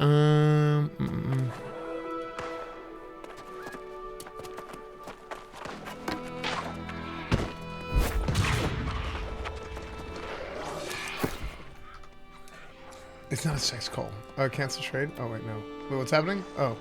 Um. mm, mm. It's not a sex call. Cancel trade? Oh, wait, no. Wait, what's happening? Oh.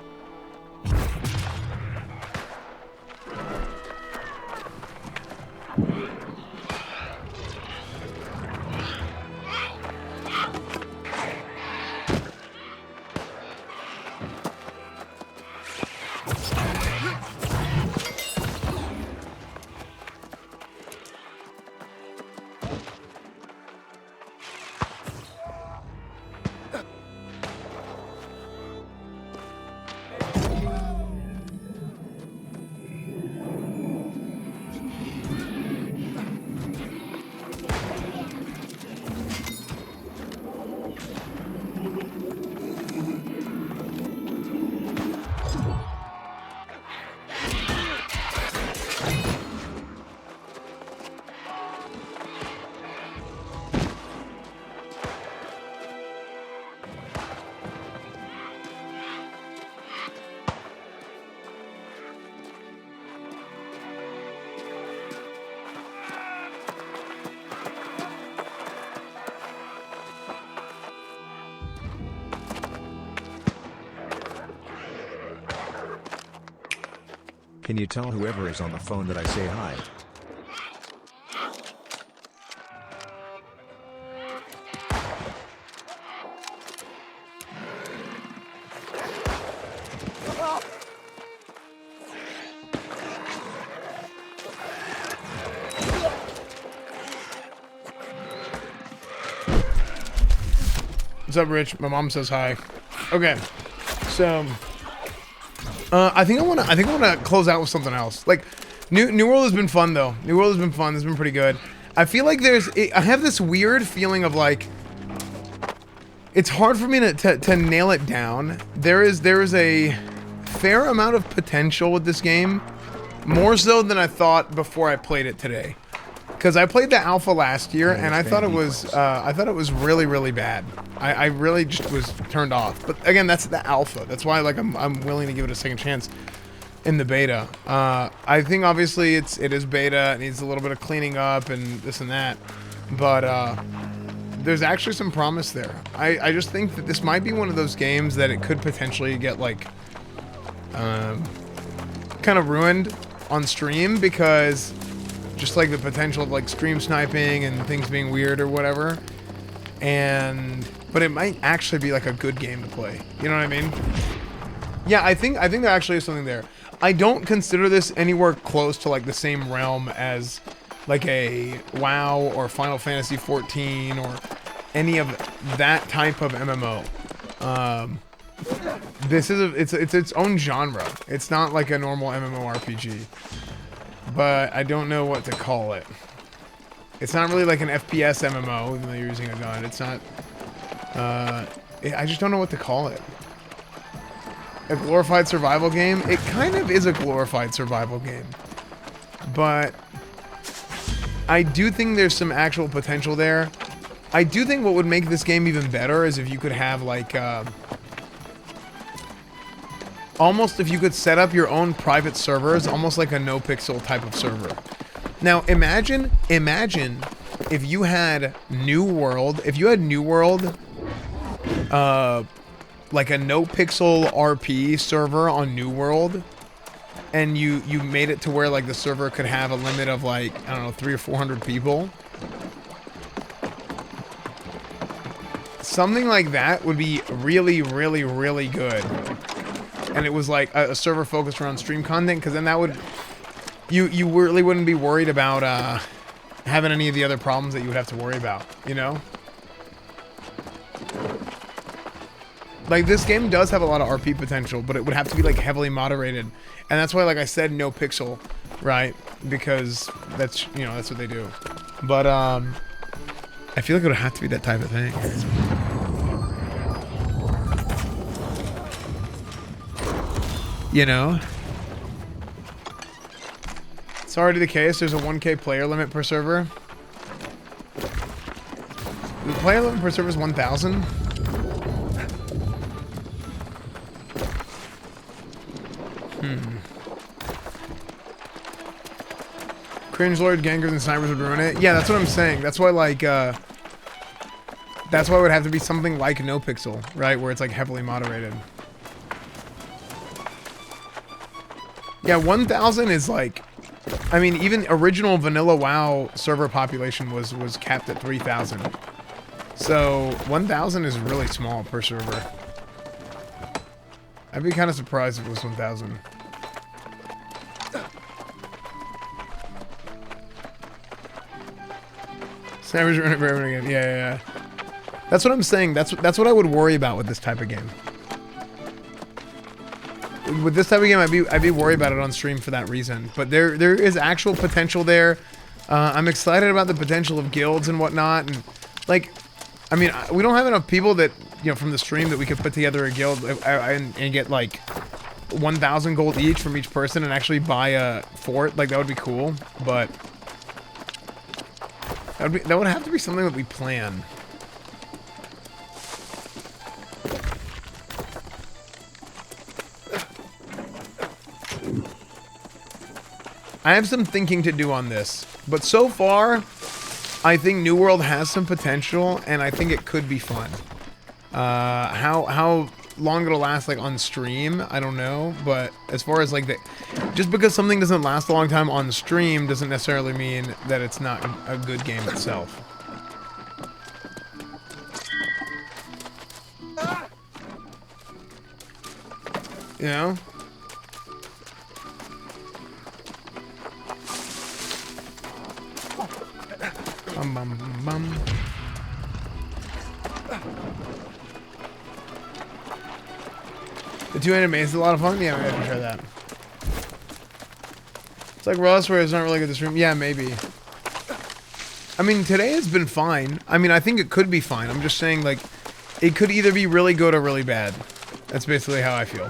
Can you tell whoever is on the phone that I say hi? What's up, Rich? My mom says hi. Okay, so I think I wanna close out with something else. Like, New World has been fun though. New World has been fun. It's been pretty good. I feel like I have this weird feeling of like, it's hard for me to nail it down. There is a fair amount of potential with this game, more so than I thought before I played it today. Because I played the alpha last year and I thought it was really bad. I really just was turned off. But again, that's the alpha. That's why like I'm willing to give it a second chance in the beta. I think obviously it is beta. It needs a little bit of cleaning up and this and that. But there's actually some promise there. I just think that this might be one of those games that it could potentially get like kind of ruined on stream, because just like the potential of like stream sniping and things being weird or whatever. But it might actually be like a good game to play. You know what I mean? Yeah, I think there actually is something there. I don't consider this anywhere close to like the same realm as like a WoW or Final Fantasy 14 or any of that type of MMO. This is it's its own genre. It's not like a normal MMORPG. But I don't know what to call it. It's not really like an FPS MMO, even though you're using a gun. It's not... I just don't know what to call it. A glorified survival game? It kind of is a glorified survival game. But I do think there's some actual potential there. I do think what would make this game even better is if you could have like... almost if you could set up your own private servers, almost like a no-pixel type of server. Now, imagine if you had New World, like a no-pixel RP server on New World, and you made it to where like the server could have a limit of like, I don't know, 300 or 400 people. Something like that would be really good. And it was like a server focused around stream content, because then that would, you really wouldn't be worried about having any of the other problems that you would have to worry about, you know? Like, this game does have a lot of RP potential, but it would have to be like heavily moderated. And that's why, like I said, no pixel, right? Because that's, you know, that's what they do. But I feel like it would have to be that type of thing. You know? It's already the case. There's a 1K player limit per server. The player limit per server is 1,000. Cringe Lord, Gangers, and Snipers would ruin it. Yeah, that's what I'm saying. That's why, like, that's why it would have to be something like No Pixel, right? Where it's, like, heavily moderated. Yeah, 1,000 is, like... I mean, even original vanilla WoW server population was capped at 3,000. So, 1,000 is really small per server. I'd be kind of surprised if it was 1,000. Snipers running for everyone again. Yeah. That's what I'm saying. That's what I would worry about with this type of game. With this type of game, I'd be worried about it on stream for that reason. But there is actual potential there. I'm excited about the potential of guilds and whatnot. And like, I mean, we don't have enough people that from the stream that we could put together a guild and get like 1,000 gold each from each person and actually buy a fort. Like that would be cool. But that would have to be something that we plan. I have some thinking to do on this, but so far, I think New World has some potential, and I think it could be fun. How long it'll last, like, on stream, I don't know, but as far as, like, just because something doesn't last a long time on stream doesn't necessarily mean that it's not a good game itself. You know? Bum, bum, bum, bum. The two-handed maze is a lot of fun. Yeah, we have to try that. It's like Ross where it's not really good this room. Yeah, maybe. I mean, today has been fine. I mean, I think it could be fine. I'm just saying, like, it could either be really good or really bad. That's basically how I feel.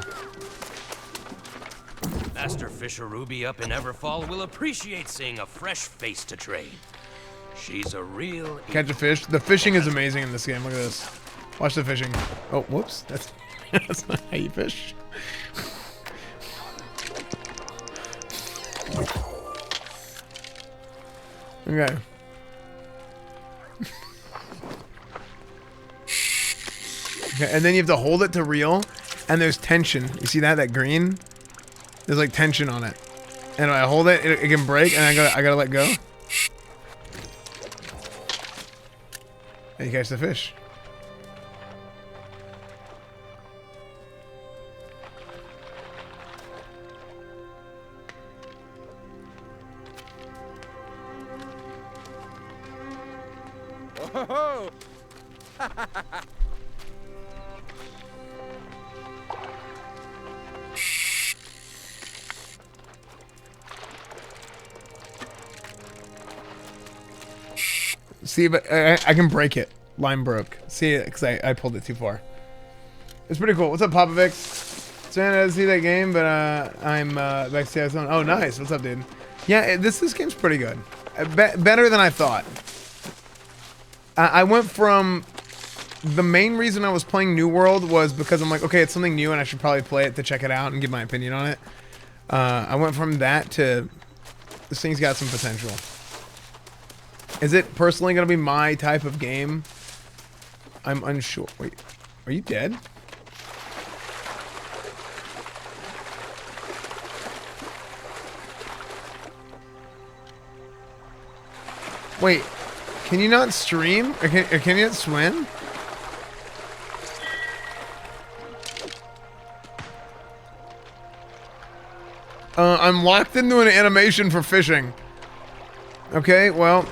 Master Fisher Ruby up in Everfall will appreciate seeing a fresh face to trade. She's a real... Catch a fish. The fishing is amazing in this game. Look at this. Watch the fishing. Oh, whoops. That's not how you fish. Okay. Okay, and then you have to hold it to reel, and there's tension. You see that? That green? There's like tension on it. And if I hold it, it can break, and I gotta let go. And you catch the fish. Oh! See, but I can break it. Line broke. See it, because I pulled it too far. It's pretty cool. What's up, Popovic? So I didn't see that game, but I'm back to Arizona. Oh, nice. What's up, dude? Yeah, this game's pretty good. Better than I thought. I went from... The main reason I was playing New World was because I'm like, okay, it's something new and I should probably play it to check it out and give my opinion on it. I went from that to... This thing's got some potential. Is it personally going to be my type of game? I'm unsure. Wait, are you dead? Wait, can you not stream? Or can you not swim? I'm locked into an animation for fishing. Okay, well...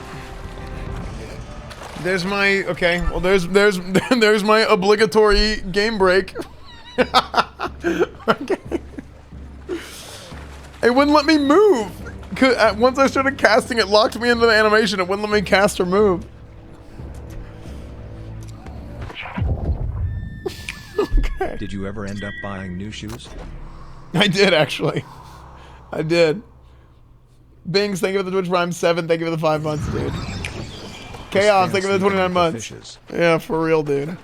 There's my there's there's my obligatory game break. Okay. It wouldn't let me move. Once I started casting, it locked me into the animation. It wouldn't let me cast or move. Okay. Did you ever end up buying new shoes? I did, actually. I did. Bings, thank you for the Twitch Prime 7. Thank you for the 5 months, dude. Chaos, thank you for the 29 months. Fishes. Yeah, for real, dude.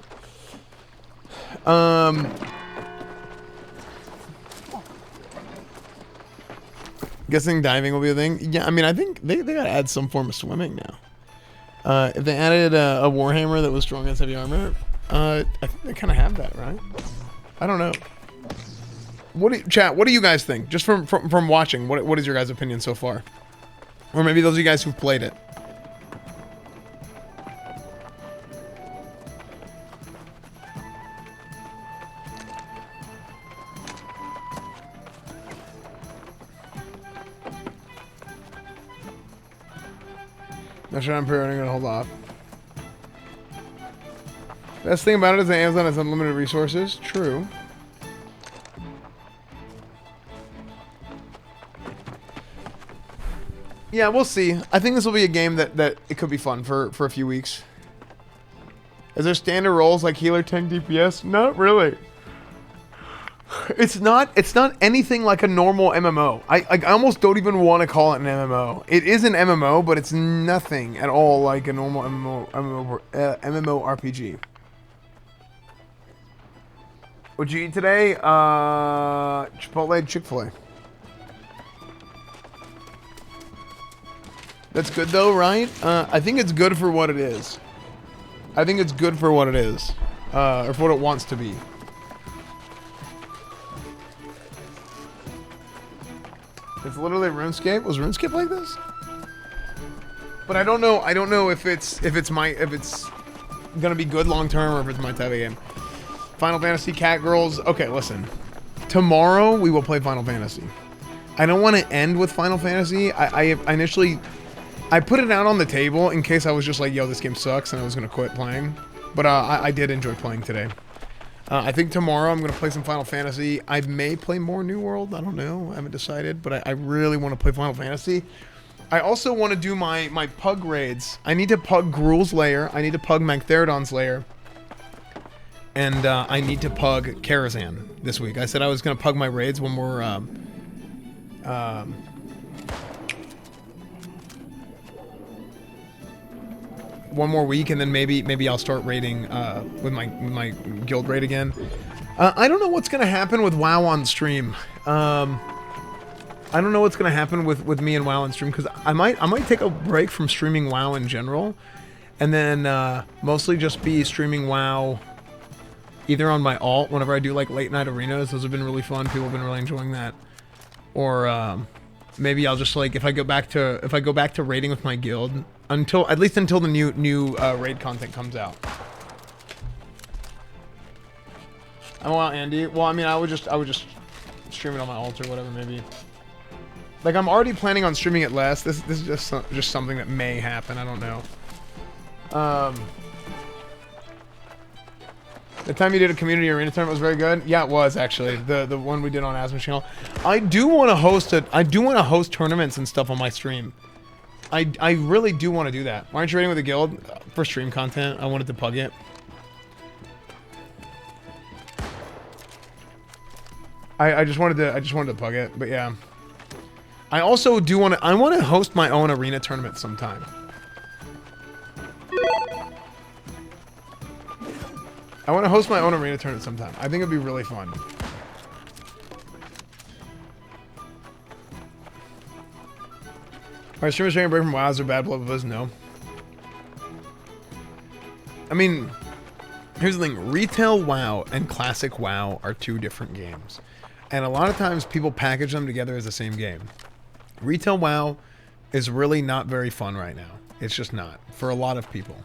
Guessing diving will be a thing. Yeah, I mean, I think they gotta add some form of swimming now. If they added a Warhammer that was strong against heavy armor, I think they kind of have that, right? I don't know. Chat, what do you guys think? Just from watching, what is your guys' opinion so far? Or maybe those of you guys who've played it. Not sure I'm gonna hold off. Best thing about it is that Amazon has unlimited resources. True. Yeah, we'll see. I think this will be a game that it could be fun for a few weeks. Is there standard roles like healer, tank, DPS? Not really. It's not anything like a normal MMO. I almost don't even want to call it an MMO. It is an MMO, but it's nothing at all like a normal MMO RPG. What'd you eat today? Chipotle, Chick-fil-A. That's good though, right? I think it's good for what it is. I think it's good for what it is. Or for what it wants to be. It's literally RuneScape. Was RuneScape like this? But I don't know if it's gonna be good long term or if it's my type of game. Final Fantasy Cat Girls. Okay, listen. Tomorrow we will play Final Fantasy. I don't want to end with Final Fantasy. I initially put it out on the table in case I was just like, yo, this game sucks, and I was gonna quit playing. But I did enjoy playing today. I think tomorrow I'm going to play some Final Fantasy. I may play more New World. I don't know. I haven't decided. But I really want to play Final Fantasy. I also want to do my pug raids. I need to pug Gruul's lair. I need to pug Magtheridon's lair. And I need to pug Karazhan this week. I said I was going to pug my raids when we're... one more week, and then maybe I'll start raiding with my guild raid again. I don't know what's gonna happen with WoW on stream. I don't know what's gonna happen with me and WoW on stream, because I might take a break from streaming WoW in general, and then mostly just be streaming WoW either on my alt whenever I do like late night arenas. Those have been really fun. People have been really enjoying that. Or maybe I'll just like if I go back to raiding with my guild at least until the new raid content comes out. Oh wow, Andy. Well, I mean, I would just stream it on my alt or whatever, maybe. Like I'm already planning on streaming it less. This is just something that may happen. I don't know. The time you did a community arena tournament was very good. Yeah, it was actually the one we did on Asm's channel. I do want to host tournaments and stuff on my stream. I really do want to do that. Why aren't you raiding with a guild for stream content? I wanted to pug it. I just wanted to pug it, but yeah. I also do want to host my own arena tournament sometime. I want to host my own arena tournament sometime. I think it'd be really fun. Are streamers taking a break from WoW? Is there bad blood with us? No. I mean, here's the thing. Retail WoW and classic WoW are two different games. And a lot of times people package them together as the same game. Retail WoW is really not very fun right now. It's just not. For a lot of people.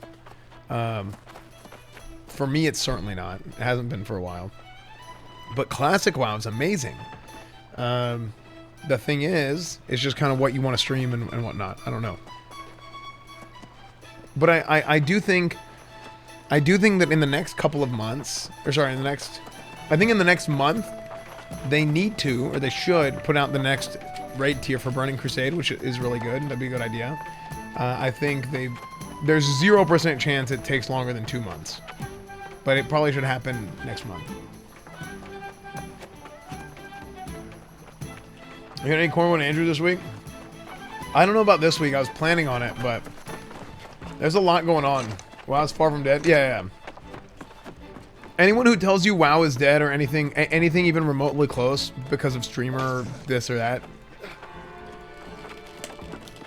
For me, it's certainly not. It hasn't been for a while. But classic WoW is amazing. The thing is, it's just kind of what you want to stream and whatnot. I don't know. But I do think that in the next couple of months, I think in the next month, they need to, or they should, put out the next raid tier for Burning Crusade, which is really good. That'd be a good idea. I think there's 0% chance it takes longer than 2 months. But it probably should happen next month. You got any corn with Andrew this week? I don't know about this week. I was planning on it, but there's a lot going on. WoW's far from dead. Yeah. Anyone who tells you WoW is dead or anything even remotely close because of streamer this or that,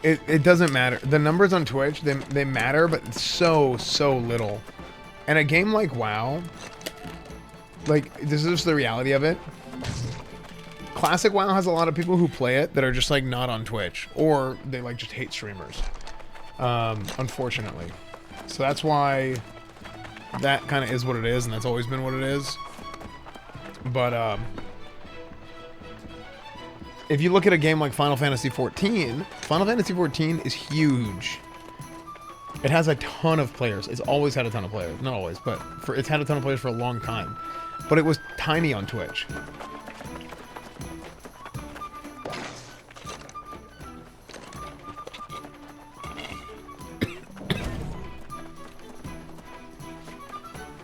it doesn't matter. The numbers on Twitch, they matter, but it's so little. And a game like WoW, like, this is just the reality of it. Classic WoW has a lot of people who play it that are just like not on Twitch, or they like just hate streamers, unfortunately. So that's why that kind of is what it is, and that's always been what it is. But if you look at a game like Final Fantasy XIV, Final Fantasy XIV is huge. It has a ton of players. It's always had a ton of players. Not always, but it's had a ton of players for a long time. But it was tiny on Twitch.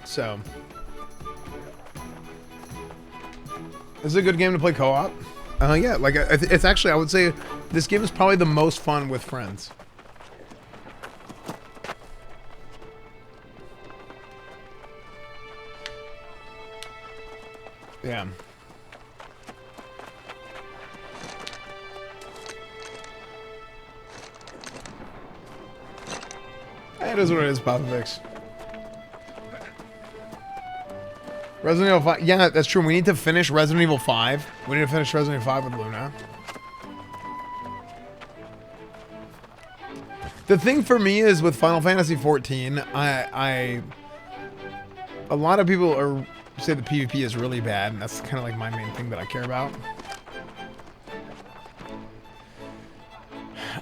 So, this is a good game to play co-op. Yeah, like it's actually, I would say this game is probably the most fun with friends. Yeah. It is what it is, Popovix. Resident Evil 5. Yeah, that's true. We need to finish Resident Evil 5. We need to finish Resident Evil 5 with Luna. The thing for me is with Final Fantasy XIV, a lot of people say the PvP is really bad, and that's kind of like my main thing that I care about.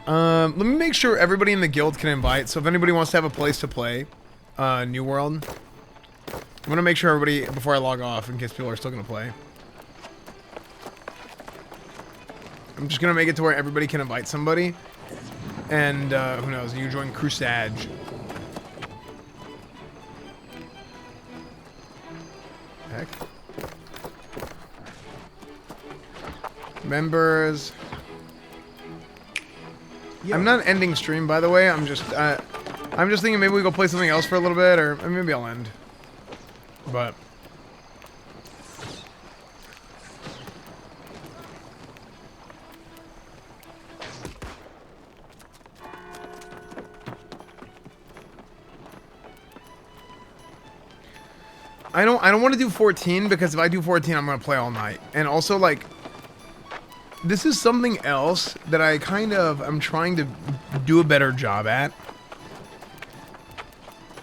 Let me make sure everybody in the guild can invite. So if anybody wants to have a place to play, New World, I'm gonna make sure everybody, before I log off, in case people are still gonna play. I'm just gonna make it to where everybody can invite somebody. And, who knows, you join Crusade. Heck. Members. Yeah. I'm not ending stream, by the way. I'm just thinking maybe we go play something else for a little bit, or maybe I'll end. But I don't want to do 14, because if I do 14, I'm gonna play all night. And also, like, this is something else that I I'm trying to do a better job at.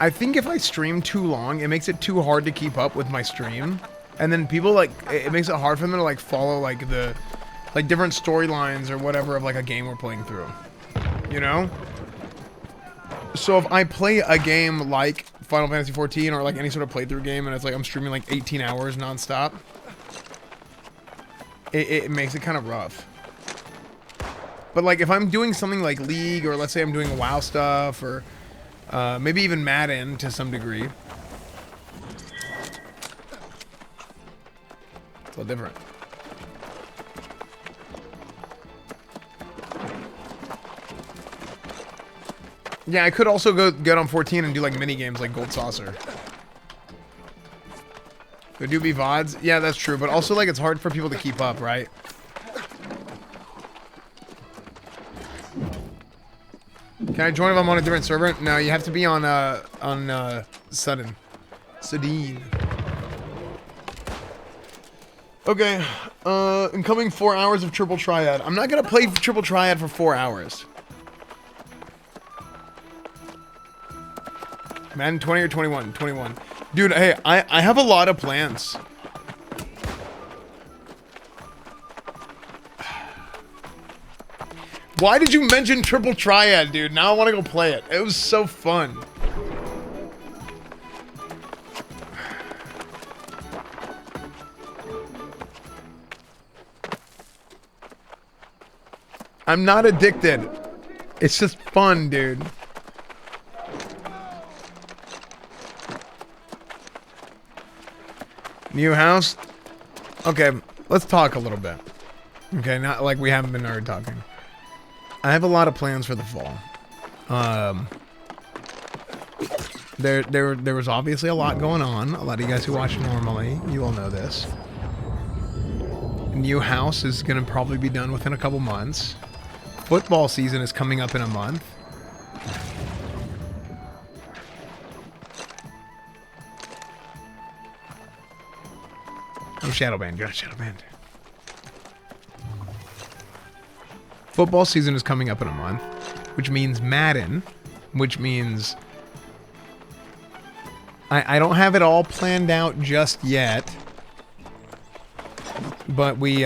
I think if I stream too long, it makes it too hard to keep up with my stream. And then people, like, it makes it hard for them to, like, follow, like, the, like, different storylines or whatever of, like, a game we're playing through. You know? So if I play a game like Final Fantasy XIV or, like, any sort of playthrough game, and it's, like, I'm streaming, like, 18 hours nonstop, it makes it kind of rough. But, like, if I'm doing something like League, or let's say I'm doing WoW stuff, or maybe even Madden to some degree, it's a little different. Yeah, I could also get on 14 and do like mini games like Gold Saucer. There do be VODs. Yeah, that's true. But also, like, it's hard for people to keep up, right? Can I join if I'm on a different server? No, you have to be on Sudden. Okay. Incoming 4 hours of Triple Triad. I'm not gonna play Triple Triad for 4 hours. Madden 20 or 21? 21. Dude, hey, I have a lot of plans. Why did you mention Triple Triad, dude? Now I want to go play it. It was so fun. I'm not addicted. It's just fun, dude. New house? Okay, let's talk a little bit. Okay, not like we haven't been already talking. I have a lot of plans for the fall. There was obviously a lot going on. A lot of you guys who watch normally, you all know this. New house is gonna probably be done within a couple months. football season is coming up in a month. I'm shadow banned. You're not shadow banned. Football season is coming up in a month, which means Madden, which means I don't have it all planned out just yet, but we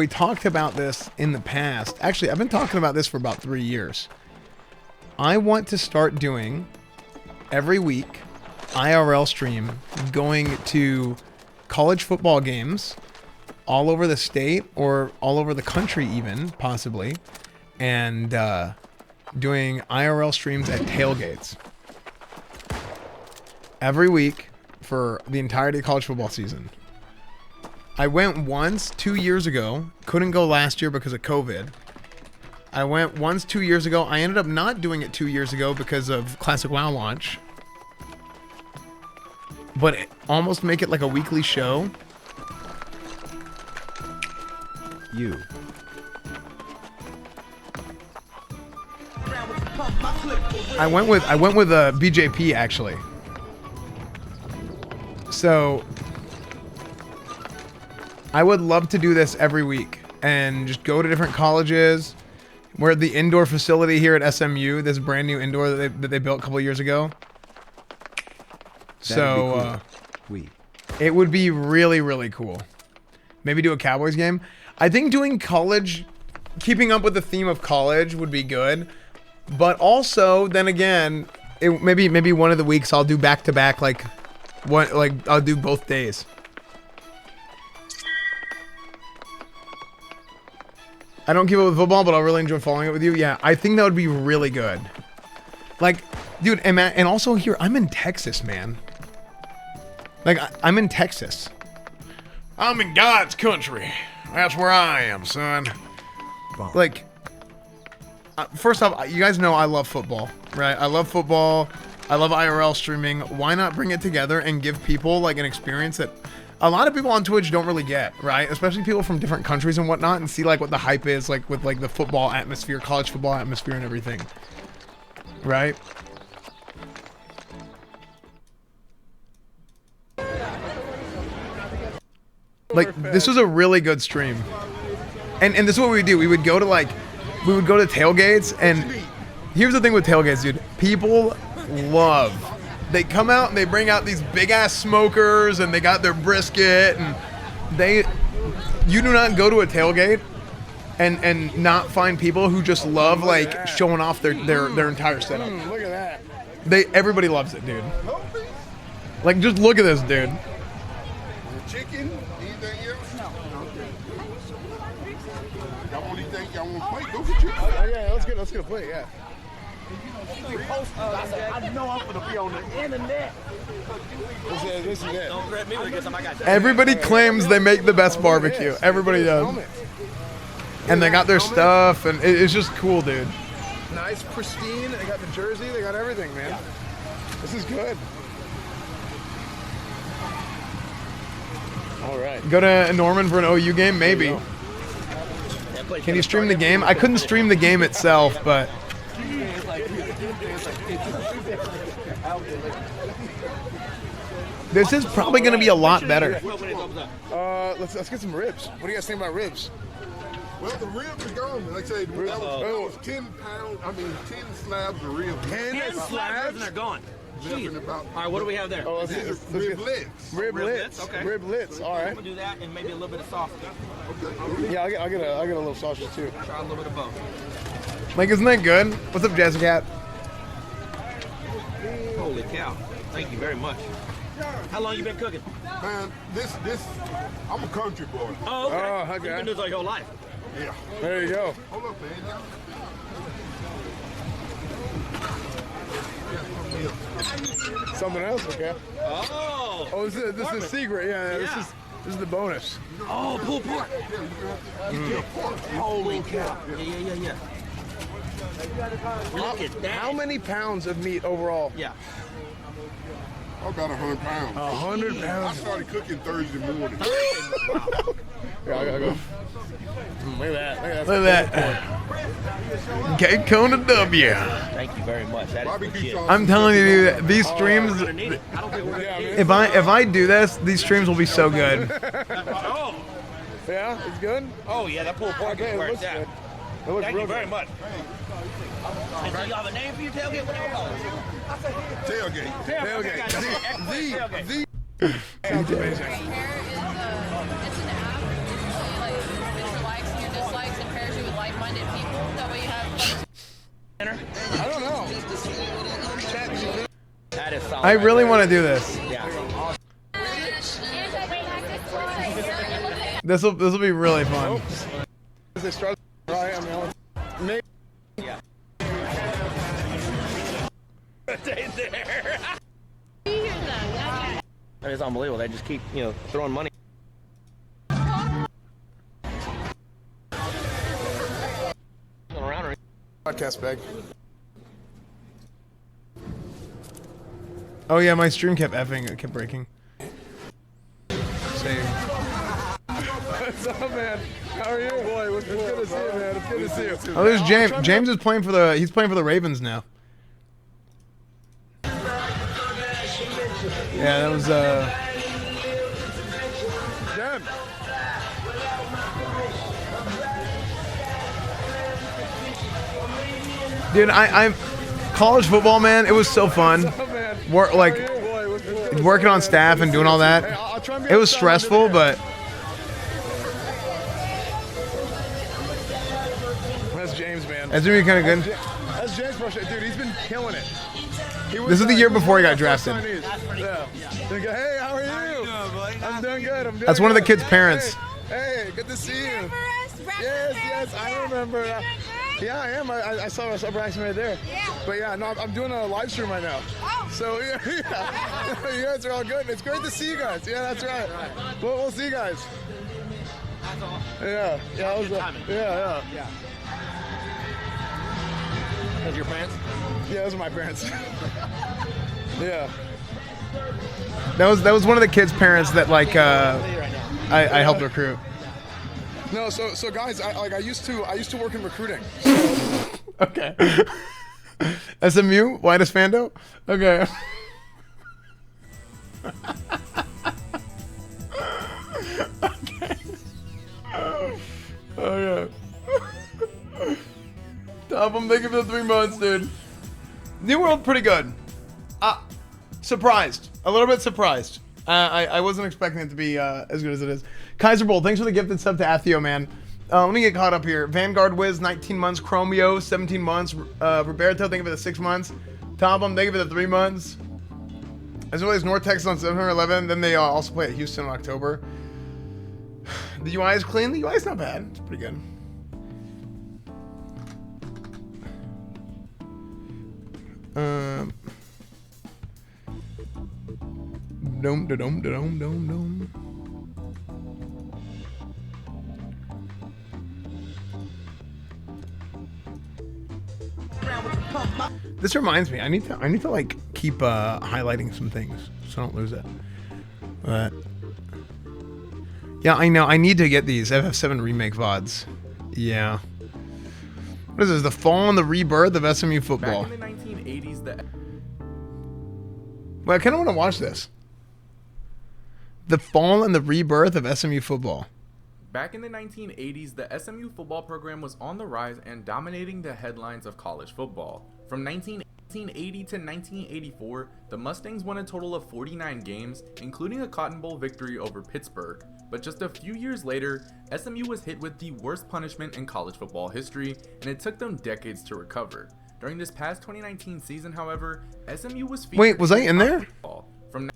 talked about this in the past. Actually, I've been talking about this for about 3 years. I want to start doing every week IRL stream going to college football games all over the state or all over the country even, possibly, and doing IRL streams at tailgates every week for the entirety of college football season. I went once 2 years ago, couldn't go last year because of COVID. I went once 2 years ago. I ended up not doing it 2 years ago because of Classic WoW launch. But almost make it like a weekly show. You. I went with BJP actually. So I would love to do this every week and just go to different colleges. We're at the indoor facility here at SMU, this brand new indoor that they built a couple years ago. So it would be really, really cool. Maybe do a Cowboys game. I think doing college, keeping up with the theme of college would be good. But also, then again, maybe one of the weeks I'll do back to back, like I'll do both days. I don't keep up with football, but I'll really enjoy following it with you. Yeah, I think that would be really good. Like, dude, and also here, I'm in Texas, man. Like, I'm in Texas. I'm in God's country. That's where I am, son. Like, first off, you guys know I love football, right? I love football. I love IRL streaming. Why not bring it together and give people, like, an experience that a lot of people on Twitch don't really get, right? Especially people from different countries and whatnot, and see, like, what the hype is, like, with, like, the football atmosphere, college football atmosphere and everything. Right? Like, this was a really good stream. And this is what we would do. We would go to tailgates, and here's the thing with tailgates, dude. People love. They come out and they bring out these big ass smokers and they got their brisket, and you do not go to a tailgate and not find people who just love like showing off their entire setup. Look at that. Everybody loves it, dude. Like, just look at this, dude. Chicken? Anything else? No. Y'all want anything? Y'all want a plate? Go get chicken. Oh, yeah, let's get a plate, yeah. I know I'm gonna be on the internet. Listen to that. Don't grab me because I got. Everybody claims they make the best barbecue. Everybody does. And they got their stuff, and it's just cool, dude. Nice, pristine. They got the jersey. They got everything, man. This is good. All right. Go to Norman for an OU game, maybe. Can you stream the game? I couldn't stream the game itself, but. This is probably going to be a lot better. Let's get some ribs. What do you guys think about ribs? Well, the ribs are gone. Like I say, that was 10 pounds. I mean, 10 slabs of ribs. 10 slabs and they're gone. All right, what do we have there? Oh, riblets. Riblets, okay. Riblets, all right. I'm gonna do that and maybe a little bit of sausage. Okay. Yeah, I'll get a little sausage too. Try a little bit of both. Like, isn't that good? What's up, Jessica? Holy cow! Thank you very much. How long you been cooking? Man, I'm a country boy. Oh, okay. Oh, okay. You've been doing this all your life. Yeah. There you go. Hold up, man. Something else, okay? Oh. Oh, this is secret. Yeah, this is the bonus. Oh, pulled pork. Holy cow! Yeah. Look at that. How many pounds of meat overall? Yeah. About 100 pounds. 100 pounds. I started cooking Thursday morning. Wow. Yeah, I gotta go. Look at that. Look at that. Cake Kona W. Thank you very much. That is Barbecue legit. sauce. I'm telling you, dude, these streams. If I do this, these streams will be so good. Oh, Yeah, it's good. oh yeah, that pulled pork is It where looks it's at. good. It looks Thank real you very good. much. And so y'all have a name for your tailgate? What do you call it? Tailgate. Tailgate. The Sounds amazing. Hair is it's an app. So you like put your likes and your dislikes and pairs you with like-minded people. That way you have like, I don't know. That is solid. I really want to do this. Yeah. This will be really fun. They start right. I mean, maybe. Yeah. That is unbelievable. They just keep, throwing money. Around. Podcast bag. Oh yeah, my stream kept effing. It kept breaking. Same. What's up, man? How are you? Boy, it's good to see you, man. It's good to see you. Oh, there's James. James is playing for the. He's playing for the Ravens now. Yeah, that was Jen. dude. I'm college football, man. It was so fun. What's up, man? Work like How are you? Boy, what's good? working on staff and doing all Hey, that. I'll try and be It was outside stressful, in a minute. but That's James, man. it's gonna be kind of good. That's James Brush. Dude, he's been killing it. He was, This is the year he was before he one got of our first drafted. signees. Yeah. They go, hey, how are you? I'm doing good. I'm doing That's one of the good. kids' parents. Hey, good to see you. Yes, I remember. Yeah, I am. I saw Braxton right there. Yeah. But yeah, no, I'm doing a live stream right now. Oh. So yeah, you guys are all good. It's great to see you guys. Yeah, that's right. We'll see you guys. Yeah, yeah, yeah. Those your parents? Yeah, those are my parents. Yeah. That was one of the kids' parents that like I helped recruit. No, so guys, I used to work in recruiting. Okay. SMU, white Esfando. Okay. Okay. Oh yeah. Top, I'm thinking for the 3 months, dude. New World, pretty good. Surprised. A little bit surprised. I wasn't expecting it to be as good as it is. Kaiser Bowl, thanks for the gifted sub to Atheo, man. Let me get caught up here. Vanguard Wiz, 19 months. Chromio, 17 months. Roberto, thank you for the 6 months. Tom, thank you for the 3 months. As well as North Texas on September 11. Then they also play at Houston in October. The UI is clean. The UI is not bad. It's pretty good. Dome, dome, dome, dome, dome. This reminds me, I need to like keep highlighting some things so I don't lose it. But yeah, I know I need to get these FF7 remake VODs. Yeah. What is this? The fall and the rebirth of SMU football. Back in the 1980s, Well, I kind of want to watch this. The fall and the rebirth of SMU football. Back in the 1980s, the SMU football program was on the rise and dominating the headlines of college football. From 1980 to 1984, the Mustangs won a total of 49 games, including a Cotton Bowl victory over Pittsburgh. But just a few years later, SMU was hit with the worst punishment in college football history, and it took them decades to recover. During this past 2019 season, however, SMU was featured. Wait, was I in there? From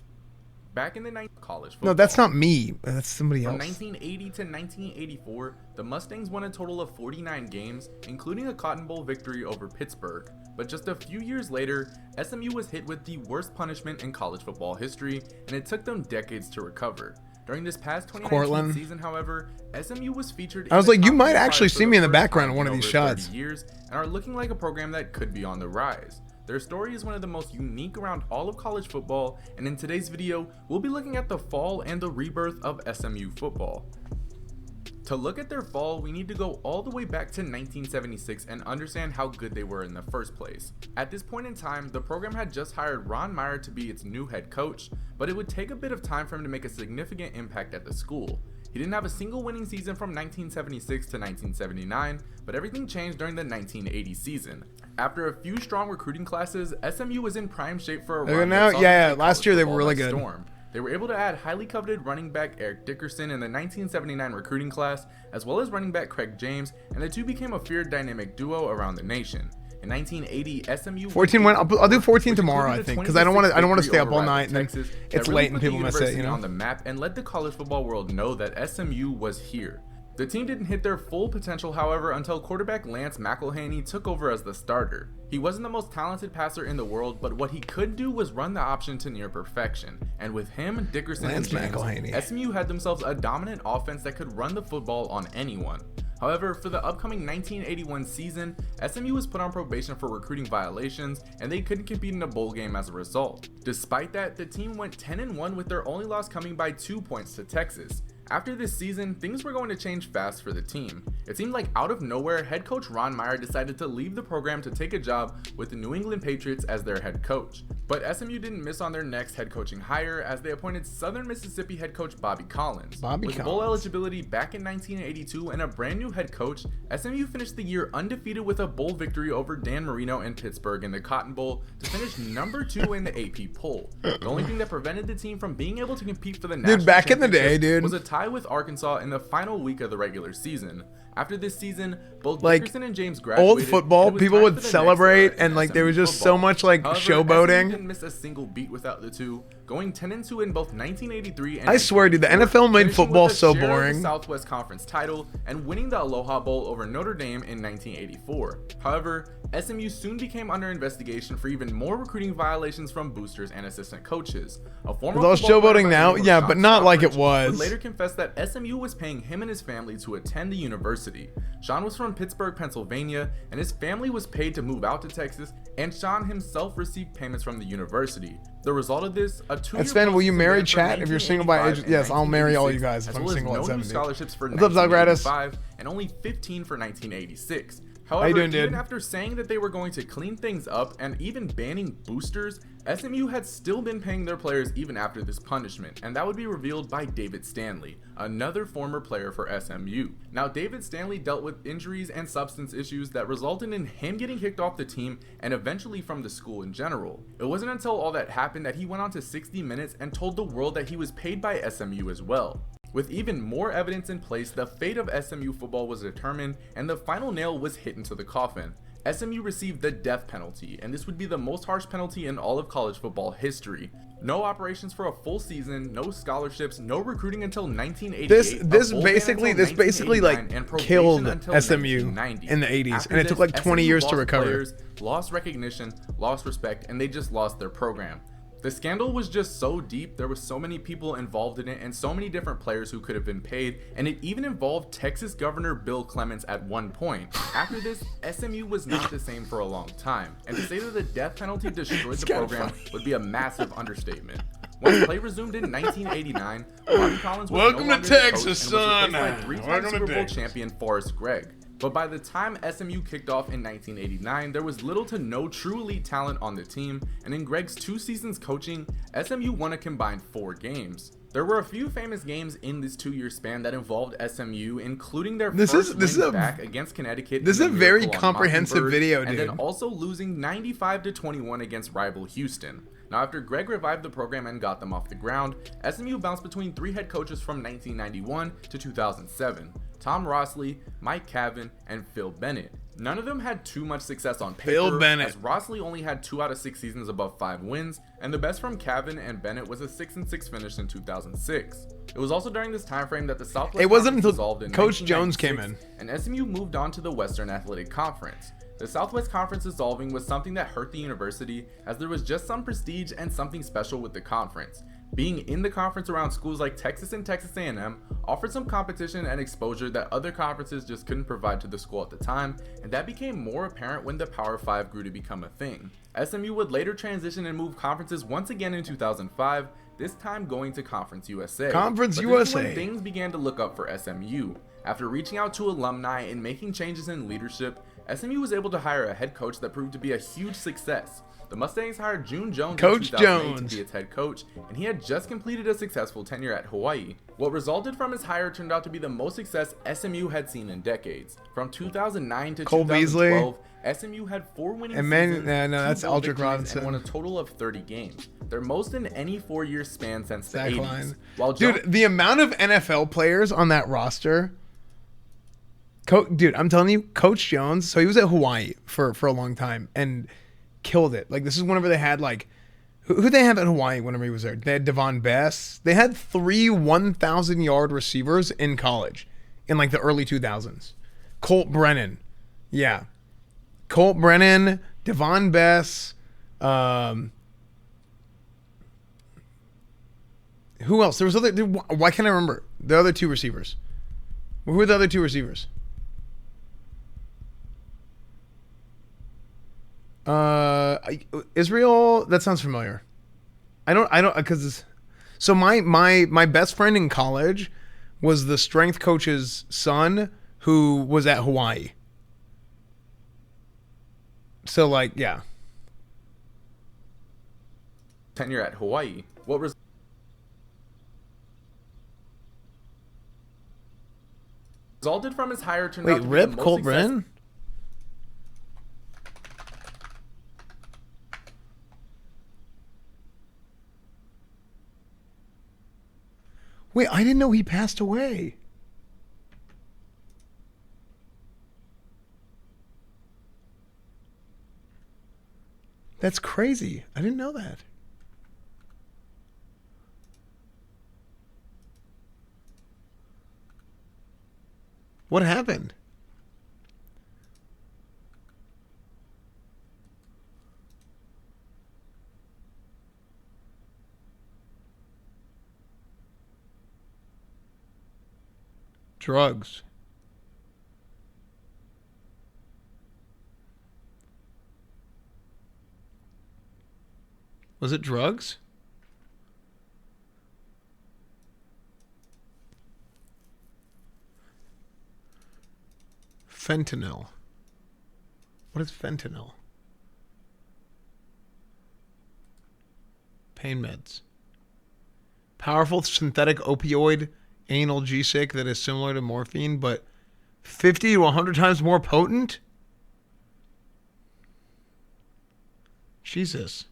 back in the college football. No, that's not me. That's somebody From else. 1980 to 1984, the Mustangs won a total of 49 games, including a Cotton Bowl victory over Pittsburgh. But just a few years later, SMU was hit with the worst punishment in college football history, and it took them decades to recover. During this past 2019 Cortland. season, however, SMU was featured. I was in the like, you top might 25 actually for see the me in the first background time in one of over these 30 shots. years, and are looking like a program that could be on the rise. Their story is one of the most unique around all of college football, and in today's video, we'll be looking at the fall and the rebirth of SMU football. To look at their fall, we need to go all the way back to 1976 and understand how good they were in the first place. At this point in time, the program had just hired Ron Meyer to be its new head coach, but it would take a bit of time for him to make a significant impact at the school. He didn't have a single winning season from 1976 to 1979, but everything changed during the 1980 season. After a few strong recruiting classes, SMU was in prime shape for a run. Last year they were really good. They were able to add highly coveted running back Eric Dickerson in the 1979 recruiting class, as well as running back Craig James, and the two became a feared dynamic duo around the nation. In 1980, SMU 14 went. I'll do 14 tomorrow, I think, because I don't want to stay up all night and then it's late and people miss it. You know. On the map and let the college football world know that SMU was here. The team didn't hit their full potential, however, until quarterback Lance McElhaney took over as the starter. He wasn't the most talented passer in the world, but what he could do was run the option to near perfection. And with him, Dickerson, and James, SMU had themselves a dominant offense that could run the football on anyone. However, for the upcoming 1981 season, SMU was put on probation for recruiting violations, and they couldn't compete in a bowl game as a result. Despite that, the team went 10-1 with their only loss coming by 2 points to Texas. After this season, things were going to change fast for the team. It seemed like out of nowhere, head coach Ron Meyer decided to leave the program to take a job with the New England Patriots as their head coach. But SMU didn't miss on their next head coaching hire, as they appointed Southern Mississippi head coach Bobby Collins. With bowl eligibility back in 1982 and a brand new head coach, SMU finished the year undefeated with a bowl victory over Dan Marino and Pittsburgh in the Cotton Bowl to finish number 2 in the AP poll. The only thing that prevented the team from being able to compete for the national back in the day, was a tie with Arkansas in the final week of the regular season. After this season, both Dickerson and James graduated. Old football, people would celebrate, and like there was just so much like showboating. SMU didn't miss a single beat without the two, going 10-2 in both 1983 and I swear, dude, the NFL made football so boring. The Southwest Conference title and winning the Aloha Bowl over Notre Dame in 1984. However, SMU soon became under investigation for even more recruiting violations from boosters and assistant coaches. A former showboating now, yeah, but not like it was. Would later confess that SMU was paying him and his family to attend the university. Sean was from Pittsburgh, Pennsylvania, and his family was paid to move out to Texas, and Sean himself received payments from the university. The result of this, a 2-year Esfand, will you marry chat if you're single by age? Yes, I'll marry all you guys if I'm single at 70. Scholarships for What's up, Zalgratis? And only 15 for 1986. However, even after saying that they were going to clean things up and even banning boosters, SMU had still been paying their players even after this punishment, and that would be revealed by David Stanley, another former player for SMU. Now, David Stanley dealt with injuries and substance issues that resulted in him getting kicked off the team and eventually from the school in general. It wasn't until all that happened that he went on to 60 Minutes and told the world that he was paid by SMU as well. With even more evidence in place, the fate of SMU football was determined and the final nail was hit into the coffin. SMU received the death penalty, and this would be the most harsh penalty in all of college football history. No operations for a full season, no scholarships, no recruiting until 1988. This basically like killed SMU in the 80s, and it took like 20 years to recover. Players, lost recognition, lost respect, and they just lost their program. The scandal was just so deep, there were so many people involved in it and so many different players who could have been paid, and it even involved Texas Governor Bill Clements at one point. After this, SMU was not the same for a long time, and to say that the death penalty destroyed the program would be a massive understatement. Once play resumed in 1989, Bobby Collins was Welcome no to longer Texas, the coach and was son. replaced by three-time Super Bowl champion Forrest Gregg. But by the time SMU kicked off in 1989, there was little to no true elite talent on the team, and in Gregg's 2 seasons coaching, SMU won a combined 4 games. There were a few famous games in this 2-year span that involved SMU, including their first win back against Connecticut. This is a very comprehensive video, dude. And then also losing 95-21 against rival Houston. Now, after Gregg revived the program and got them off the ground, SMU bounced between 3 head coaches from 1991 to 2007. Tom Rossley, Mike Cavan, and Phil Bennett. None of them had too much success on paper, as Rossley only had 2 out of 6 seasons above 5 wins, and the best from Cavan and Bennett was a 6-6 finish in 2006. It was also during this time frame that the Southwest Conference dissolved in Coach Jones came in, and SMU moved on to the Western Athletic Conference. The Southwest Conference dissolving was something that hurt the university, as there was just some prestige and something special with the conference. Being in the conference around schools like Texas and Texas A&M offered some competition and exposure that other conferences just couldn't provide to the school at the time, and that became more apparent when the Power 5 grew to become a thing. SMU would later transition and move conferences once again in 2005, this time going to Conference USA. Conference But this is when USA. things began to look up for SMU. After reaching out to alumni and making changes in leadership, SMU was able to hire a head coach that proved to be a huge success. The Mustangs hired June Jones Coach in 2008 Jones. to be its head coach, and he had just completed a successful tenure at Hawaii. What resulted from his hire turned out to be the most success SMU had seen in decades. From 2009 to Cole 2012, SMU had 4 winning And man- seasons, no, 2 that's bowl Aldrich victories, Robinson. and won a total of 30 games. Their most in any 4-year span since the Zach 80s. Line. While Dude, the amount of NFL players on that roster. Dude, I'm telling you, Coach Jones, so he was at Hawaii for a long time and killed it. Like, this is whenever they had, like, who they have at Hawaii whenever he was there? They had Devon Bess. They had 3 1,000-yard receivers in college in, like, the early 2000s. Colt Brennan. Yeah. Colt Brennan, Devon Bess. Who else? There was other. Why can't I remember the other 2 receivers? Who were the other 2 receivers? Israel. That sounds familiar. I don't because so my best friend in college was the strength coach's son who was at Hawaii. So like, yeah. tenure at Hawaii. What resulted from his hire turned out Wait, to be Rip the most Colt success- Brennan? Wait, I didn't know he passed away. That's crazy. I didn't know that. What happened? Drugs. Was it drugs? Fentanyl. What is fentanyl? Pain meds. Powerful synthetic opioid analgesic that is similar to morphine, but 50 to 100 times more potent? Jesus.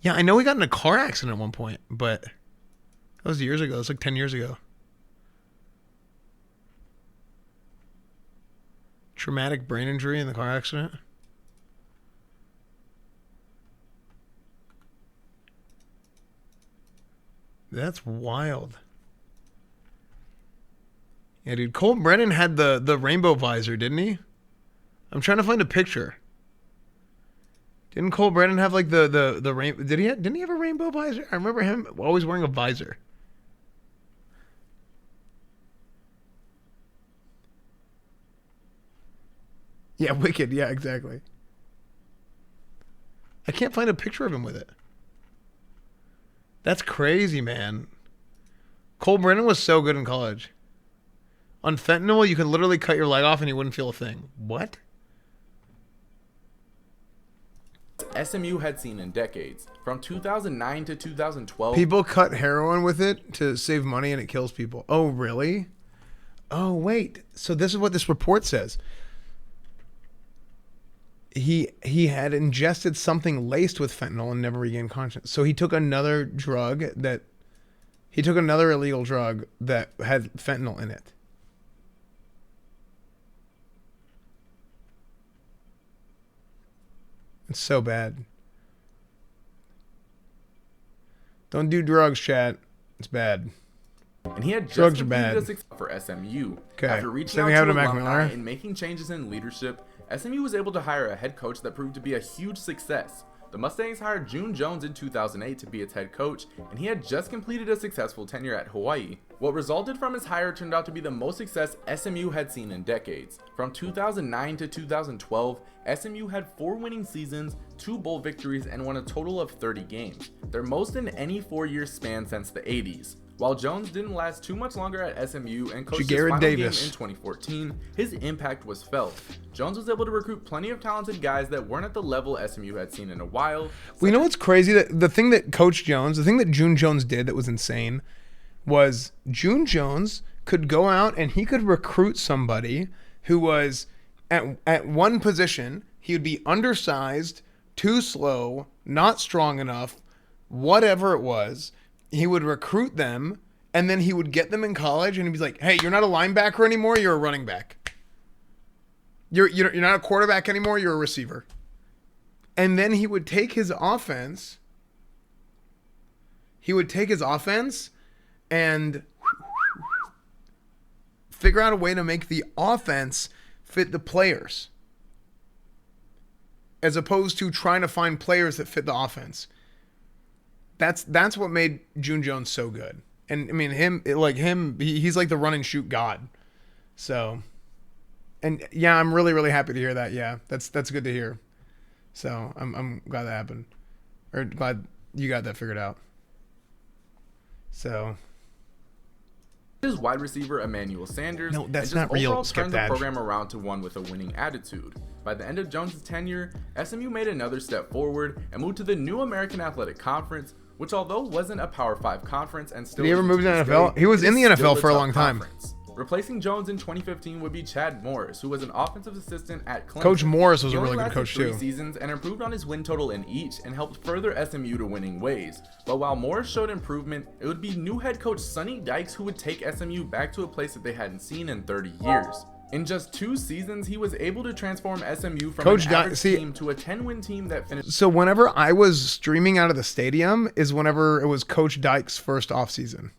Yeah, I know he got in a car accident at one point, but that was years ago. It was like 10 years ago. Traumatic brain injury in the car accident. That's wild. Yeah, dude. Colt Brennan had the rainbow visor, didn't he? I'm trying to find a picture. Didn't Colt Brennan have like the rainbow? Didn't he have a rainbow visor? I remember him always wearing a visor. Yeah, wicked. Yeah, exactly. I can't find a picture of him with it. That's crazy, man. Colt Brennan was so good in college. On fentanyl, you could literally cut your leg off and you wouldn't feel a thing. What? SMU had seen in decades. From 2009 to 2012, People cut heroin with it to save money and it kills people. Oh, really? Oh, wait. So this is what this report says. He had ingested something laced with fentanyl and never regained consciousness. So he took another illegal drug that had fentanyl in it. It's so bad. Don't do drugs, chat. It's bad. and he had just Drugs are completed a bad. success for SMU. Okay. After reaching Sending out out to to Mac alumni Miller. and making changes in leadership, SMU was able to hire a head coach that proved to be a huge success. The Mustangs hired June Jones in 2008 to be its head coach, and he had just completed a successful tenure at Hawaii. What resulted from his hire turned out to be the most success SMU had seen in decades. From 2009 to 2012, SMU had 4 winning seasons, 2 bowl victories, and won a total of 30 games, their most in any 4-year span since the 80s. While Jones didn't last too much longer at SMU and coached his final game in 2014, his impact was felt. Jones was able to recruit plenty of talented guys that weren't at the level SMU had seen in a while. Well, you know what's crazy? That the thing that June Jones did that was insane was June Jones could go out and he could recruit somebody who was at one position. He would be undersized, too slow, not strong enough, whatever it was. He would recruit them, and then he would get them in college, and he'd be like, "Hey, you're not a linebacker anymore. You're a running back. You're not a quarterback anymore. You're a receiver." And then he would take his offense. And figure out a way to make the offense fit the players, as opposed to trying to find players that fit the offense. That's what made June Jones so good. And I mean, he's like the run and shoot god. So, and yeah, I'm really, really happy to hear that. Yeah, that's good to hear. So I'm glad that happened, or glad you got that figured out. So. His wide receiver Emmanuel Sanders, No, that's and not real. overall Skip turned the that. program around to one with a winning attitude. By the end of Jones' tenure, SMU made another step forward and moved to the new American Athletic Conference, which although wasn't a Power 5 conference and still Did he ever isn't move to the this NFL? day, He was it in is the still NFL for a tough long time. conference. Replacing Jones in 2015 would be Chad Morris, who was an offensive assistant at Clemson. Coach Morris was He a only really good lasted coach 3 too. seasons and improved on his win total in each and helped further SMU to winning ways. But while Morris showed improvement, it would be new head coach Sonny Dykes who would take SMU back to a place that they hadn't seen in 30 years. In just 2 seasons, he was able to transform SMU from an average team to a 10-win team that finished. So whenever I was streaming out of the stadium is whenever it was Coach Dykes' first offseason.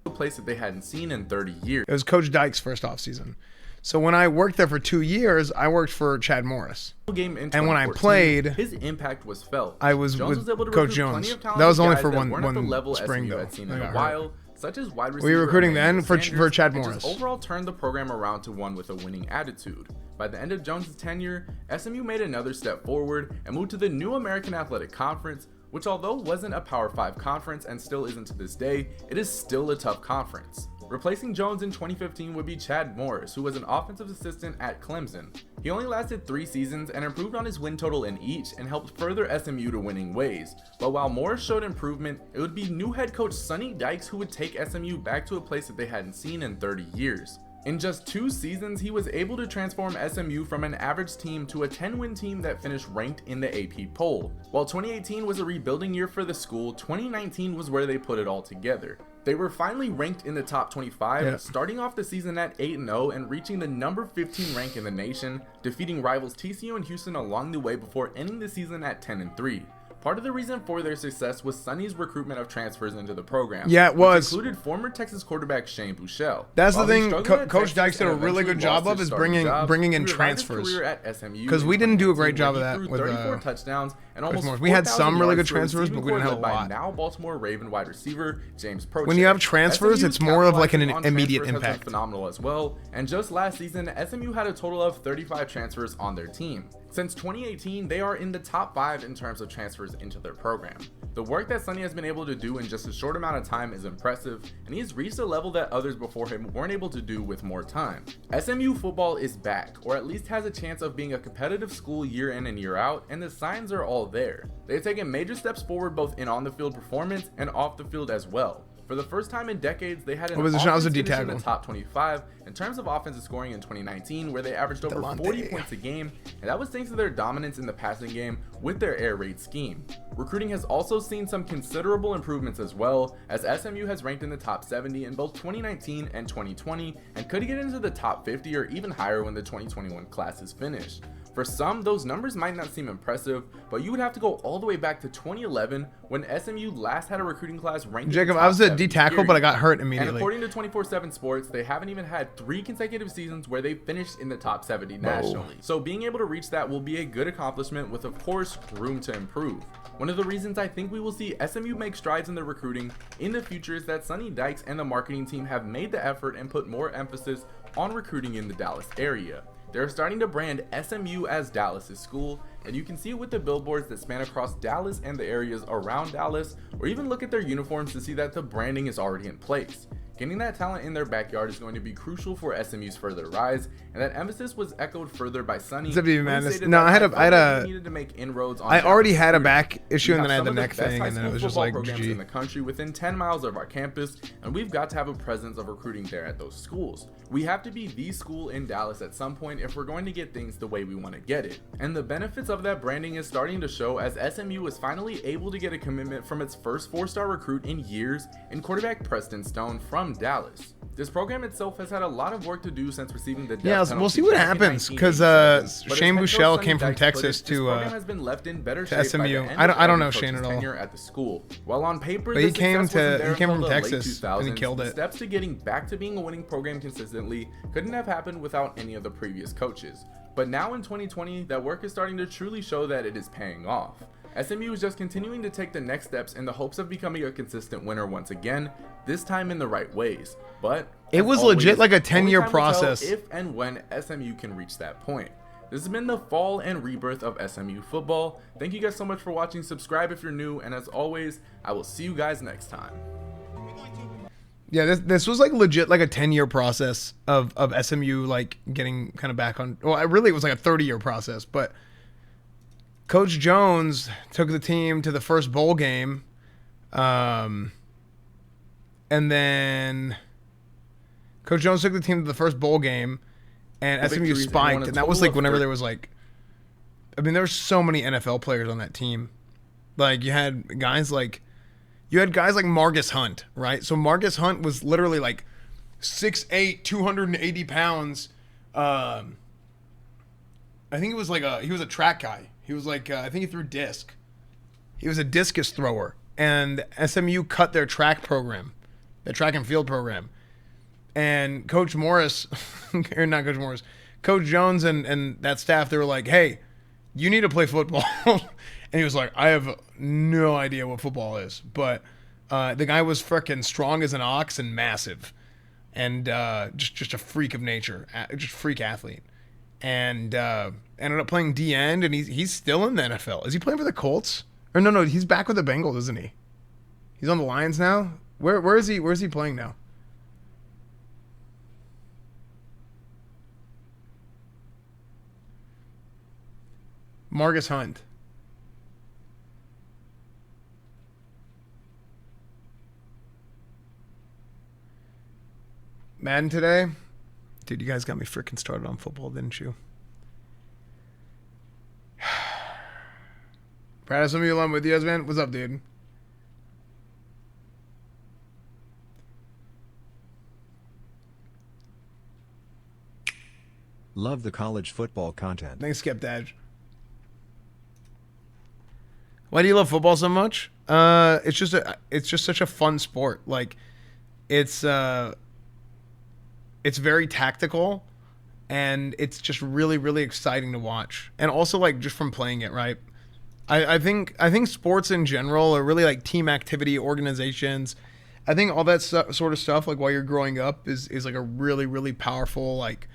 A place that they hadn't seen in 30 years. It was Coach Dykes' first offseason. So when I worked there for 2 years, I worked for Chad Morris. Game in And when I 2014, played, his impact was felt. I was Jones with able to Coach recruit plenty Jones. of talented That was only guys for that one weren't at the level spring SMU though. had seen I in a got while, hurt. such as wide receiver. We were recruiting Emmanuel then for Sanders, Chad and Morris. just overall turned the program around to one with a winning attitude. By the end of Jones' tenure, SMU made another step forward and moved to the new American Athletic Conference, which although wasn't a Power 5 conference and still isn't to this day, it is still a tough conference. Replacing Jones in 2015 would be Chad Morris, who was an offensive assistant at Clemson. He only lasted 3 seasons and improved on his win total in each and helped further SMU to winning ways. But while Morris showed improvement, it would be new head coach Sonny Dykes who would take SMU back to a place that they hadn't seen in 30 years. In just 2 seasons, he was able to transform SMU from an average team to a 10-win team that finished ranked in the AP poll. While 2018 was a rebuilding year for the school, 2019 was where they put it all together. They were finally ranked in the top 25, starting off the season at 8-0 and reaching the number 15 rank in the nation, defeating rivals TCU and Houston along the way before ending the season at 10-3. Part of the reason for their success was Sonny's recruitment of transfers into the program. Yeah, it was. Which included former Texas quarterback Shane Buechele. That's While the he thing struggled at Coach Texas Dykes did a and really eventually good job lost of his is starting job, bringing in he revived his transfers. career at SMU Because in we didn't do a great 2019 job of when that he threw with 34 touchdowns and almost Morris. We had 4,000 some really yards good to a transfers, but we didn't have a receiving corps led lot. by now Baltimore Raven wide receiver James Proche. When you have transfers, SMU's it's more of like an capitalizing on immediate transfers has been impact. phenomenal as well, and just last season SMU had a total of 35 transfers on their team. Since 2018, they are in the top 5 in terms of transfers into their program. The work that Sonny has been able to do in just a short amount of time is impressive, and he has reached a level that others before him weren't able to do with more time. SMU football is back, or at least has a chance of being a competitive school year in and year out, and the signs are all there. They've taken major steps forward both in on-the-field performance and off the field as well. For the first time in decades, they had an offense finish in the top 25 in terms of offensive scoring in 2019, where they averaged over 40 points a game, and that was thanks to their dominance in the passing game with their air raid scheme. Recruiting has also seen some considerable improvements as well, as SMU has ranked in the top 70 in both 2019 and 2020, and could get into the top 50 or even higher when the 2021 class is finished. For some, those numbers might not seem impressive, but you would have to go all the way back to 2011 when SMU last had a recruiting class ranked in the Jacob, top I was a 70, D tackle, but I got hurt And immediately. according to 24/7 Sports, they haven't even had 3 consecutive seasons where they finished in the top 70 nationally. So being able to reach that will be a good accomplishment with, of course, room to improve. One of the reasons I think we will see SMU make strides in their recruiting in the future is that Sonny Dykes and the marketing team have made the effort and put more emphasis on recruiting in the Dallas area. They're starting to brand SMU as Dallas's school, and you can see it with the billboards that span across Dallas and the areas around Dallas, or even look at their uniforms to see that the branding is already in place. Getting that talent in their backyard is going to be crucial for SMU's further rise, and that emphasis was echoed further by Sonny. It's FDB Madness. Stated No, that I had a needed to make inroads on I already had a recruiting. back issue, We and then I have had the some of neck best thing, high and then it school was just football like programs GG. in the country within 10 miles of our campus, and we've got to have a presence of recruiting there at those schools. We have to be the school in Dallas at some point if we're going to get things the way we want to get it. And the benefits of that branding is starting to show as SMU is finally able to get a commitment from its first 4-star recruit in years in quarterback Preston Stone from Dallas. This program itself has had a lot of work to do since receiving the death Yeah, penalty we'll see what back in happens, 'cause, 1987, but as Shane head coach Buechele Sonny came from Dykes put Texas it, this to, program has been left in better to shape by the SMU. end I don't of know every Shane coach's at all. tenure at the school. While on paper, But the he came success wasn't to- there he came until from the late Texas, and he 2000s, killed the it. steps to getting back to being a winning program consistently couldn't have happened without any of the previous coaches. But now in 2020, that work is starting to truly show that it is paying off. SMU is just continuing to take the next steps in the hopes of becoming a consistent winner once again, this time in the right ways. But It as was legit like a only 10-year time will tell process. if and when SMU can reach that point. This has been the fall and rebirth of SMU football. Thank you guys so much for watching. Subscribe if you're new, and as always, I will see you guys next time. Yeah, this was like legit like a 10-year process of SMU like getting kind of back on. Well, it was like a 30-year process, but Coach Jones took the team to the first bowl game, and then Coach Jones took the team to the first bowl game, and SMU victories, and won spiked, a and that was total like of whenever 30. there was like, I mean, there were so many NFL players on that team. Like you had guys like Marcus Hunt, right? So Marcus Hunt was literally like 6'8", 280 pounds. I think it was like he was a track guy. He was like, I think he threw disc. He was a discus thrower. And SMU cut their track program, their track and field program. And Coach Morris, or not Coach Morris, Coach Jones and that staff, they were like, hey, you need to play football. And he was like, I have no idea what football is. But the guy was freaking strong as an ox and massive. And just a freak of nature, just freak athlete. And ended up playing D end, and he's still in the NFL. Is he playing for the Colts? Or no, he's back with the Bengals, isn't he? He's on the Lions now. Where is he? Where's he playing now? Marcus Hunt. Madden today? Dude, you guys got me freaking started on football, didn't you? Proud of some of you along with you guys, man. What's up, dude? Love the college football content. Thanks, Skep Dad. Why do you love football so much? It's just such a fun sport. Like, it's very tactical, and it's just really, really exciting to watch. And also, like, just from playing it, right? I think sports in general are really like team activity, organizations. I think all that sort of stuff, like while you're growing up, is like a really, really powerful like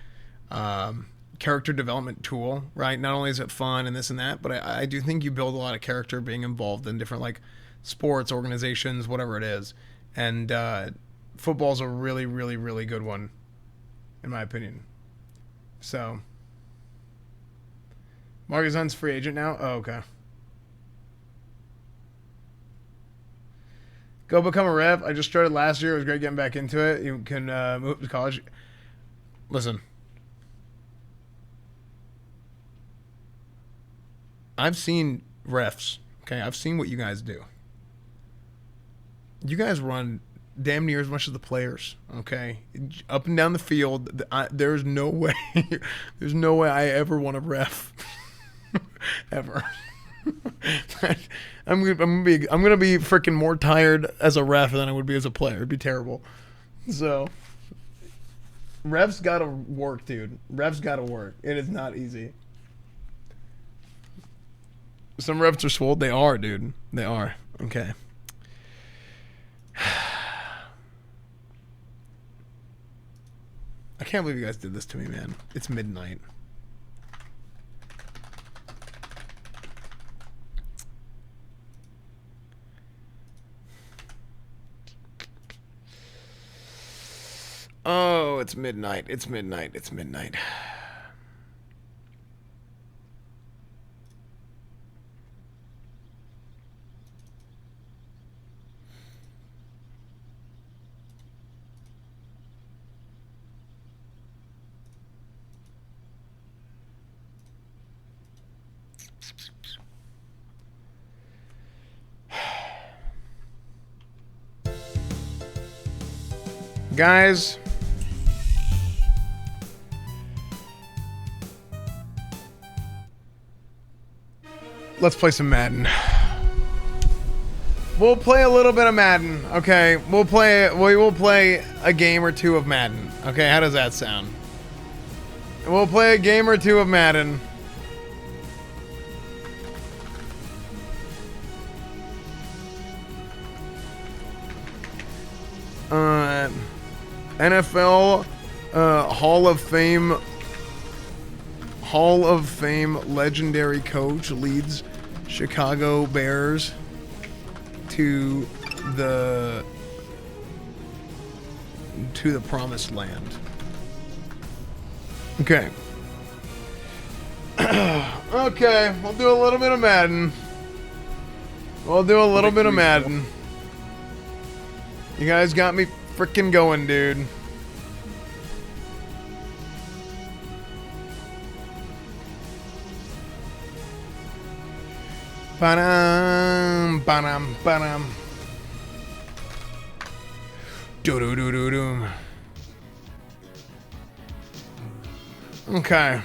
character development tool, right? Not only is it fun and this and that, but I do think you build a lot of character being involved in different like sports, organizations, whatever it is. And football's a really, really, really good one, in my opinion. So, Marcus Hunt's free agent now? Oh, okay. Go become a rep. I just started last year. It was great getting back into it. You can move to college. Listen. I've seen refs. Okay, I've seen what you guys do. You guys run damn near as much as the players. Okay, up and down the field. There's no way. There's no way I ever want to ref. Ever. I'm gonna be freaking more tired as a ref than I would be as a player. It'd be terrible. So, refs gotta work, dude. Refs gotta work. It is not easy. Some refs are swole. They are, dude. They are. Okay. I can't believe you guys did this to me, man. It's midnight. Oh, it's midnight. It's midnight. It's midnight. Guys, let's play some Madden. We'll play a little bit of Madden, okay? We will play a game or two of Madden. Okay, how does that sound? We'll play a game or two of Madden. NFL Hall of Fame legendary coach leads Chicago Bears to the promised land. Okay. Okay, we'll do a little bit of Madden. We'll do a little bit of Madden. You guys got me freaking going, dude. Ba-dum, ba-dum, ba-dum. Do-do-do-do-do. Okay.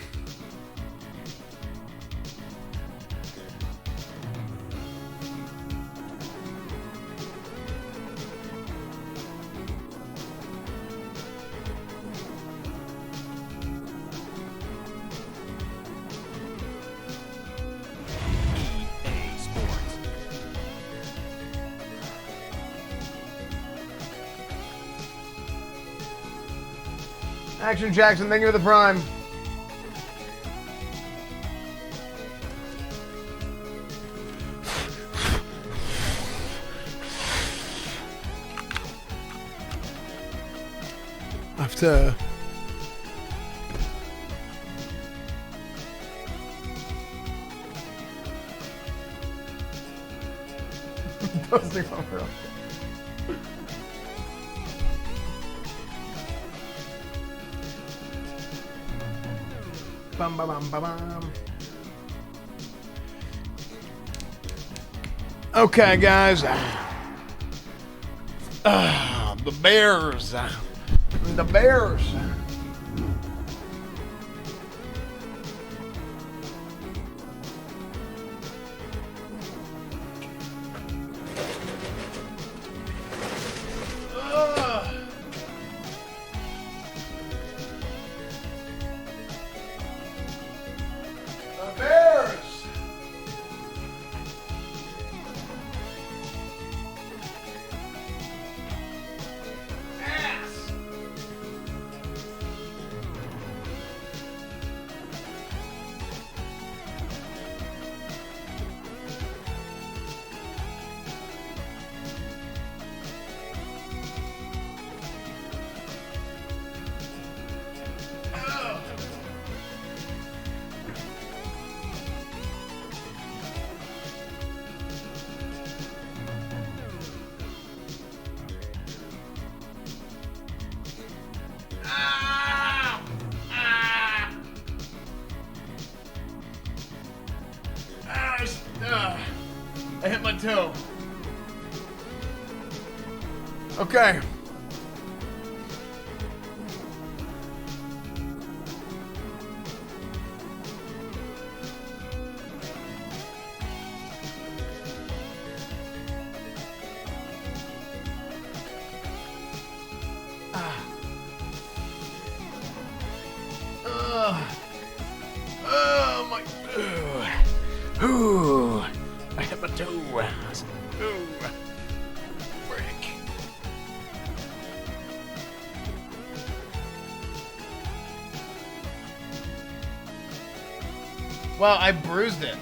Action Jackson, thank you for the prime. I have to... Posting on her. Bum, bum, bum, bum, bum. Okay, guys. The Bears. The Bears. I hit my toe. Okay. Ooh, I hit my toe. Ooh, frick. Well, I bruised it.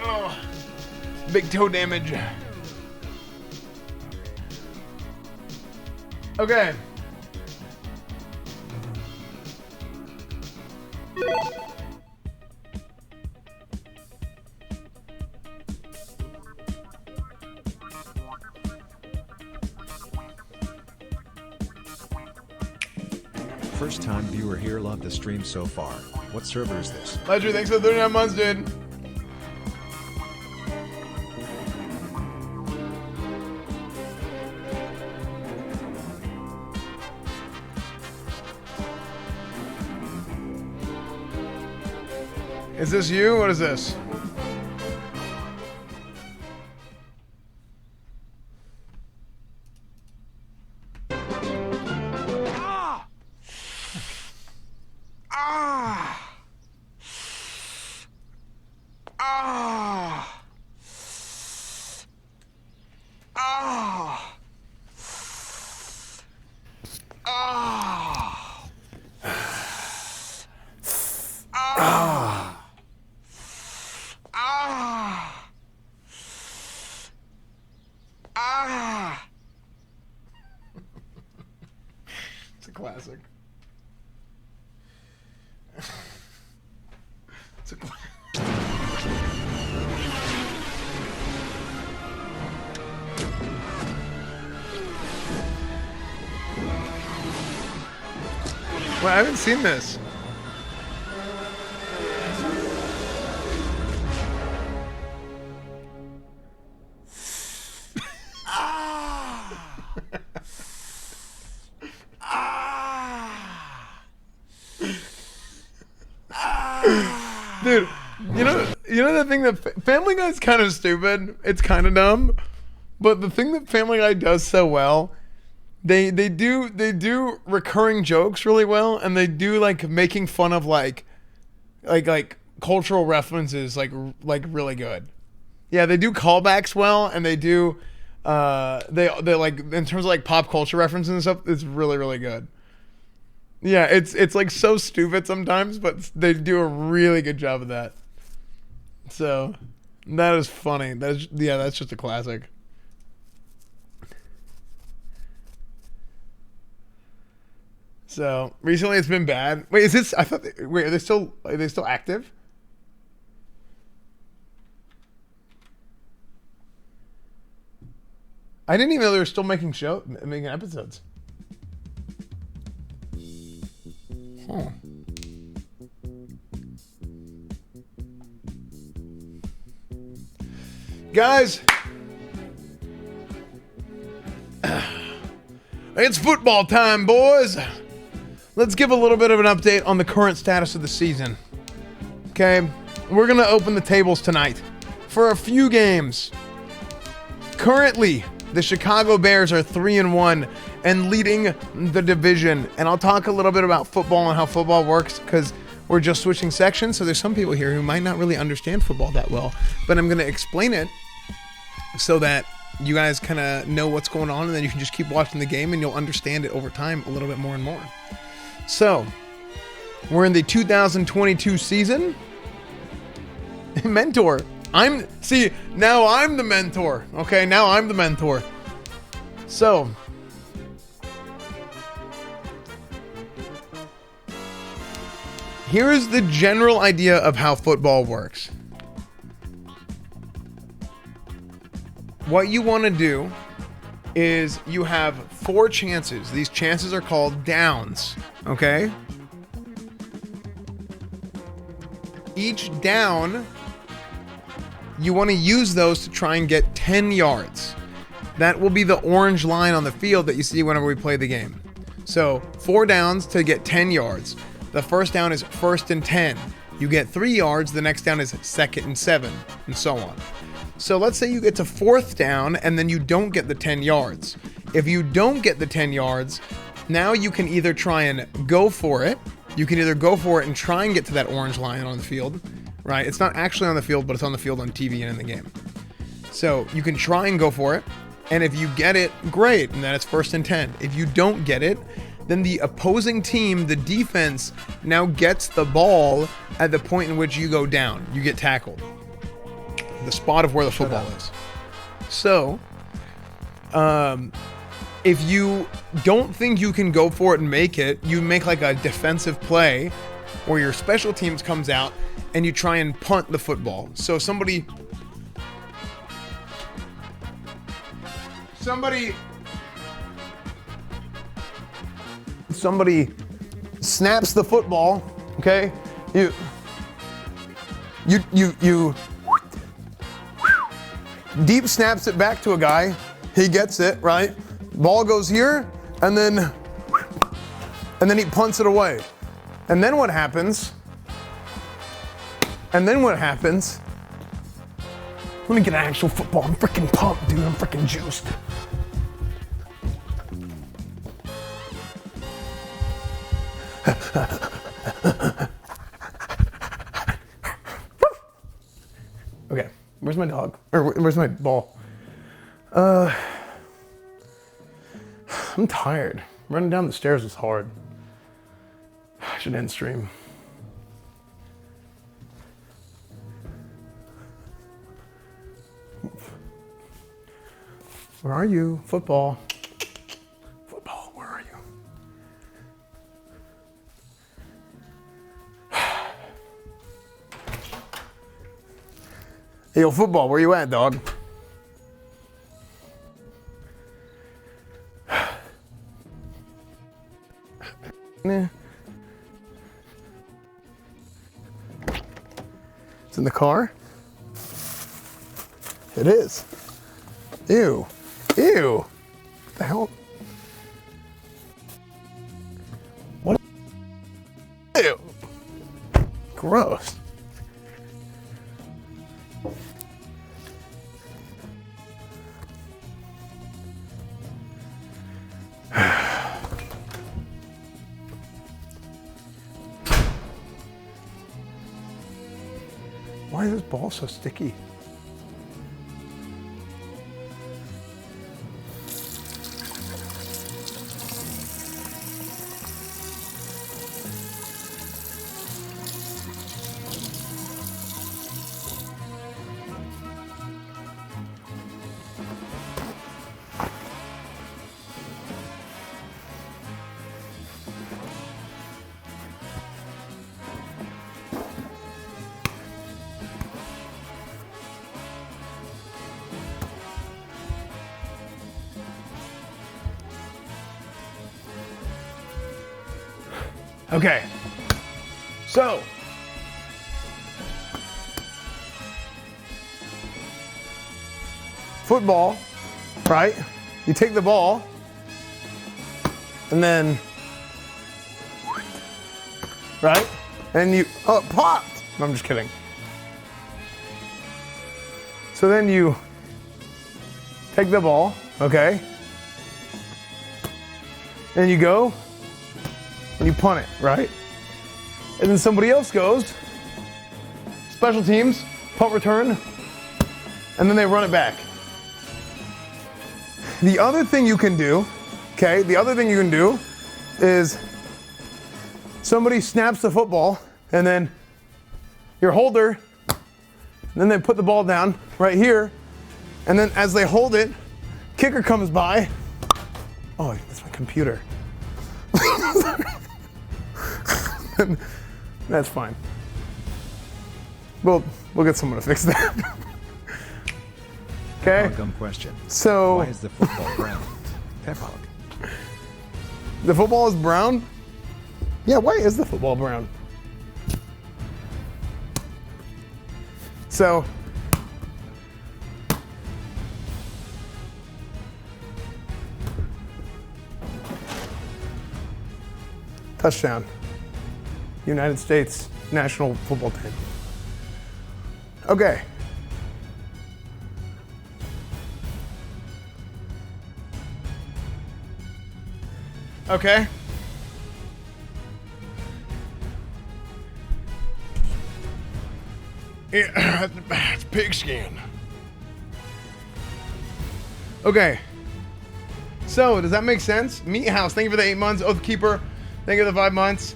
Oh, big toe damage. Okay. First time viewer here, love the stream so far. What server is this? Ledger, thanks for 39 months, dude. Is this you? What is this? It's a classic. It's a classic. Well, I haven't seen this. Dude, you know the thing that Family Guy is kind of stupid. It's kind of dumb, but the thing that Family Guy does so well, they do recurring jokes really well, and they do like making fun of like cultural references like really good. Yeah, they do callbacks well, and they do they like in terms of like pop culture references and stuff. It's really good. Yeah, it's like so stupid sometimes, but they do a really good job of that. So that is funny. That's just a classic. So recently it's been bad. Wait, is this? I thought. Wait, are they still active? I didn't even know they were still making episodes. Huh. Guys, it's football time, boys. Let's give a little bit of an update on the current status of the season. Okay, we're gonna open the tables tonight for a few games. Currently, the Chicago Bears are 3-1 and leading the division. And I'll talk a little bit about football and how football works because we're just switching sections. So there's some people here who might not really understand football that well, but I'm going to explain it so that you guys kind of know what's going on, and then you can just keep watching the game and you'll understand it over time a little bit more and more. So we're in the 2022 season. Mentor. Now I'm the mentor. Okay, now I'm the mentor. So, here's the general idea of how football works. What you want to do is you have 4 chances. These chances are called downs, okay? Each down, you want to use those to try and get 10 yards. That will be the orange line on the field that you see whenever we play the game. So 4 downs to get 10 yards. The first down is 1st and 10. You get 3 yards. The next down is 2nd and 7, and so on. So let's say you get to 4th down and then you don't get the 10 yards. If you don't get the 10 yards, now you can either try and go for it. You can either go for it and try and get to that orange line on the field, right? It's not actually on the field, but it's on the field on TV and in the game. So you can try and go for it. And if you get it, great. And then it's 1st and 10. If you don't get it, then the opposing team, the defense, now gets the ball at the point in which you go down. You get tackled. The spot of where the football is. So, if you don't think you can go for it and make it, you make like a defensive play where your special teams comes out and you try and punt the football. So somebody snaps the football, okay? You deep snaps it back to a guy. He gets it, right? Ball goes here, and then he punts it away. And then what happens? Let me get an actual football. I'm freaking pumped, dude. I'm freaking juiced. Okay, where's my dog? Or where's my ball? I'm tired. Running down the stairs was hard. I should end stream. Where are you? Football. Football, where are you? Hey, yo, football, where you at, dog? Nah. It's in the car? It is. Ew. Ew. What the hell? What? Ew. Gross. Why is this ball so sticky? Okay, so football, right? You take the ball and then, right? And you, oh, it popped. No, I'm just kidding. So then you take the ball, okay? And you go and you punt it, right? And then somebody else goes, special teams, punt return, and then they run it back. The other thing you can do, okay, is somebody snaps the football and then your holder, and then they put the ball down right here, and then as they hold it, kicker comes by. Oh, that's my computer. That's fine. We'll get someone to fix that. Okay. Dumb question. So why is the football brown? Pep hog. The football is brown? Yeah, why is the football brown? So touchdown. United States national football team. Okay. Okay. It's pigskin. Okay. So, does that make sense? Meat House, thank you for the 8 months. Oathkeeper, thank you for the 5 months.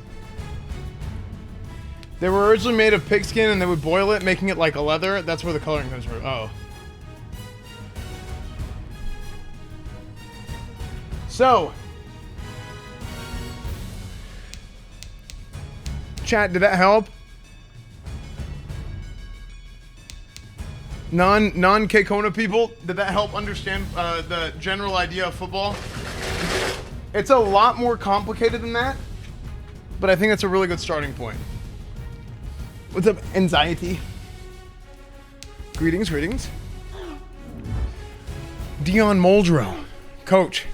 They were originally made of pigskin and they would boil it, making it like a leather. That's where the coloring comes from. Oh. So. Chat, did that help? Non-Kekona people, did that help understand the general idea of football? It's a lot more complicated than that, but I think it's a really good starting point. What's up, anxiety? Greetings, greetings. Dion Muldrow. Coach,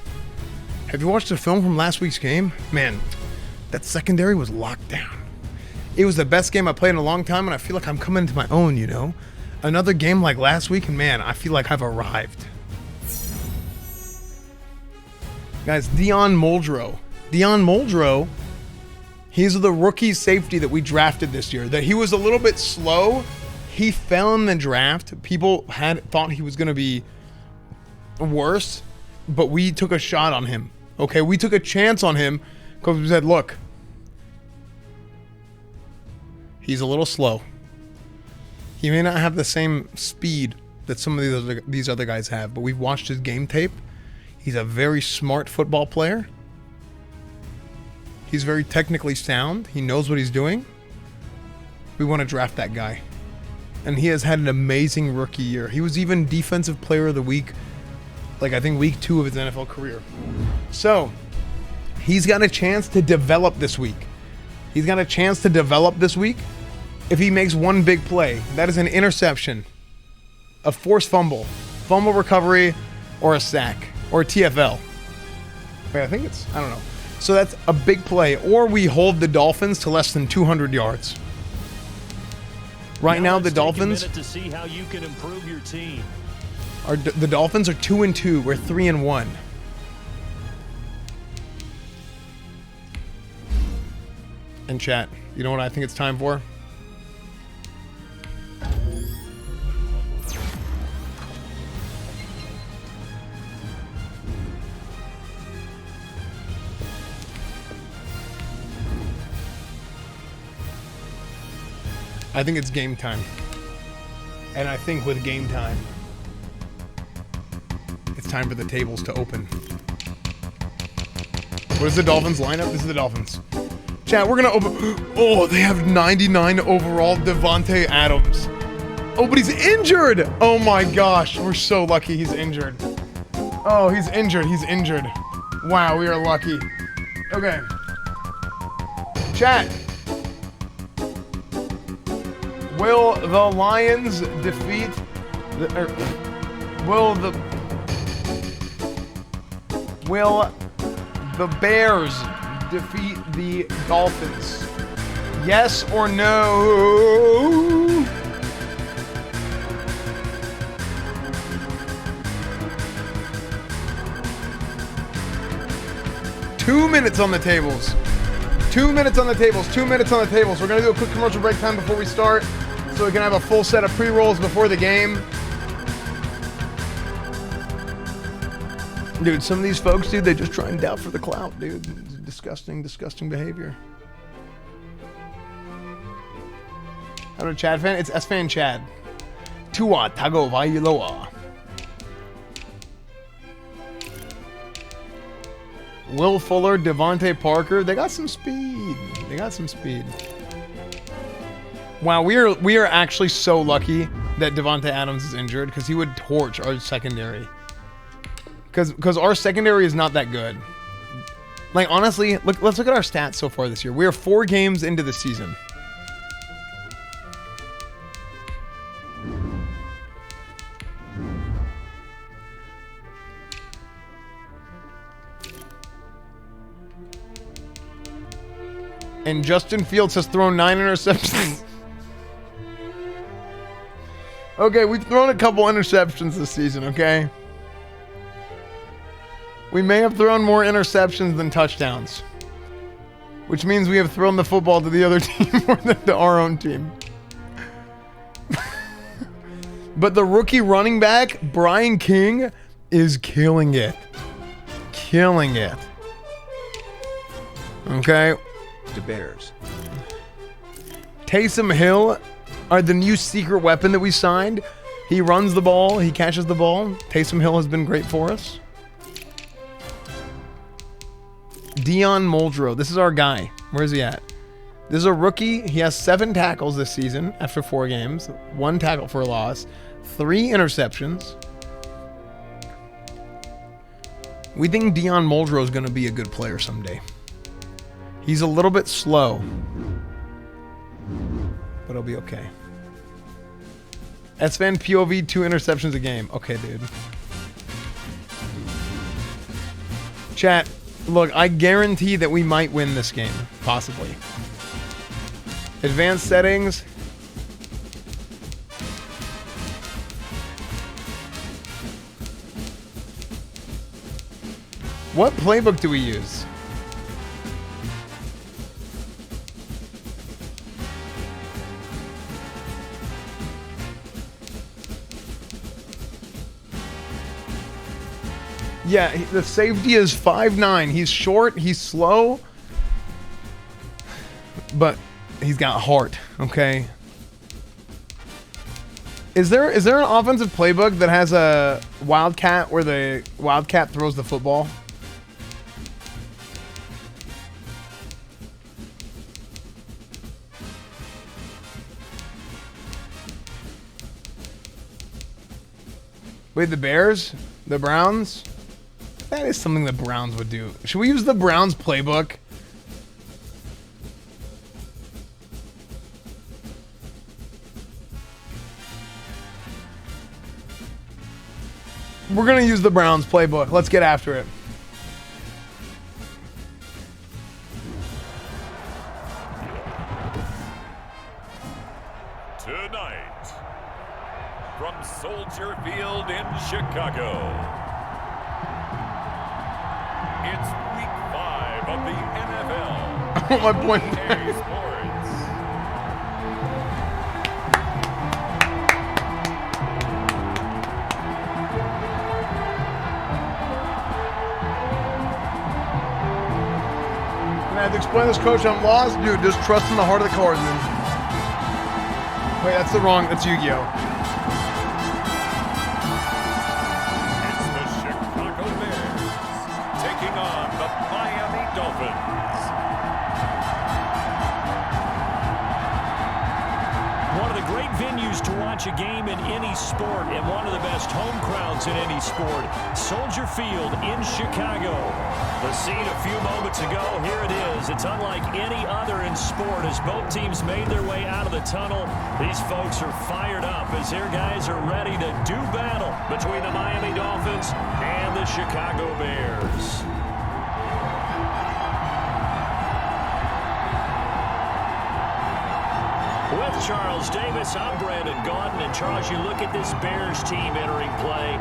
have you watched the film from last week's game? Man, that secondary was locked down. It was the best game I played in a long time, and I feel like I'm coming into my own, you know? Another game like last week, and man, I feel like I've arrived. Guys, Dion Muldrow. Dion Muldrow, he's the rookie safety that we drafted this year. That he was a little bit slow. He fell in the draft. People thought he was going to be worse, but we took a shot on him. Okay, we took a chance on him because we said, look, he's a little slow. He may not have the same speed that some of these other guys have, but we've watched his game tape. He's a very smart football player. He's very technically sound. He knows what he's doing. We want to draft that guy. And he has had an amazing rookie year. He was even Defensive Player of the Week, like I think week 2 of his NFL career. So, he's got a chance to develop this week. He's got a chance to develop this week. If he makes one big play, that is an interception, a forced fumble, fumble recovery, or a sack, or a TFL. Wait, I think it's, I don't know. So that's a big play, or we hold the Dolphins to less than 200 yards. Right now the Dolphins to see how you can improve your team. The Dolphins are 2-2. We're 3-1. And chat, you know what I think it's time for? I think it's game time. And I think with game time, it's time for the tables to open. What is the Dolphins lineup? This is the Dolphins. Chat, we're gonna open. Oh, they have 99 overall Davante Adams. Oh, but he's injured. Oh my gosh, we're so lucky he's injured. Oh, he's injured. He's injured. Wow, we are lucky. Okay. Chat. Will the Lions defeat will the Bears defeat the Dolphins? Yes or no? Two minutes on the tables. 2 minutes on the tables. 2 minutes on the tables. We're going to do a quick commercial break time before we start so we can have a full set of pre-rolls before the game. Dude, some of these folks, dude, they just try and doubt for the clout, dude. Disgusting, disgusting behavior. Hello, Chad fan. It's Esfand Chad. Tua Tagovailoa. Will Fuller, Devontae Parker. They got some speed. They got some speed. Wow, we are actually so lucky that Davante Adams is injured because he would torch our secondary. Because our secondary is not that good. Like, honestly, let's look at our stats so far this year. We are 4 games into the season. And Justin Fields has thrown 9 interceptions. Okay, we've thrown a couple interceptions this season, okay? We may have thrown more interceptions than touchdowns, which means we have thrown the football to the other team more than to our own team. But the rookie running back, Brian King, is killing it. Killing it. Okay. The Bears. Taysom Hill are the new secret weapon that we signed. He runs the ball. He catches the ball. Taysom Hill has been great for us. Dion Muldrow. This is our guy. Where is he at? This is a rookie. He has 7 tackles this season after 4 games. 1 tackle for a loss. 3 interceptions. We think Dion Muldrow is going to be a good player someday. He's a little bit slow, but he'll be okay. Esfand POV 2 interceptions a game. Okay, dude. Chat, look, I guarantee that we might win this game. Possibly. Advanced settings. What playbook do we use? Yeah, the safety is 5'9". He's short, he's slow, but he's got heart, okay? Is there an offensive playbook that has a wildcat where the wildcat throws the football? Wait, the Bears? The Browns? That is something the Browns would do. Should we use the Browns playbook? We're going to use the Browns playbook. Let's get after it. Tonight, from Soldier Field in Chicago, it's week 5 of the NFL. I want my point. EA Sports. I have to explain this, coach. I'm lost. Dude, just trust in the heart of the cards, man. Wait, that's Yu-Gi-Oh! It's the Chicago Bears taking on the Miami Dolphins. One of the great venues to watch a game in any sport, and one of the best home crowds in any sport. Soldier Field in Chicago. The scene a few moments ago, here it is. It's unlike any other in sport as both teams made their way out of the tunnel. These folks are fired up as their guys are ready to do battle between the Miami Dolphins and the Chicago Bears. With Charles Davis, I'm Brandon Gaudin. And Charles, you look at this Bears team entering play.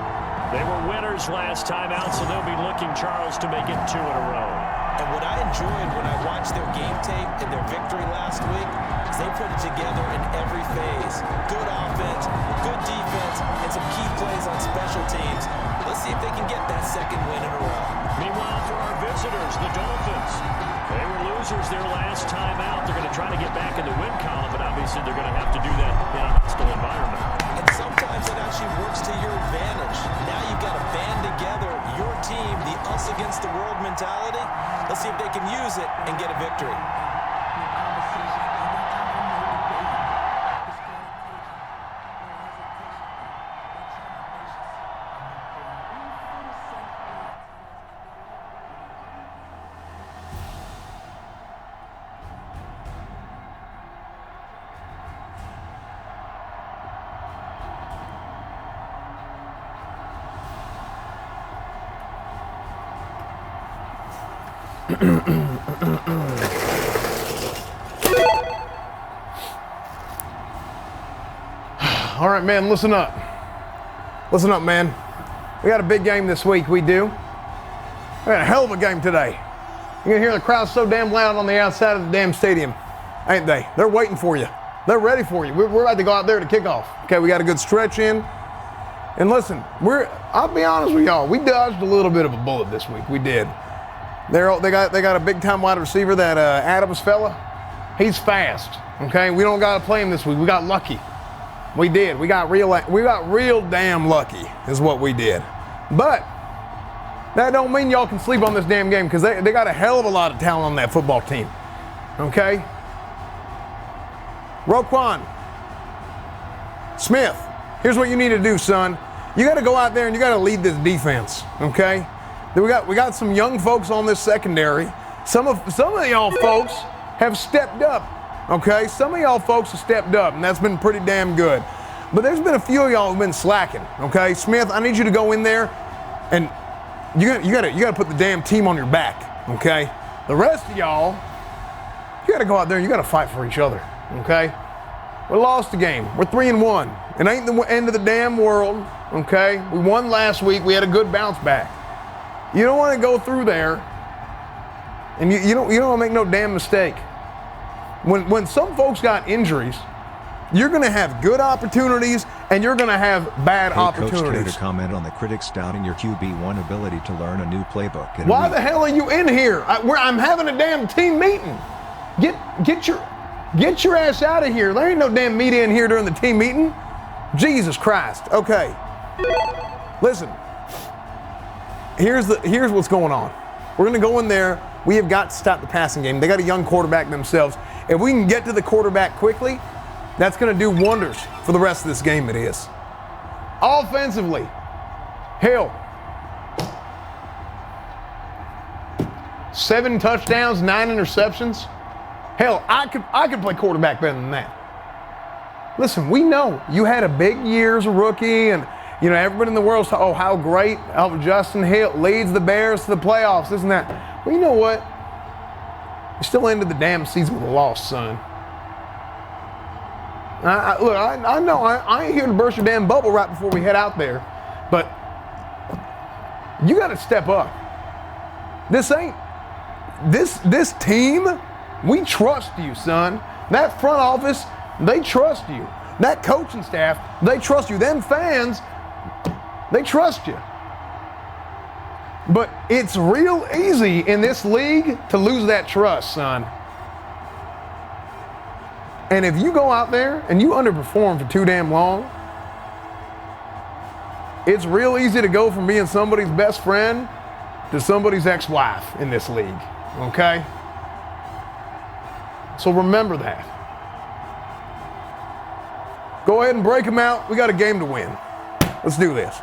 They were winners last time out, so they'll be looking, Charles, to make it 2 in a row. And what I enjoyed when I watched their game tape and their victory last week is they put it together in every phase. Good offense, good defense, and some key plays on special teams. Let's see if they can get that 2nd win in a row. Meanwhile, for our visitors, the Dolphins, they were losers their last time out. They're going to try to get back in the win column, but obviously they're going to have to do that in a hostile environment. And sometimes it actually works to your advantage. Now you've got to band together your team, the us against the world mentality. Let's see if they can use it and get a victory. All right, man, listen up. Listen up, man. We got a big game this week, we do. We had a hell of a game today. You're gonna hear the crowd so damn loud on the outside of the damn stadium, ain't they? They're waiting for you. They're ready for you. We're about to go out there to kick off. Okay, we got a good stretch in. And listen, I'll be honest with y'all, we dodged a little bit of a bullet this week. We did. They got a big time wide receiver, that Adams fella. He's fast. Okay, we don't gotta play him this week. We got lucky. We did. We got real damn lucky is what we did. But that don't mean y'all can sleep on this damn game, because they got a hell of a lot of talent on that football team. Okay? Roquan Smith, here's what you need to do, son. You got to go out there and you got to lead this defense. Okay? We got some young folks on this secondary. Some of y'all folks have stepped up. Okay? Some of y'all folks have stepped up, and that's been pretty damn good. But there's been a few of y'all who've been slacking. Okay? Smith, I need you to go in there and you gotta put the damn team on your back. Okay? The rest of y'all, you gotta go out there and you gotta fight for each other. Okay? We lost the game. We're 3-1. It ain't the end of the damn world. Okay? We won last week. We had a good bounce back. You don't want to go through there, and you don't want to make no damn mistake. When some folks got injuries, you're going to have good opportunities and you're going to have bad opportunities. Coach, care to comment on the critics doubting your QB1 ability to learn a new playbook? Why the hell are you in here? I'm having a damn team meeting. Get your ass out of here. There ain't no damn media in here during the team meeting. Jesus Christ. Okay. Listen. Here's what's going on. We're going to go in there. We have got to stop the passing game. They got a young quarterback themselves. If we can get to the quarterback quickly, that's going to do wonders for the rest of this game. It is. Offensively, hell, 7 touchdowns, 9 interceptions. Hell, I could play quarterback better than that. Listen, we know you had a big year as a rookie, and you know everybody in the world's how great Justin Hill leads the Bears to the playoffs, this and that. Well, you know what? You still ended the damn season with a loss, son. Look, I know I ain't here to burst your damn bubble right before we head out there, but you got to step up. This team, we trust you, son. That front office, they trust you. That coaching staff, they trust you. Them fans, they trust you. But it's real easy in this league to lose that trust, son. And if you go out there and you underperform for too damn long, it's real easy to go from being somebody's best friend to somebody's ex-wife in this league, okay? So remember that. Go ahead and break them out. We got a game to win. Let's do this.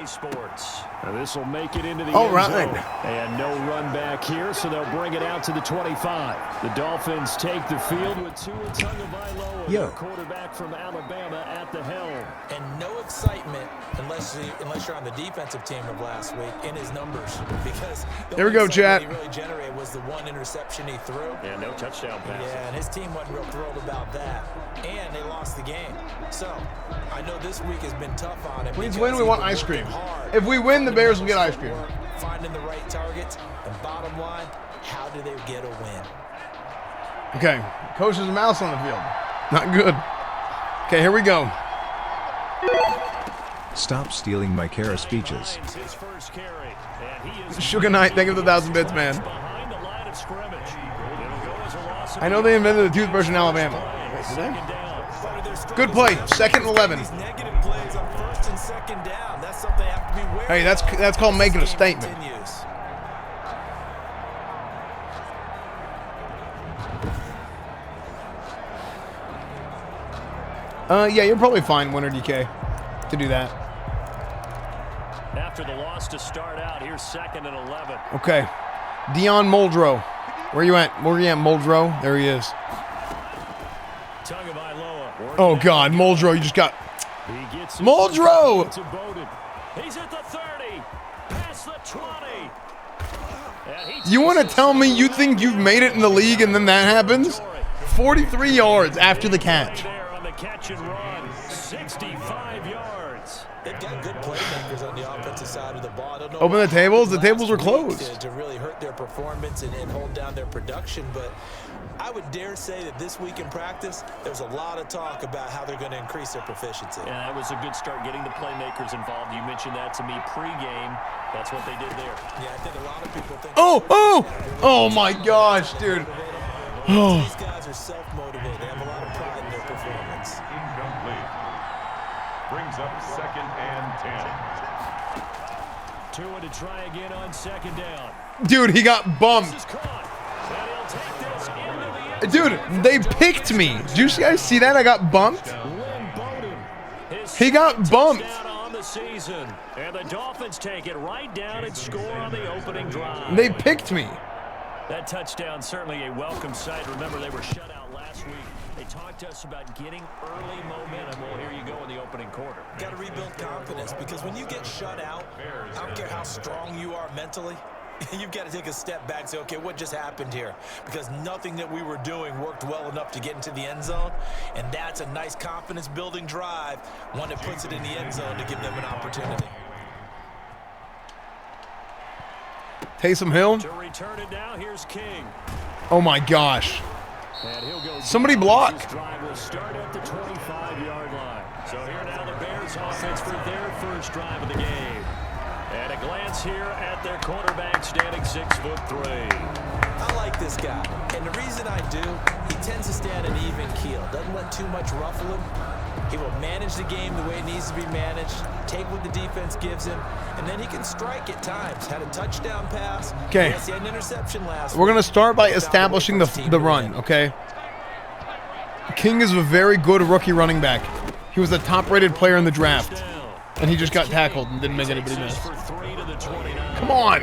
Sports. Now this will make it into the end zone. Right. And no run back here, so they'll bring it out to the 25. The Dolphins take the field with Tua Tagovailoa, their quarterback from Alabama, at the helm. And no excitement unless you're on the defensive team of last week in his numbers, because there we go, chat. He really generated was the one interception he threw. Yeah, no touchdown passes. Yeah, and his team wasn't real thrilled about that. And they lost the game. So I know this week has been tough on him. Please win, we want ice cream. If we win, the Bears will get ice cream. Finding the right targets, and bottom line, how do they get a win? Okay, coach is a mouse on the field. Not good. Okay, here we go. Stop stealing my Kara speeches. Sugar Knight, thank you for the 1,000 bits, man. I know they invented the toothbrush in Alabama. Good play, 2nd and 11. Hey, that's called making a statement. Yeah, you're probably fine, Winter DK, to do that. after the loss to start out. Here's 2nd and 11. Okay. Dion Muldrow. Where you at? Where you at, Muldrow? There he is. Oh, God. Muldrow, you just got... Muldrow! He's at the 30. Past the 20. You want to tell me you think you've made it in the league and then that happens? 43 yards after the catch. On the catch and run. 65 yards. They've got good playmakers on the offensive side of the ball. I don't know Open the tables. The tables were closed. To really hurt their performance and hold down their production, but I would dare say that this week in practice, there's a lot of talk about how they're going to increase their proficiency. Yeah, that was a good start, getting the playmakers involved. You mentioned that to me pre-game. That's what they did there. Yeah, I think a lot of people think... Oh my gosh, dude. Oh. These guys are self-motivated. They have a lot of pride in their performance. Incomplete. Brings up 2nd and 10. Tua to try again on 2nd down. Dude, he got bumped. Dude, they picked me. Did you guys see that? I got bumped. He got bumped. On the season, and the Dolphins take it right down and score on the opening drive. They picked me. That touchdown certainly a welcome sight. Remember, they were shut out last week. They talked to us about getting early momentum. Well, here you go in the opening quarter. Got to rebuild confidence, because when you get shut out, I don't care how strong you are mentally, you've got to take a step back and say, okay, what just happened here? Because nothing that we were doing worked well enough to get into the end zone, and that's a nice confidence-building drive, one that puts it in the end zone to give them an opportunity. Taysom Hill. To return it now, here's King. Oh my gosh. And he'll go. Somebody block. This drive will start at the 25-yard line. So here now the Bears offense for their first drive of the game. And a glance here at their quarterback, standing 6'3". I like this guy, and the reason I do, he tends to stay on an even keel. Doesn't let too much ruffle him. He will manage the game the way it needs to be managed, take what the defense gives him, and then he can strike at times. Had a touchdown pass. Okay. Yes, he had an interception last We're week. going to start by establishing the run, okay? King is a very good rookie running back. He was the top-rated player in the draft, and he just got tackled and didn't make anybody miss. Come on.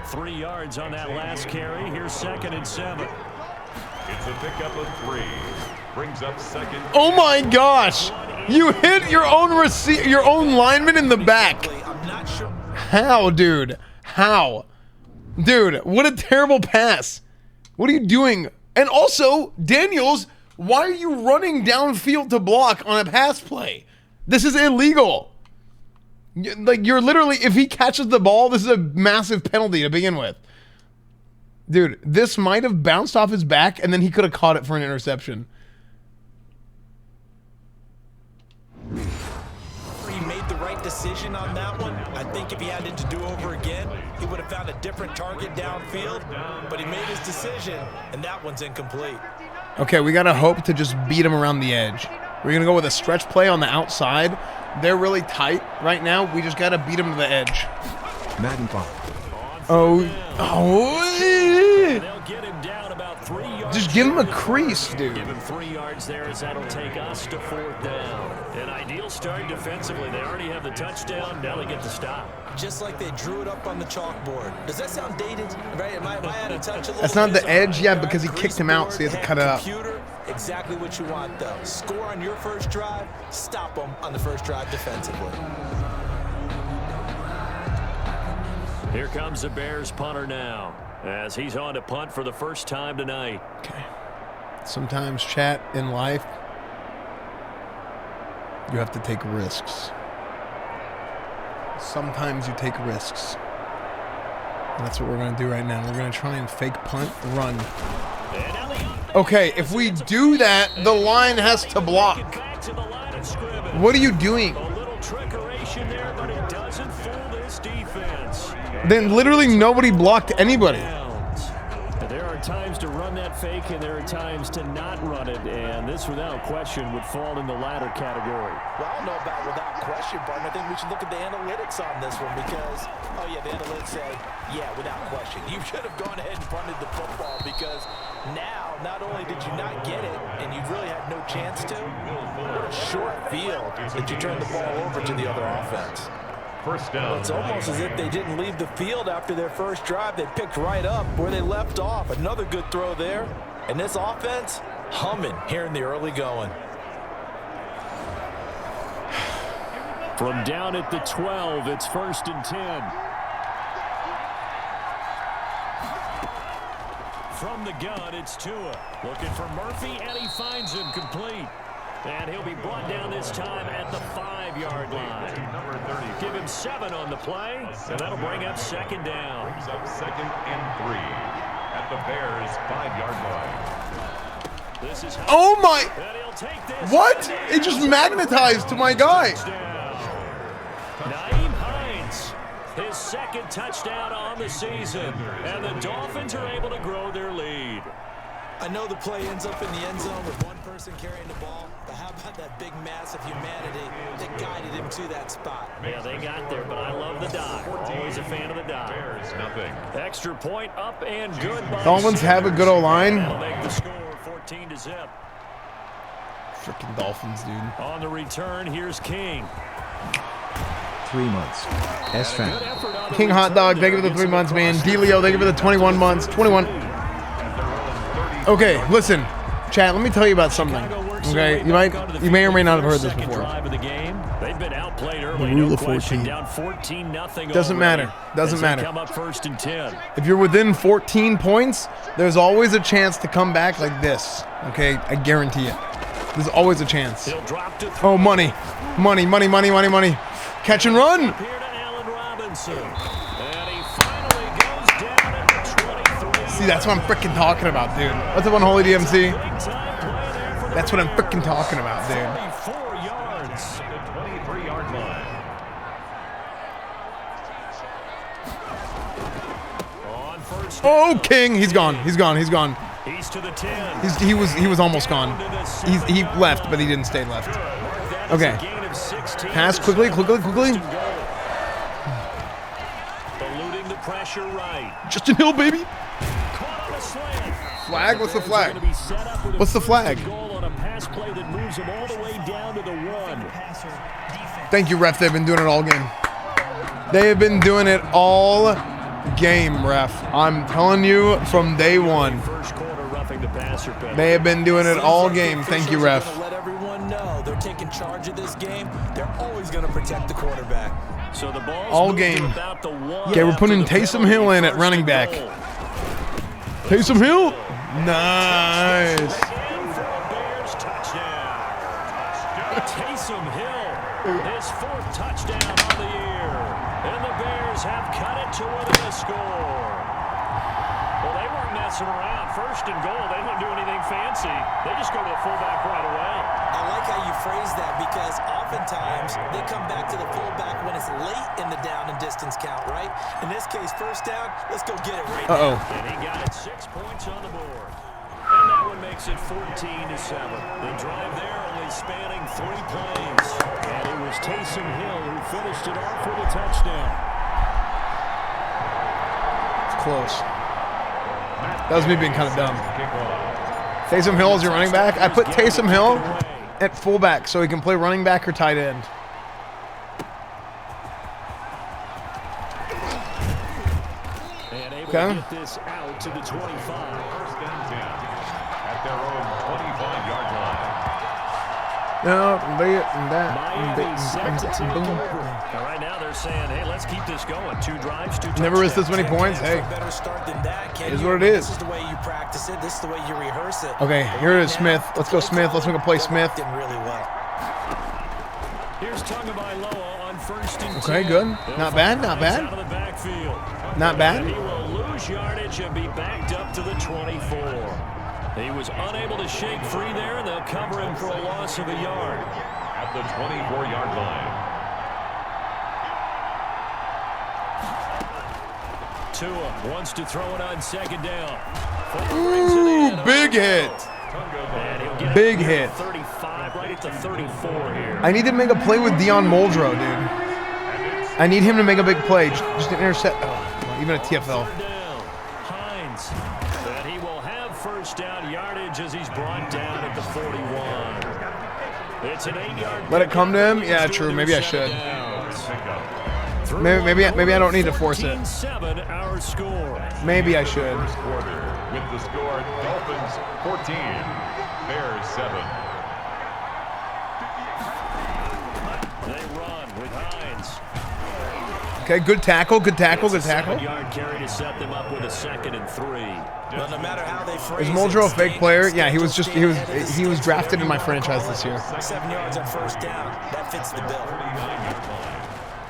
3 yards on that last carry. Here's 2nd and 7. It's a pickup of 3. Brings up 2nd. Oh my gosh! You hit your own lineman in the back. I'm not sure. How, dude? How? Dude, what a terrible pass. What are you doing? And also, Daniels, why are you running downfield to block on a pass play? This is illegal. Like, you're literally, if he catches the ball, this is a massive penalty to begin with. Dude, this might have bounced off his back, and then he could have caught it for an interception. He made the right decision on that one. I think if he had it to do over again, he would have found a different target downfield, but he made his decision, and that one's incomplete. Okay, we got to hope to just beat him around the edge. We're going to go with a stretch play on the outside. They're really tight right now. We just got to beat them to the edge. Madden 5. They'll get him down about 3 yards. Just give him a crease, dude. Give him 3 yards there, as that'll take us to 4th down. An ideal start defensively. They already have the touchdown. Now they get the stop. Just like they drew it up on the chalkboard. Does that sound dated? Right? Am I out of touch a little? That's not bit? the edge, yeah, because he kicked him out, so he had to cut it out. Computer, exactly what you want, though. Score on your first drive, stop them on the first drive defensively. Here comes the Bears punter now, as he's on to punt for the first time tonight. Okay. Sometimes, chat, in life, you have to take risks. Sometimes you take risks. And that's what we're going to do right now. We're going to try and fake punt, run. Okay, if we do that, the line has to block. What are you doing? A little trickeration there, but it doesn't fool this defense. Then literally nobody blocked anybody. There are times to run that fake, and there are times to not run it, and this, without question, would fall in the latter category. Well, I don't know about without question, Barton. I think we should look at the analytics on this one because, oh, yeah, the analytics say, yeah, without question. You should have gone ahead and punted the football because now, not only did you not get it, and you really had no chance to, what a short field that you turned the ball over to the other offense. First down. It's almost as if they didn't leave the field after their first drive. They picked right up where they left off. Another good throw there. And this offense, humming here in the early going. From down at the 12, it's 1st and 10. From the gun, it's Tua. Looking for Murphy, and he finds him complete. And he'll be brought down this time at the 5-yard line. Give him 7 on the play, and that'll bring up 2nd down. Brings up 2nd and 3 at the Bears' 5-yard line. This is Oh my! and he'll take this. What? It just magnetized to my guy. Naeem Hines, his 2nd touchdown on the season, and the Dolphins are able to grow their lead. I know the play ends up in the end zone with one person carrying the ball, but how about that big mass of humanity that guided him to that spot? Yeah, they got there, but I love the dive. Always a fan of the dive. Bears nothing. Extra point up and good. by Dolphins have a good O-line. That'll make the score 14-0. Freaking Dolphins, dude. On the return, here's King. 3 months. Esfand. Good effort on the King Hot return Dog, there they give it the 3 against months, man. Nebraska. Delio, they give it the 21 months. 21. Okay, listen, chat. Let me tell you about something. Okay, you may or may not have heard this before. Drive of the game. They've been outplayed early, Rule no of 14. question. Down 14-0. Doesn't matter. Doesn't As they matter. Come up 1st and 10. If you're within 14 points, there's always a chance to come back like this. Okay, I guarantee it. There's always a chance. He'll drop to throw. Oh, money, money, money, money, money, money. Catch and run. Here to Allen Robinson. And he finally goes down at the 23. See, that's what I'm freaking talking about, dude. What's up, Unholy DMC? Big time play there for the That's what I'm freaking talking about, dude. 34 yards. The 23-yard line. On 1st Oh, down. King, he's gone. He's gone. He's gone. He's to the 10. He was almost gone. He left, but he didn't stay left. Okay. Pass quickly, quickly, quickly. Eluding the pressure right. Justin Hill, baby. Caught on a slant. Flag? What's the flag? Gonna be set up with a What's the first flag? and goal on a pass play that moves him all the way down to the 1. Thank you, ref. They've been doing it all game. They have been doing it all game, ref. I'm telling you from day one. First quarter roughing the passer penalty. They have been doing it all game. Thank you, ref. They're gonna let everyone know they're taking charge of this game. They're always going to protect the quarterback. So the ball's All moved to game. about the 1 Okay, we're after putting the Taysom penalty. Hill in at First running and back. goal. Taysom Hill. Nice. And for a Bears touchdown. Taysom Hill, his 4th touchdown on the year. And the Bears have cut it to within a score. Well, they weren't messing around. 1st and goal, they didn't do anything fancy. They just go to the fullback right away. I like how you phrase that because oftentimes they come back to the fullback when it's late in the down and distance count, right? In this case, 1st down, let's go get it right now. And he got it 6 points on the board. And that one makes it 14-7. The drive there only spanning 3 plays. And it was Taysom Hill who finished it off with a touchdown. It's close. That was me being kind of dumb. Taysom Hill is your running back. I put Taysom Hill at fullback so he can play running back or tight end. And able Okay. to get this out to the 25. First and 10 at their own 25-yard line. Miami set to take over. Now, right now they're saying, hey, let's keep this going. 2 drives, 2 touchdowns. Never missed this many points. For Hey, a better start than that, can is you? what it is. This is the way you practice it. This is the way you rehearse it. Okay, here it is, Smith. Let's go, Smith. Let's make a play, Smith. Did really well. Here's Tagovailoa on 1st and 10. Okay, good. Not bad, not bad. Out of the backfield. Not bad. And he will lose yardage and be backed up to the 24. He was unable to shake free there, and they'll cover him for a loss of a yard. At the 24-yard line. Tua wants to throw it on 2nd down. Ooh, big hit. And he'll get Big it hit. 35, right at the 34 here. I need to make a play with Dion Muldrow, dude. I need him to make a big play. Just an intercept. Oh, even a TFL. Third down. Hines. And he will have 1st down yardage as he's brought down at the 41. It's an 8-yard. Let it come to him? Yeah, true. Maybe I should. Maybe I don't need to force it. 14-7 our score. Maybe I should. First quarter with the score Dolphins 14, Bears 7. They run with Hines. Okay, good tackle, good tackle, good tackle. 7-yard carry to set them up with a 2nd and 3. Well, no matter how they Is phrase Muldrow a it, fake player? Yeah, he was staying he was drafted in my franchise this year. 7 yards on first down. That fits the bill.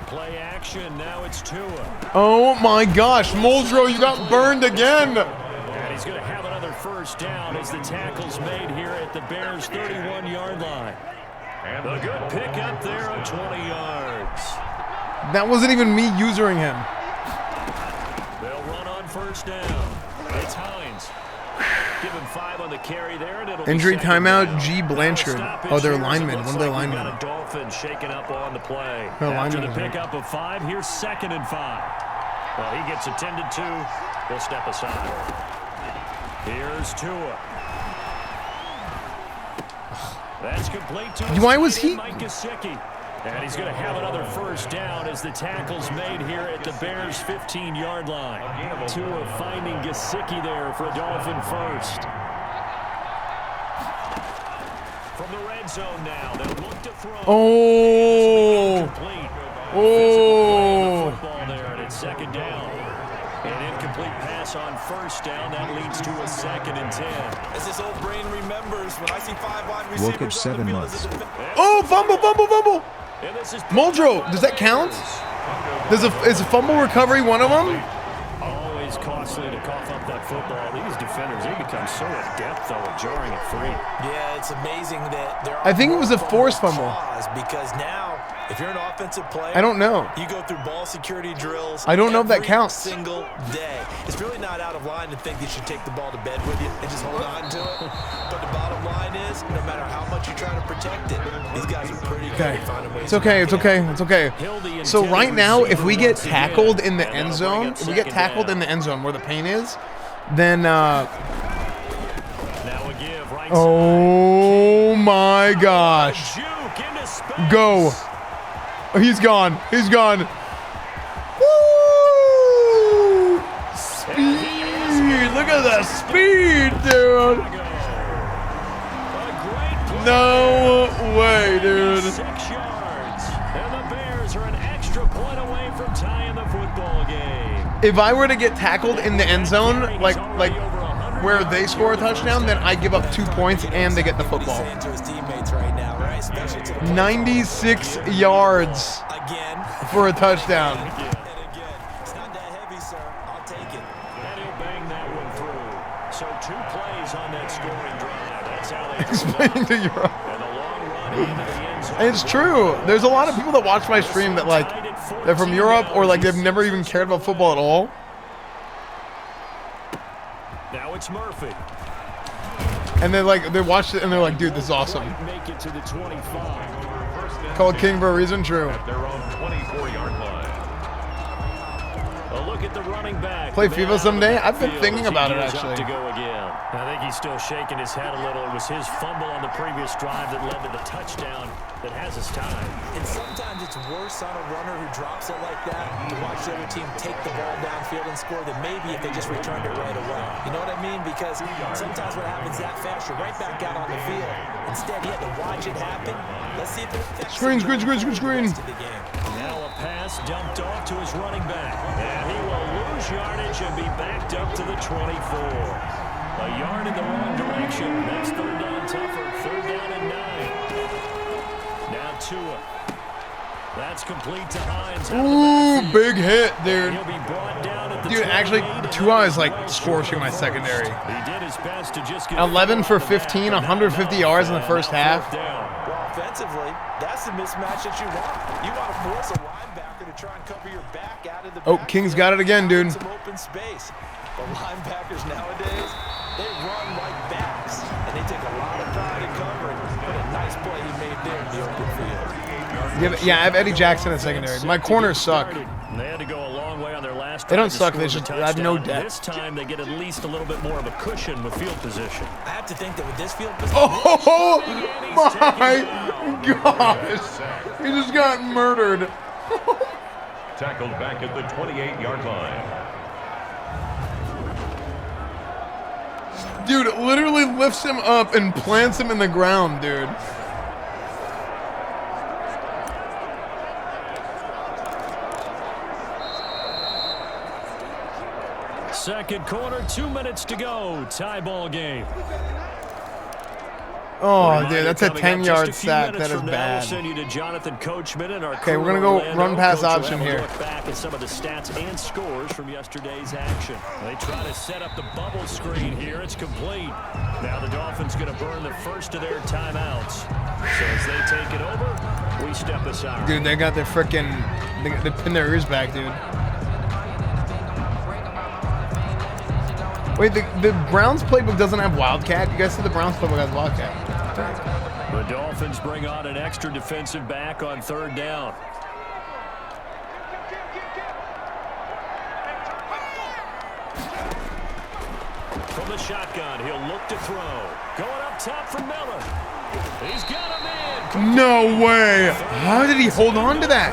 Play action. Now it's Tua. Oh my gosh, Muldrow, you got burned again. And he's going to have another first down as the tackle's made here at the Bears' 31-yard line. A good pickup there of 20 yards. That wasn't even me usering him. They'll run on first down. It's Hines. Give him 5 on the carry there, and it'll Injury be second timeout, down. G. Blanchard. Oh, they're linemen. One of their Like linemen. we've got a Dolphins shaking up on the play. No, After linemen, the right? pickup of 5, here's 2nd and 5. Well, he gets attended to. He'll step aside. Here's Tua. That's complete to Why was he- Mike Gesicki. And he's going to have another first down as the tackle's made here at the Bears' 15-yard line. Tua finding Gesicki there for a Dolphin first. From the red zone now, they'll look to throw. Oh. Complete. Oh. Football there, and it's 2nd down. An incomplete pass on first down. That leads to a 2nd and 10. As this old brain remembers, when I see 5 wide receivers Woke at 7 months. Oh, fumble, fumble, fumble. And this is Muldrow, does that count? Is a fumble recovery one of them? always costly to cough up that football. These defenders, they become so adept, though, at jarring it free. Yeah, it's amazing that there are I think it was a forced fumble. because now, if you're an offensive player, I don't know. You go through ball security drills. I don't know if that every counts. Single day. It's really not out of line to think you should take the ball to bed with you and just hold on to it. But the bottom line is, no matter how much you try to protect it, these guys are pretty good Okay. at finding ways. It's okay, it's okay, it's okay. So right now, if we get tackled in the end zone, if we get tackled in the end zone where the pain is, then Now a give, right oh my gosh. side. Juke into space. Go. Oh, he's gone. He's gone. Woo! Speed. Look at the speed, dude. No way, dude. 6 yards. And the Bears are an extra point away from tying the football game. If I were to get tackled in the end zone, like where they score a touchdown, then I give up 2 points and they get the football. Saying to his teammates right now, right? Especially to the 96 yards again. for a touchdown. And again, it's not that heavy, sir. I'll take it. And he'll bang that one through. So 2 plays on that scoring drive. That's how they Explaining to you. and a long run into the end zone. And it's true. There's a lot of people that watch my stream that like they're from Europe or like they've never even cared about football at all. Now it's Murphy. And they watch it and they're like, dude, this is awesome. Make it to the 25. Called King for a reason, true. At their own 24-yard line. A look at the running back. Play The FIFA man someday? out I've of the been field thinking as he about it, gears up actually. To go again. I think he's still shaking his head a little. It was his fumble on the previous drive that led to the touchdown that has us tied. And sometimes it's worse on a runner who drops it like that to watch the other team take the ball downfield and score than maybe if they just returned it right away. You know what I mean? Because sometimes what happens that fast, you're right back out on the field. Instead, you had to watch it happen. Let's see if it affects Screen. the rest of the game. Now a pass dumped off to his running back. And he will lose yardage and be backed up to the 24. A yard in the wrong direction. That's 3rd down tougher. 3rd down and 9. Now Tua. That's complete to Hines. Ooh, big hit, dude. He'll be brought down at the Dude, actually, 28 and Tua is like right scorching my first. secondary. He did his best to just get 11 for the back 15, of 150 yards in the first half. down. Well, offensively, that's the mismatch that you want. You want to force a linebacker to try and cover your back out of the Oh, backfield. King's got it again, dude. Some open space. But linebackers nowadays, they run like backs, and they take a lot of pride in covering. But a nice play he made there in the open field. Yeah, I have Eddie Jackson at secondary. My corners suck. They had to go a long way on their last They don't drive to suck, score they the just have no touchdown. depth. This time they get at least a little bit more of a cushion with field position. I have to think that with this field position, Oh my gosh. He just got murdered. Tackled back at the 28-yard line. Dude, it literally lifts him up and plants him in the ground, dude. Second quarter, 2 minutes to go. Tie ball game. Oh, dude, that's a 10-yard sack. That is bad. Okay, we're gonna go run pass option here. Look back at some of the stats and scores from yesterday's action. They try to set up the bubble screen here. It's complete. Now the Dolphins going to burn the first of their timeouts. So as they take it over, we step aside. Dude, they got their frickin' they pinned their ears back, dude. Wait, the Browns playbook doesn't have Wildcat? You guys said the Browns playbook has Wildcat. The Dolphins bring on an extra defensive back on third down. From the shotgun, he'll look to throw. Going up top for Miller. He's got him in. No way. How did he hold on to that?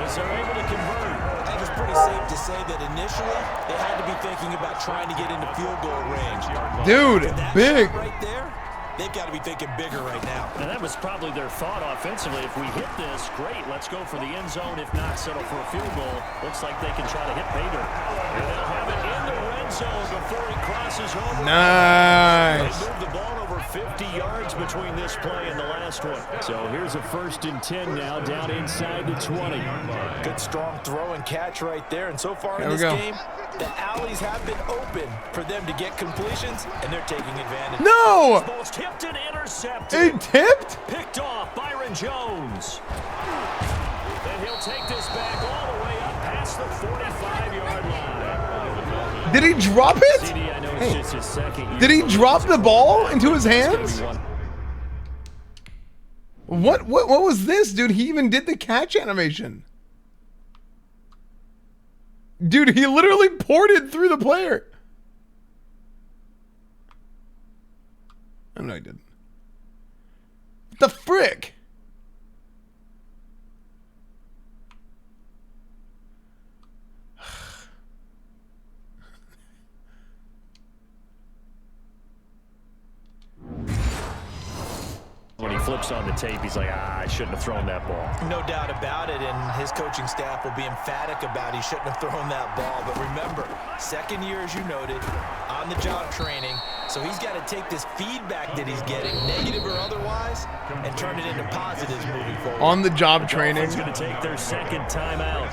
As they're able to convert. I think it's pretty safe to say that initially they had to be thinking about trying to get into field goal range. Dude, big. Right there, they've got to be thinking bigger right now. And that was probably their thought offensively. If we hit this, great. Let's go for the end zone. If not, settle for a field goal. Looks like they can try to hit Bader. And they'll have it in the red zone before he crosses over. Nice. They moved the ball over 50 yards between this play and the last one. So here's a 1st and 10 now, down inside the 20. Good strong throw and catch right there. And so far in this game, the alleys have been open for them to get completions, and they're taking advantage. No! Almost tipped and intercepted. It tipped? Picked off Byron Jones. And he'll take this back all the way up past the 45-yard line. Did he drop it? CD, I know it's just his second year. Did he drop the ball into his hands? What was this, dude? He even did the catch animation. Dude, he literally ported through the player. Oh, no, he didn't. The frick? When he flips on the tape, he's like, I shouldn't have thrown that ball. No doubt about it, and his coaching staff will be emphatic about he shouldn't have thrown that ball. But remember, second year, as you noted, on-the-job training, so he's got to take this feedback that he's getting, negative or otherwise, and turn it into positives moving forward. On-the-job training. He's going to take their second timeout,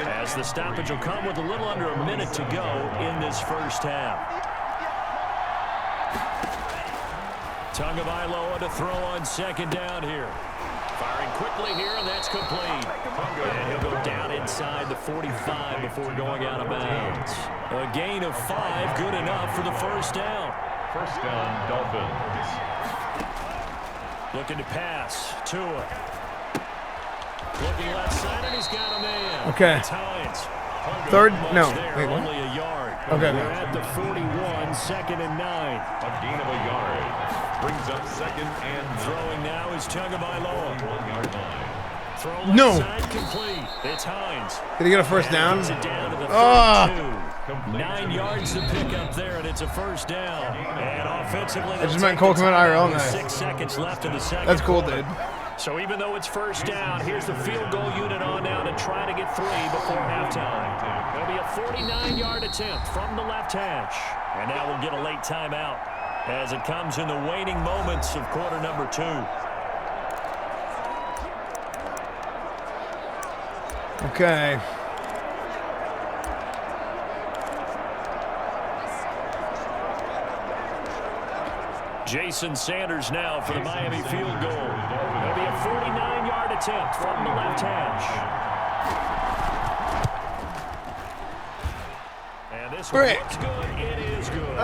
as the stoppage will come with a little under a minute to go in this first half. Tagovailoa to throw on second down here. Firing quickly here, and that's complete. And he'll go down inside the 45 before going out of bounds. A gain of 5, good enough for the first down. First down, Dolphins. Looking to pass. Tua. Looking left side, and he's got him in. Okay. It's Hines. Third? No. There, Wait, what? only a yard. Okay. We're at the 41, second and 9. A gain of a yard. Brings up second and Throwing now is Tagovailoa. 1-yard line. Throw left No. side complete. It's Hines. Did he get a first down? Gets it down to the 32. 9 yards to pick up there, and it's a first down. And offensively, I just meant Cole coming IRL. Nice. 6 seconds left in the second. That's cool, dude. So even though it's first down, here's the field goal unit on now to try to get 3 before halftime. It'll be a 49-yard attempt from the left hash. And now we'll get a late timeout as it comes in the waning moments of quarter number 2. Okay. Jason Sanders now for the Miami field goal. It'll be a 49-yard attempt from the left hash. And this one looks good. It is good.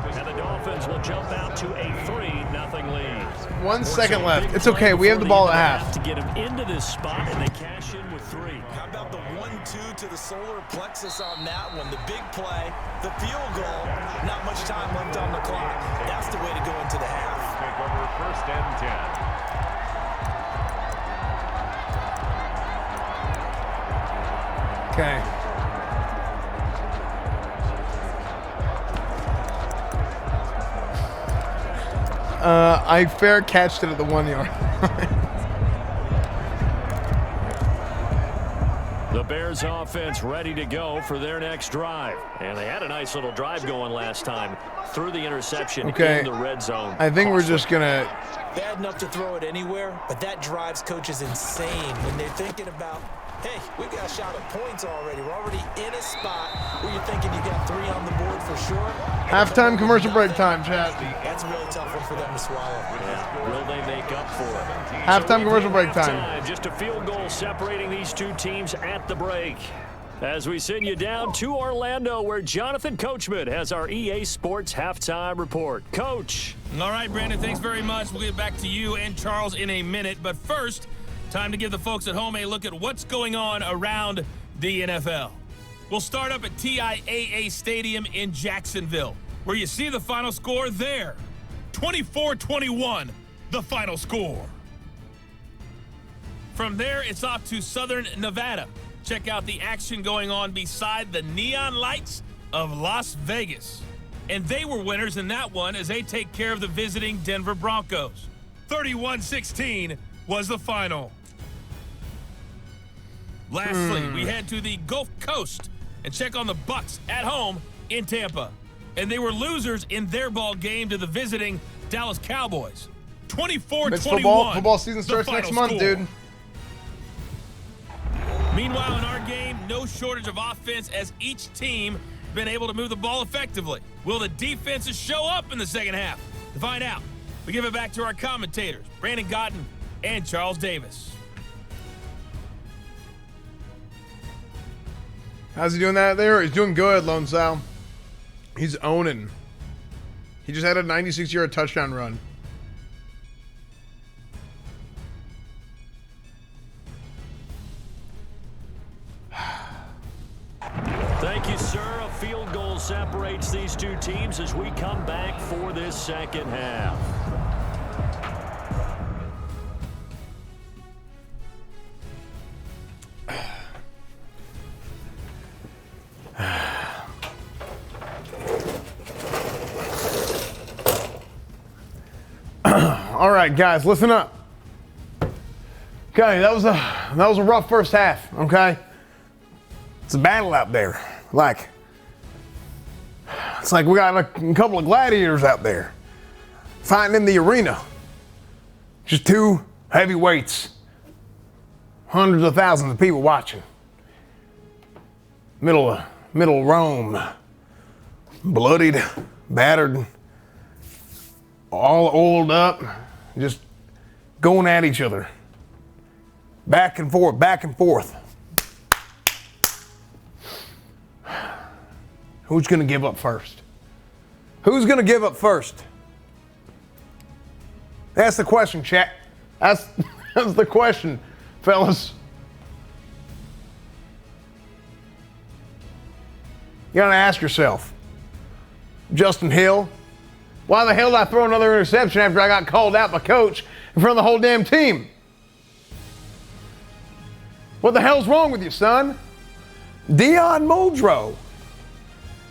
And the Dolphins will jump out to a 3-0 lead. 1 second left. It's okay. We have the ball at half. To get him into this spot, and they cash in with 3. How about the 1-2 to the solar plexus on that one? The big play, the field goal, not much time left on the clock. That's the way to go into the half. Take over first and 10. Okay. I fair catched it at the 1 yard. The Bears offense ready to go for their next drive. And they had a nice little drive going last time through the interception in the red zone. I think we're just going to... Bad enough to throw it anywhere, but that drives coaches insane when they're thinking about, hey, we've got a shot at points already. We're already in a spot where you're thinking you got 3 on the board for sure. Halftime commercial break time, chat. That's a really tough one for them to swallow. Yeah. Will they make up for it? Halftime commercial break time. Just a field goal separating these two teams at the break. As we send you down to Orlando, where Jonathan Coachman has our EA Sports halftime report. Coach. All right, Brandon, thanks very much. We'll get back to you and Charles in a minute. But first, time to give the folks at home a look at what's going on around the NFL. We'll start up at TIAA Stadium in Jacksonville, where you see the final score there. 24-21, the final score. From there, it's off to Southern Nevada. Check out the action going on beside the neon lights of Las Vegas. And they were winners in that one as they take care of the visiting Denver Broncos. 31-16 was the final. Lastly, we head to the Gulf Coast and check on the Bucs at home in Tampa. And they were losers in their ball game to the visiting Dallas Cowboys. 24-21. Football season starts next month, dude. Meanwhile, in our game, no shortage of offense as each team been able to move the ball effectively. Will the defenses show up in the second half? To find out, we give it back to our commentators, Brandon Gotten and Charles Davis. How's he doing that there? He's doing good, Lone Sal. He's owning. He just had a 96-yard touchdown run. Thank you, sir. A field goal separates these two teams as we come back for this second half. All right, guys, listen up. Okay, that was a rough first half. Okay, it's a battle out there. It's like we got a couple of gladiators out there fighting in the arena. Just two heavyweights, hundreds of thousands of people watching. Middle of Rome, bloodied, battered, all oiled up, just going at each other. Back and forth, back and forth. Who's going to give up first? Who's going to give up first? That's the question, chat. That's the question, fellas. You got to ask yourself, Justin Hill, why the hell did I throw another interception after I got called out by coach in front of the whole damn team? What the hell's wrong with you, son? Dion Muldrow.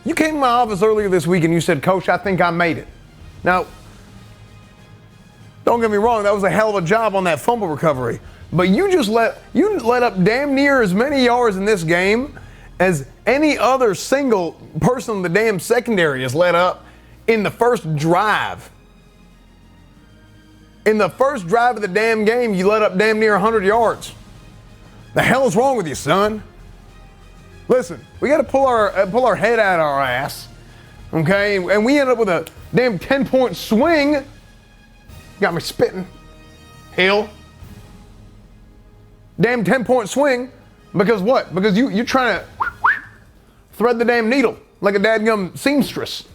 You came to my office earlier this week and you said, Coach, I think I made it. Now, don't get me wrong, that was a hell of a job on that fumble recovery. But you let up damn near as many yards in this game as any other single person in the damn secondary has let up in the first drive. In the first drive of the damn game, you let up damn near 100 yards. The hell is wrong with you, son? Listen, we got to pull our head out of our ass, okay? And we end up with a damn 10-point swing. Got me spitting. Hill. Damn 10-point swing. Because what? Because you're trying to thread the damn needle like a dadgum seamstress.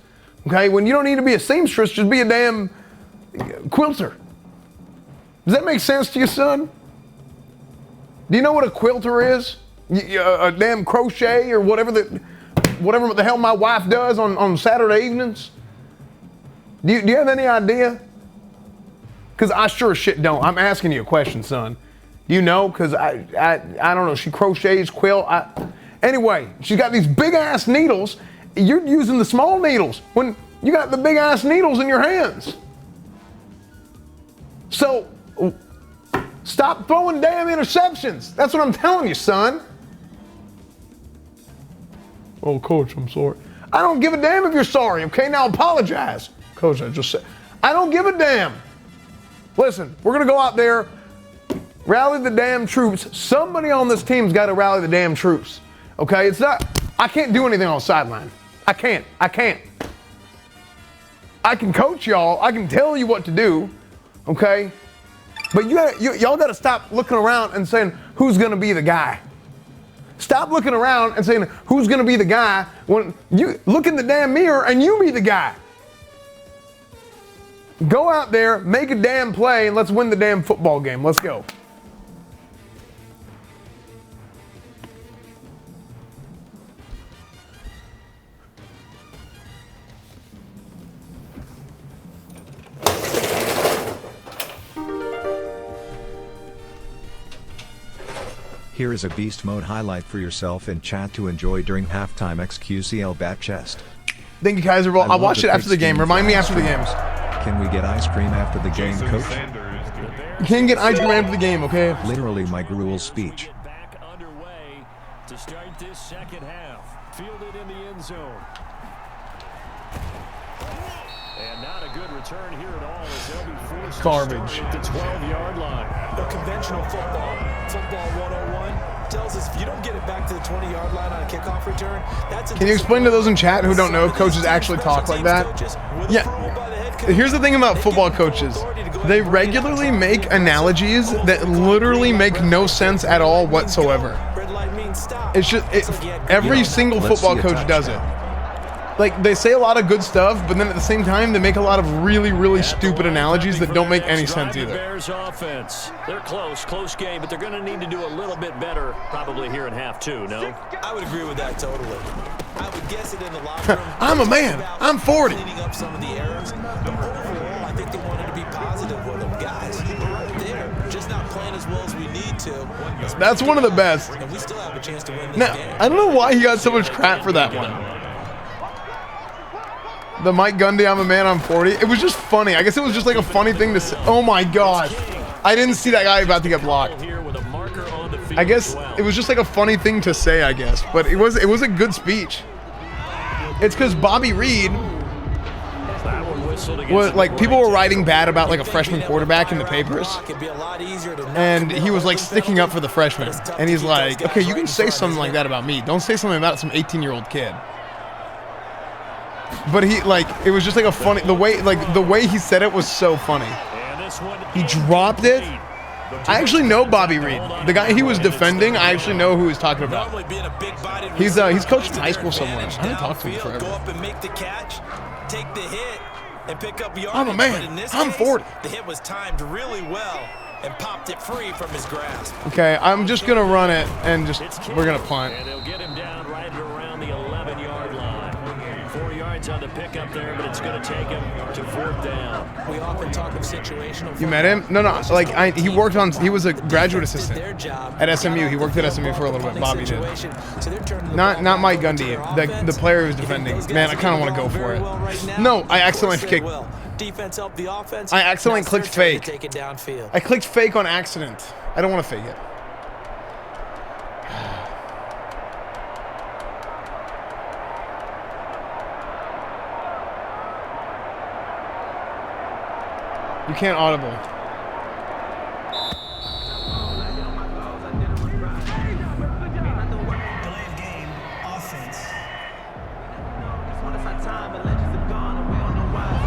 Okay? When you don't need to be a seamstress, just be a damn quilter. Does that make sense to you, son? Do you know what a quilter is? A damn crochet or whatever the hell my wife does on Saturday evenings? Do you have any idea? Because I sure as shit don't. I'm asking you a question, son. Do you know? Because I don't know. She crochets, quilt. Anyway, she's got these big ass needles. You're using the small needles when you got the big ass needles in your hands. So stop throwing damn interceptions. That's what I'm telling you, son. Oh, coach, I'm sorry. I don't give a damn if you're sorry, okay? Now apologize. Coach, I just said, I don't give a damn. Listen, we're going to go out there, rally the damn troops. Somebody on this team's got to rally the damn troops, okay? It's not, I can't do anything on the sideline. I can't. I can coach y'all. I can tell you what to do, okay? But y'all got to stop looking around and saying, who's going to be the guy? Stop looking around and saying, who's going to be the guy, when you look in the damn mirror and you be the guy. Go out there, make a damn play, and let's win the damn football game. Let's go. Here is a beast mode highlight for yourself in chat to enjoy during halftime. XQCL bat chest. Thank you, Kaiser. I'll watch it after the game. Remind me after the games. Can we get ice cream after the game, coach? You can't get ice cream after the game, okay? Literally my gruel speech. Back underway to start this second half. Fielded in the end zone. And not a good return here at all as they'll be forced Garbage. to start at the 12-yard line. The conventional football 101 tells us if you don't get it back to the 20-yard line on a kickoff return, that's a Can you explain to those in chat who don't know if coaches actually talk like that? Yeah. Here's the thing about football coaches. They regularly make analogies that literally make no sense at all whatsoever. It's just every single football coach does it. Like, they say a lot of good stuff, but then at the same time, they make a lot of really, really stupid analogies that don't make any sense either. Bears offense. They're close game, but they're going to need to do a little bit better probably here in half two, no? I would agree with that totally. I would guess it in the locker room. I'm a man. I'm 40. Cleaning up some of the errors, but overall, I think they wanted to be positive with them. Guys, we're right there, just not playing as well as we need to. That's one of the best. And we still have a chance to win this Now, game. I don't know why he got so much crap for that one. The Mike Gundy, I'm a man, I'm 40. It was just funny. I guess it was just like a funny thing to say. Oh my gosh. I didn't see that guy about to get blocked. I guess it was just like a funny thing to say, I guess. But it was a good speech. It's because Bobby Reed was like, people were writing bad about like a freshman quarterback in the papers. And he was like sticking up for the freshman. And he's like, okay, you can say something like that about me. Don't say something about some 18-year-old kid. But he, like, it was just like a funny, the way he said it was so funny. He dropped it. I actually know Bobby Reed. The guy he was defending, I actually know who he's talking about. He's coached in high school somewhere. I haven't talked to him forever. Go up and make the catch, take the hit, and pick up yardage. I'm a man. I'm 40. The hit was timed really well and popped it free from his grasp. Okay, I'm just gonna run it and we're gonna punt. And they'll get him down right around the 11-yard line. 4 yards on the pickup there, but it's going to take him to 4th down. We often talk of situational. You met him? No, like he was a graduate assistant at SMU. He worked at SMU for a little bit. Bobby did. Not Mike Gundy, the player who's defending. Man, I kind of want to go for it. No, I accidentally kicked. Defense helped the offense. I accidentally clicked fake. Take it downfield. I clicked fake on accident. I don't want to fake it. You can't audible.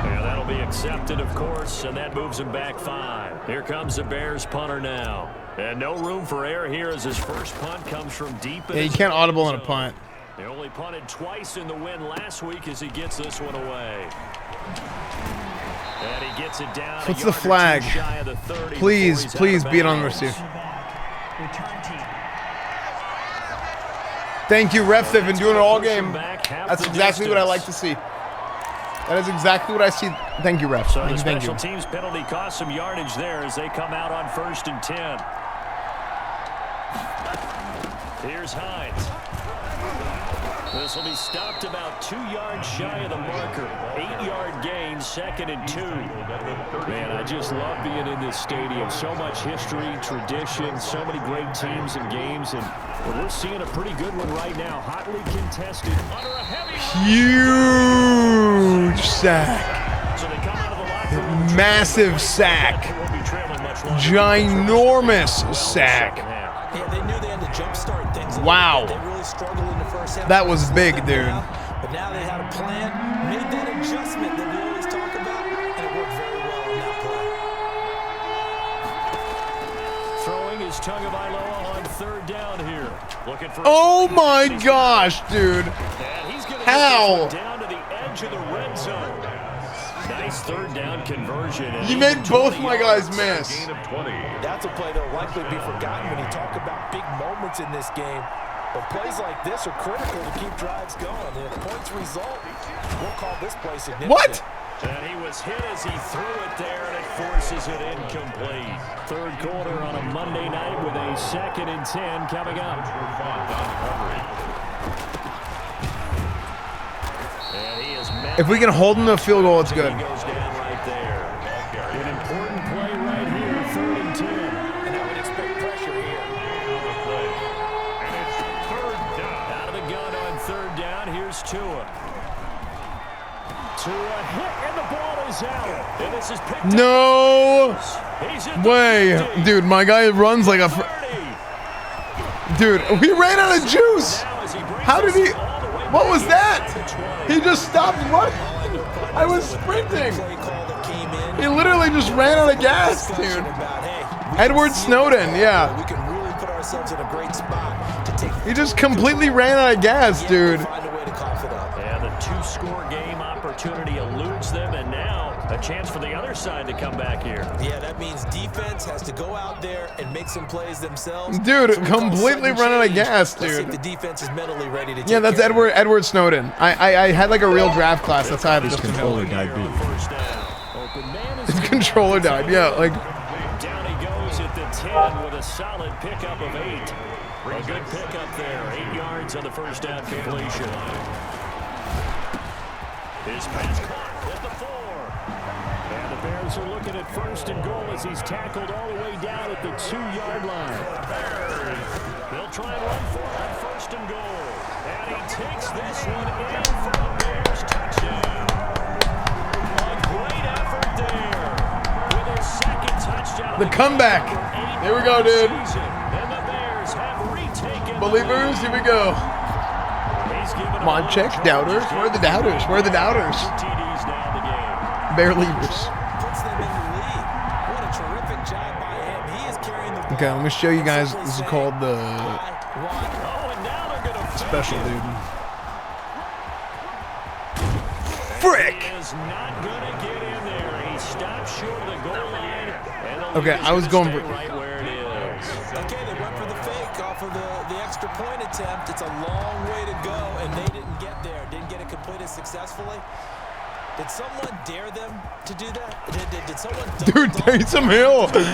Yeah, that'll be accepted, of course, and that moves him back 5. Here comes the Bears punter now. And no room for error here as his first punt comes from deep in. Yeah, you can't audible on a punt. They only punted twice in the win last week as he gets this one away. And he gets it down. What's the flag? Please be it on the receiver. Thank you, refs. They've been doing it all game. That's exactly what I like to see. That is exactly what I see. Thank you, refs. So the special teams penalty cost some yardage there as they come out on 1st and 10. Here's Hines. This will be stopped about 2 yards shy of the marker. 8-yard gain, 2nd and 2. Man, I just love being in this stadium. So much history, tradition, so many great teams and games, and we're seeing a pretty good one right now. Hotly contested. Under a heavy huge sack. So they come out of the locker room. Massive sack. Ginormous sack. Yeah, they knew they had to jumpstart things. Wow. They really struggled in the first half. That was big, dude. But now they had a plan, made that adjustment that we always talk about, and it worked very well on that play. Throwing is Tagovailoa on 3rd down here. Looking for Oh my gosh, dude. And he's gonna How? get this one down to the edge of the red zone. Nice 3rd down conversion. You made both my guys miss. That's a play that will likely be forgotten when you talk about big moments in this game. But plays like this are critical to keep drives going. And if points result, we'll call this play significant. What? And he was hit as he threw it there, and it forces it incomplete. 3rd quarter on a Monday night with a 2nd and 10 coming up. And he is If we can hold him to a field goal, it's good. He goes down right there. An important play right here, 3rd and 10. And I would expect pressure here. And it's 3rd down. Out of the gun on 3rd down. Here's Tua. Tua hit, and the ball is out. And this is picked No He's at the way. 50. Dude, my guy runs like a... 30. Dude, we ran out of juice. Now as he brings How did he... us all the way What back was to that? the 20. He just stopped running. I was sprinting. Play call that came in. He literally just ran out of gas, Discussion dude. about, hey, we Edward can seal Snowden, the yeah. We can really put ourselves in a great spot to take. He just completely ran out of gas, dude. Find a way to cough it up. And the 2-score game opportunity eludes them, and now a chance for the other side to come back here. Yeah, that means defense has to go out there and make some plays themselves. Dude, So we call completely sudden run out of change. gas, Let's see dude. if the defense is mentally ready to Yeah, that's take care of Edward Snowden. I had like a real draft class. That's how I have His just controller died Here on beat. 1st down. Open man is His controller died. Yeah, like down he goes at the 10 with a solid pickup of 8. A good pickup there. 8 yards on the 1st down completion. His pass caught at the 4. And the Bears are looking at 1st and goal as he's tackled all the way down at the 2-yard line. They'll try and run for it on 1st and goal. And he takes this one in for the Bears touchdown. A great effort there with his 2nd touchdown. the comeback. Here we go, dude. And the Bears have retaken Believers, here we go. Come on, check. Doubters. Where are the doubters? Where are the doubters? TDs now in the game. Bear leavers. puts them in the lead. What a terrific job by him. He is carrying the ball. Okay, let me show you guys. This is called the Oh, and now they're going to special, dude. Frick! He is not going to get in there. He stops short of the goal line. And the Okay, lead is I was gonna going stay for- right where it is. Okay, they went for the fake off of the extra point attempt. It's a long way to go, and they didn't get there. Didn't get it completed successfully. Did someone dare them to do that? Did someone Dude, Taysom Hill. Dude,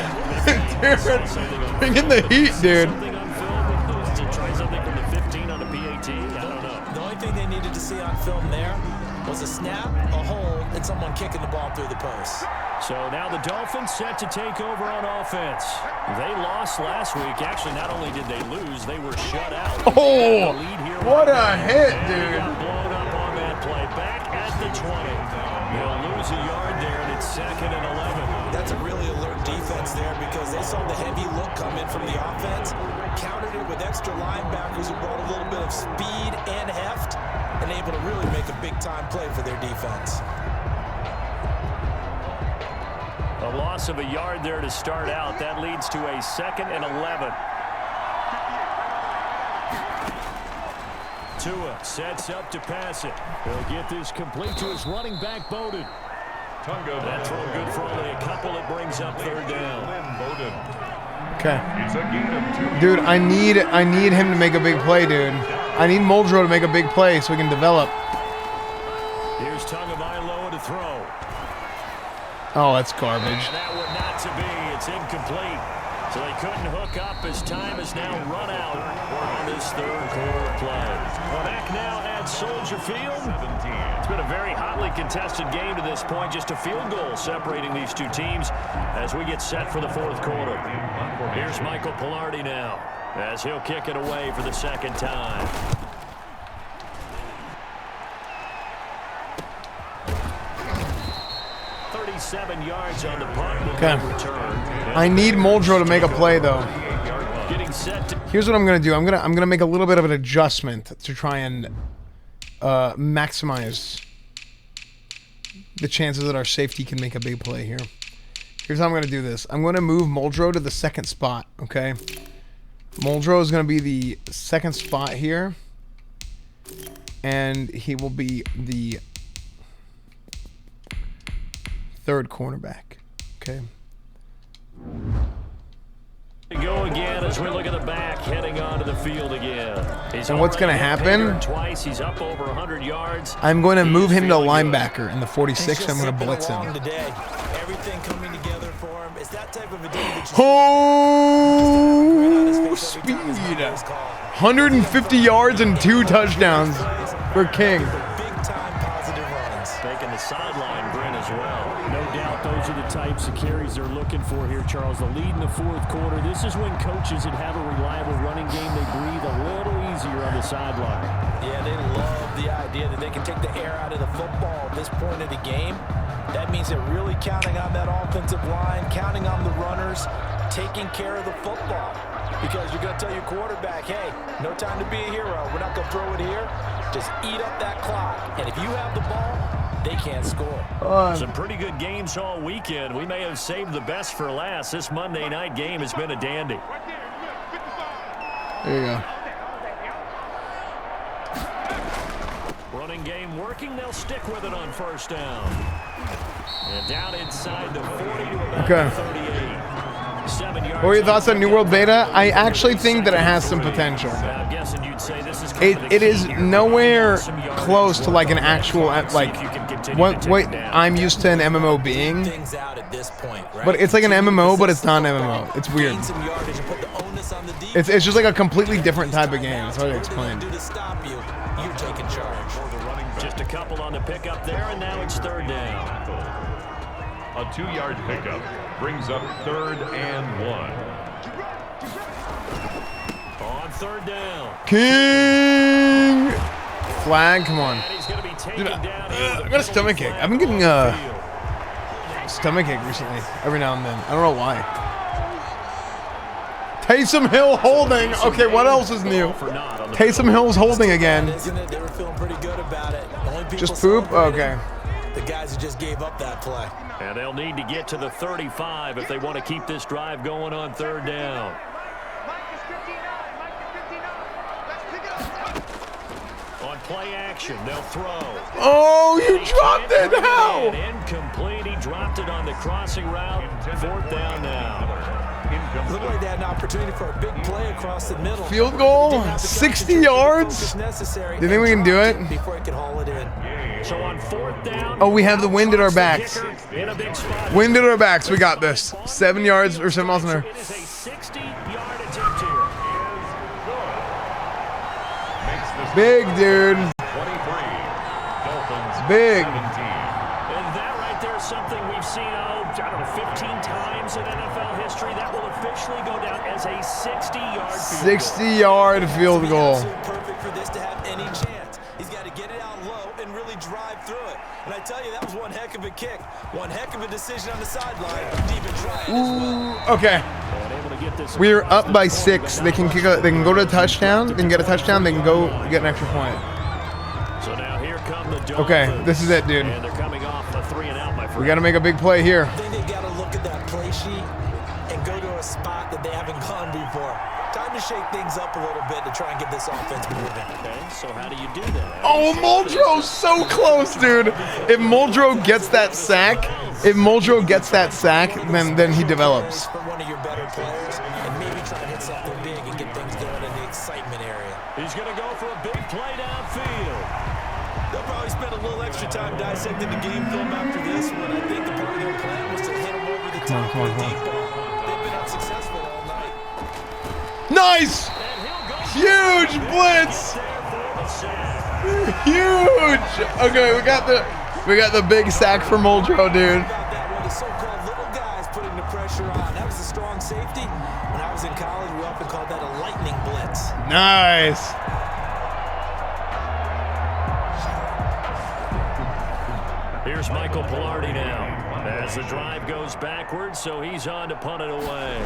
bring in the heat, dude. Something on film to try something from the 15 on a PAT. I don't know. The only thing they needed to see on film there was a snap, a hold, and someone kicking the ball through the post. So now the Dolphins set to take over on offense. They lost last week. Actually, not only did they lose, they were shut out. Oh, The lead here what a right now. hit, And he dude. got blown up on that play. Back at the 20. They'll lose a yard there, and it's 2nd and 11. That's a really alert defense there because they saw the heavy look come in from the offense, countered it with extra linebackers who brought a little bit of speed and heft, and able to really make a big-time play for their defense. A loss of a yard there to start out. That leads to a 2nd and 11. Tua sets up to pass it. He'll get this complete to his running back, Bowden. Tunga. That throw good for only a couple. It brings up 3rd down. Bowden. Okay. It's a gain of 2. Dude, I need him to make a big play, dude. I need Muldrow to make a big play so we can develop. Here's Tagovailoa to throw. Oh, that's garbage. And that one not to be. It's incomplete. So they couldn't hook up as time has now run out on this third quarter play. Well, back now at Soldier Field. It's been a very hotly contested game to this point. Just a field goal separating these two teams as we get set for the fourth quarter. Here's Michael Pilardi now as he'll kick it away for the second time. Yards on the punt. Okay. I need Muldrow to make a play though. Here's what I'm gonna do. I'm gonna make a little bit of an adjustment to try and maximize the chances that our safety can make a big play here. Here's how I'm gonna do this. I'm gonna move Muldrow to the second spot. Okay. Muldrow is gonna be the second spot here, and he will be the third cornerback. Okay. Go again as we look at the back heading onto the field again. And what's going to happen? Twice. He's up over 100 yards. I'm going to move him to linebacker in the 46. I'm going to blitz him. Everything coming together for him. It's that type of a day that oh, speed. 150 yards and 2 touchdowns for King. Making the sideline grin as well. No doubt those are the types of carries they're looking for here, Charles. The lead in the fourth quarter. This is when coaches that have a reliable running game, they breathe a little easier on the sideline. Yeah, they love the idea that they can take the air out of the football at this point of the game. That means they're really counting on that offensive line, counting on the runners, taking care of the football. Because you're going to tell your quarterback, hey, no time to be a hero. We're not going to throw it here. Just eat up that clock. And if you have the ball, they can't score. Some pretty good games all weekend. We may have saved the best for last. This Monday night game has been a dandy. There you go. Running game working. They'll stick with it on first down. And down inside the 40 to about 38. 7 yards. What were your thoughts on New World Beta? I actually think that it has some potential. I'm guessing you'd say this is it is nowhere close to like an actual like what I'm used to an MMO being. But it's like an MMO, but it's not an MMO. It's weird. It's just like a completely different type of game. It's hard to explain. Just a couple on the pickup there, and now it's third down. A 2-yard pickup brings up 3rd and 1. On third down. King flag, come on. Dude, I got a stomach ache. I've been getting a stomach ache recently, every now and then. I don't know why. Taysom Hill holding. Okay, what else is new? Taysom Hill's holding again. They were feeling pretty good about it. Just poop? Okay. The guys who just gave up that play. And they'll need to get to the 35 if they want to keep this drive going on third down. On play action, they'll throw. Oh, you dropped it! How? Incomplete. He dropped it on the crossing route. Fourth down now. Looked like they had an opportunity for a big play across the middle. Field goal? 60 yards? Do you think we can do it? Before he could haul it in. So on fourth down. Oh, we have the wind at our backs. Wind at our backs. We got this. 7 yards or 7 miles an hour. It is a 60-yard attempt here. Big, dude. 23. Dolphins. Big. 17. And that right there is something we've seen, I don't know, 15 times in NFL history. That will officially go down as a 60-yard field 60-yard field goal. Perfect for this to have any chance. He's got to get it out low and really drive through it. And I tell you, that was one heck of a kick. One heck of a decision on the sideline to even try it as well. Okay. We're up by 6. They can kick. They can go to a touchdown. They can get a touchdown. They can go get an extra point. So now here come the Dolphins. Okay, this is it, dude. And they're coming off a 3-and-out, my friend. We got to make a big play here. I think they got to look at that play sheet and go to a spot that they haven't gone before. Time to shake things up a little bit to try and get this offense moving. Okay, so how do you do that? Oh, Muldrow's so close, dude. If Muldrow gets that sack, then he develops. For one of your better players, and maybe try to hit something big and get things going in the excitement area. He's going to go for a big play downfield. They'll probably spend a little extra time dissecting the game film after this one. I think the part of their plan was to hit him over the top with the deep ball. They've been unsuccessful all Nice! Huge blitz! Huge! Okay, we got the big sack for Muldrow, dude. The so-called little guys putting the pressure on. That was a strong safety. When I was in college, we often called that a lightning blitz. Nice. Here's Michael Pilardi now as the drive goes backwards, so he's on to punt it away.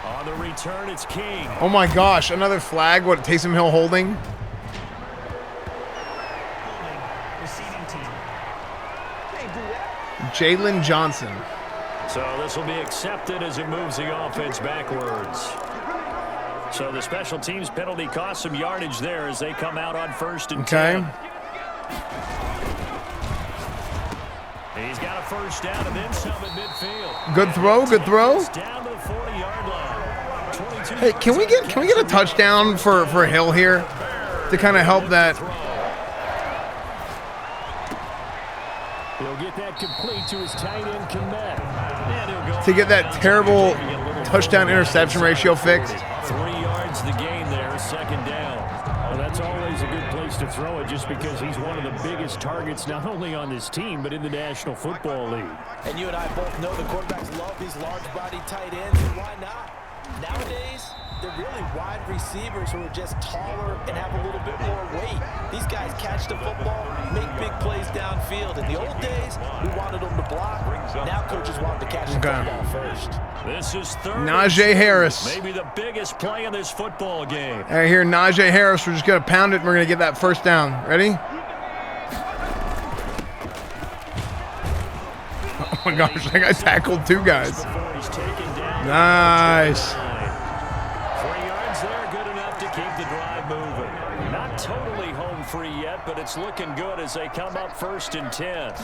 On the return, it's King. Oh my gosh, another flag. What, Taysom Hill holding? Jalen Johnson. So this will be accepted as it moves the offense backwards. So the special teams penalty cost some yardage there as they come out on 1st and 10. He's got a first down and then some at midfield. Good throw, good throw. Down to the 40-yard line. Hey, can we get a touchdown for Hill here to kind of help that? He'll get that complete to his tight end Komet. And he'll go To get that terrible touchdown interception ratio fixed. 3 yards the gain there, 2nd down. Well, that's always a good place to throw it just because he's one of the biggest targets not only on this team but in the National Football League. And you and I both know the quarterbacks love these large-bodied tight ends, and why not? Nowadays, they're really wide receivers who are just taller and have a little bit more weight. These guys catch the football, make big plays downfield. In the old days, we wanted them to block. Now coaches want them to catch the football first. This is 3rd. Najee Harris. Maybe the biggest play in this football game. Right here, Najee Harris. We're just going to pound it and we're going to get that first down. Ready? Oh my gosh, that guy tackled 2 guys. Nice. 3 yards there, good enough to keep the drive moving. Not totally home free yet, but it's looking good as they come up 1st and 10.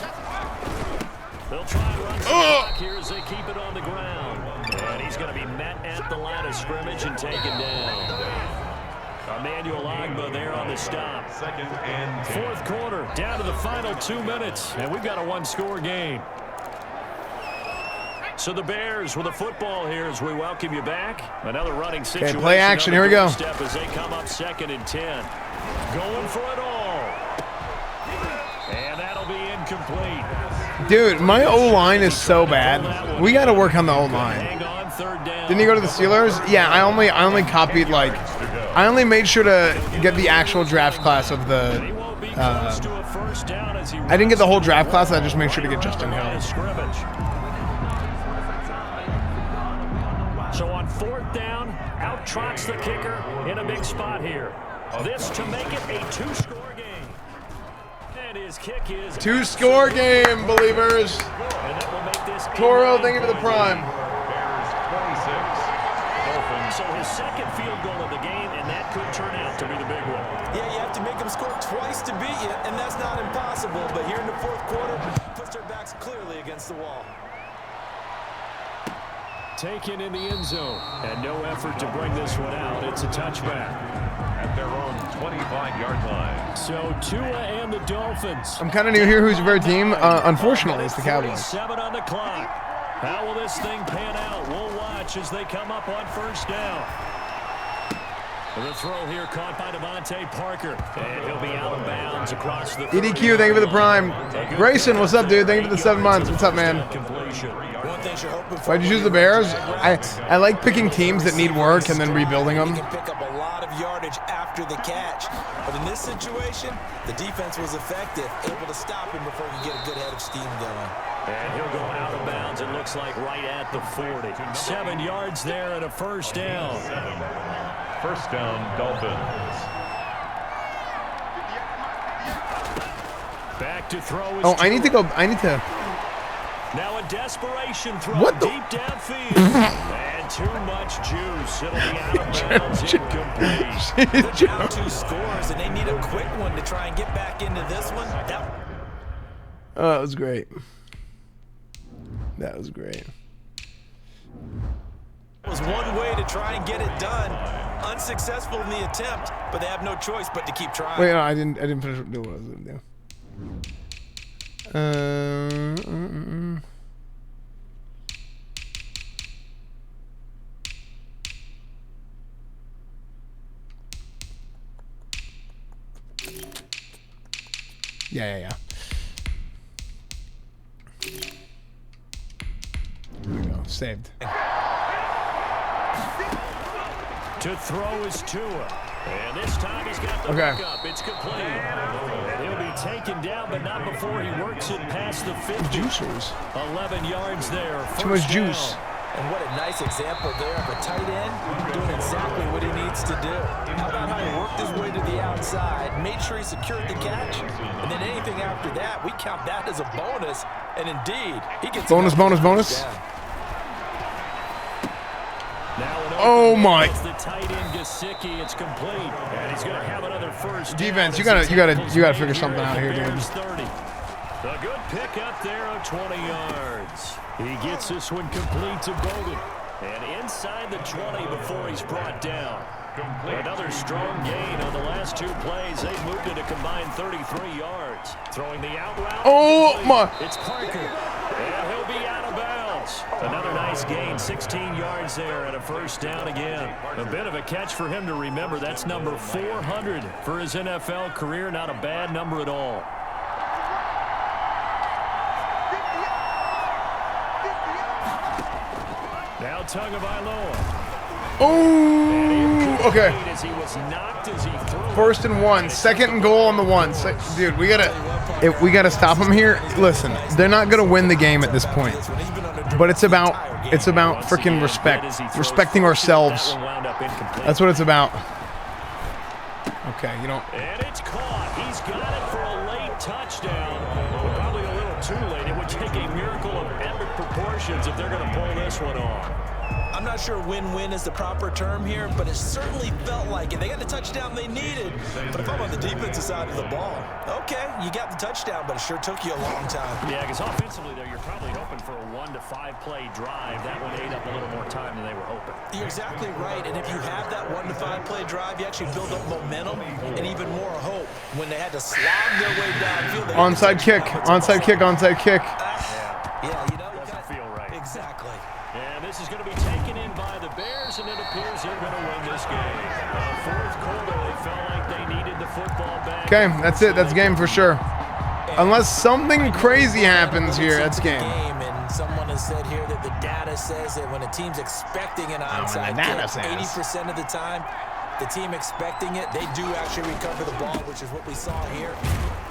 They'll try and run some clock here as they keep it on the ground. And he's going to be met at the line of scrimmage and taken down. Emmanuel Agba there on the stop. 2nd and 10. 4th quarter, down to the final 2 minutes, and we've got a 1-score game. So the Bears with a football here as we welcome you back. Another running situation. Okay, play action. Here we go. Step as they come up 2nd and 10. Going for it all. And that'll be incomplete. Dude, my O-line is so bad. We got to work on the O-line. Hang on, 3rd down. Didn't he go to the Steelers? Yeah, I only copied, like, I only made sure to get the actual draft class of the, I didn't get the whole draft class. I just made sure to get Justin Hill. So on 4th down, out trots the kicker in a big spot here. This to make it a 2-score game. And his kick is 2-score game, believers. And that will make this Toro, thank you for the prime. Bears 26. Dolphins. So his 2nd field goal of the game, and that could turn out to be the big one. Yeah, you have to make them score twice to beat you, and that's not impossible. But here in the 4th quarter, puts their backs clearly against the wall. Taken in the end zone, and no effort to bring this one out. It's a touchback. At their own 25-yard line. So Tua and the Dolphins. I'm kind of new here. Who's your favorite team? Unfortunately, it's the Cowboys. 7 on the clock. How will this thing pan out? We'll watch as they come up on 1st down. The throw here caught by Devontae Parker, and he'll be out of bounds across the EDQ, thank you for the prime. Grayson, what's up, dude? Thank you for the 7 months. What's up, man? Why'd you choose the Bears? I like picking teams that need work and then rebuilding them. He can pick up a lot of yardage after the catch. But in this situation, the defense was effective, able to stop him before he could get a good head of steam going. And he'll go out of bounds, it looks like right at the 40. 7 yards there and a 1st down. 1st down, Dolphins. Back to throw. Oh, I need to go. Now a desperation throw What the? deep downfield. And too much juice. It'll be out of bounds, incomplete. They're down 2 scores, and they need a quick one to try and get back into this one. Oh, that was great. That was great. That was one way to try and get it done. Unsuccessful in the attempt, but they have no choice but to keep trying. Wait, no, I didn't finish what I was gonna do. Yeah. There we go. Saved. To throw is Tua. And this time he's got the Okay. pickup. It's complete. And he'll be taken down, but not before he works it past the 50. Juicers. 11 yards there. Too much First juice. down. And what a nice example there of a tight end doing exactly what he needs to do. How about how he worked his way to the outside, made sure he secured the catch, and then anything after that, we count that as a bonus. And indeed, he gets Bonus. down. Oh my! It's the tight end Gesicki. It's complete, and he's going to have another first down. Defense, you gotta figure something out here, dude. A good pick up there of 20 yards. He gets this one complete to Bowden. And inside the 20 before he's brought down. Another strong gain on the last two plays. They've moved it a combined 33 yards. Throwing the out route. Oh my! It's Parker. And he'll be out of bounds. Another nice gain, 16 yards there and a first down again. A bit of a catch for him to remember. That's number 400 for his NFL career. Not a bad number at all. Now Tagovailoa. Oh, okay. First and 1, second and goal on the 1. Dude, we gotta stop them here. Listen, they're not gonna win the game at this point, but it's about freaking respecting ourselves. That's what it's about. Okay, you don't. And it's caught. He's got it for a late touchdown. Probably a little too late. It would take a miracle of epic proportions if they're gonna pull this one off. I'm not sure win-win is the proper term here, but it certainly felt like it. They got the touchdown they needed. But if I'm on the defensive side of the ball, okay, you got the touchdown, but it sure took you a long time. Yeah, because offensively there, you're probably hoping for a 1 to 5 play drive. That one ate up a little more time than they were hoping. You're exactly right, and if you have that 1 to 5 play drive, you actually build up momentum and even more hope. When they had to slog their way downfield. Onside kick. Yeah, you know, doesn't feel right. Exactly. And this is going to be taken in by the Bears, and it appears they're going to win this game. Fourth quarter, they felt like they needed the football back. Okay, that's it. That's game for sure. Unless something crazy happens here, that's game. And someone has said here that the data says that when a team's expecting an onside kick, 80% of the time, the team expecting it, they do actually recover the ball, which is what we saw here.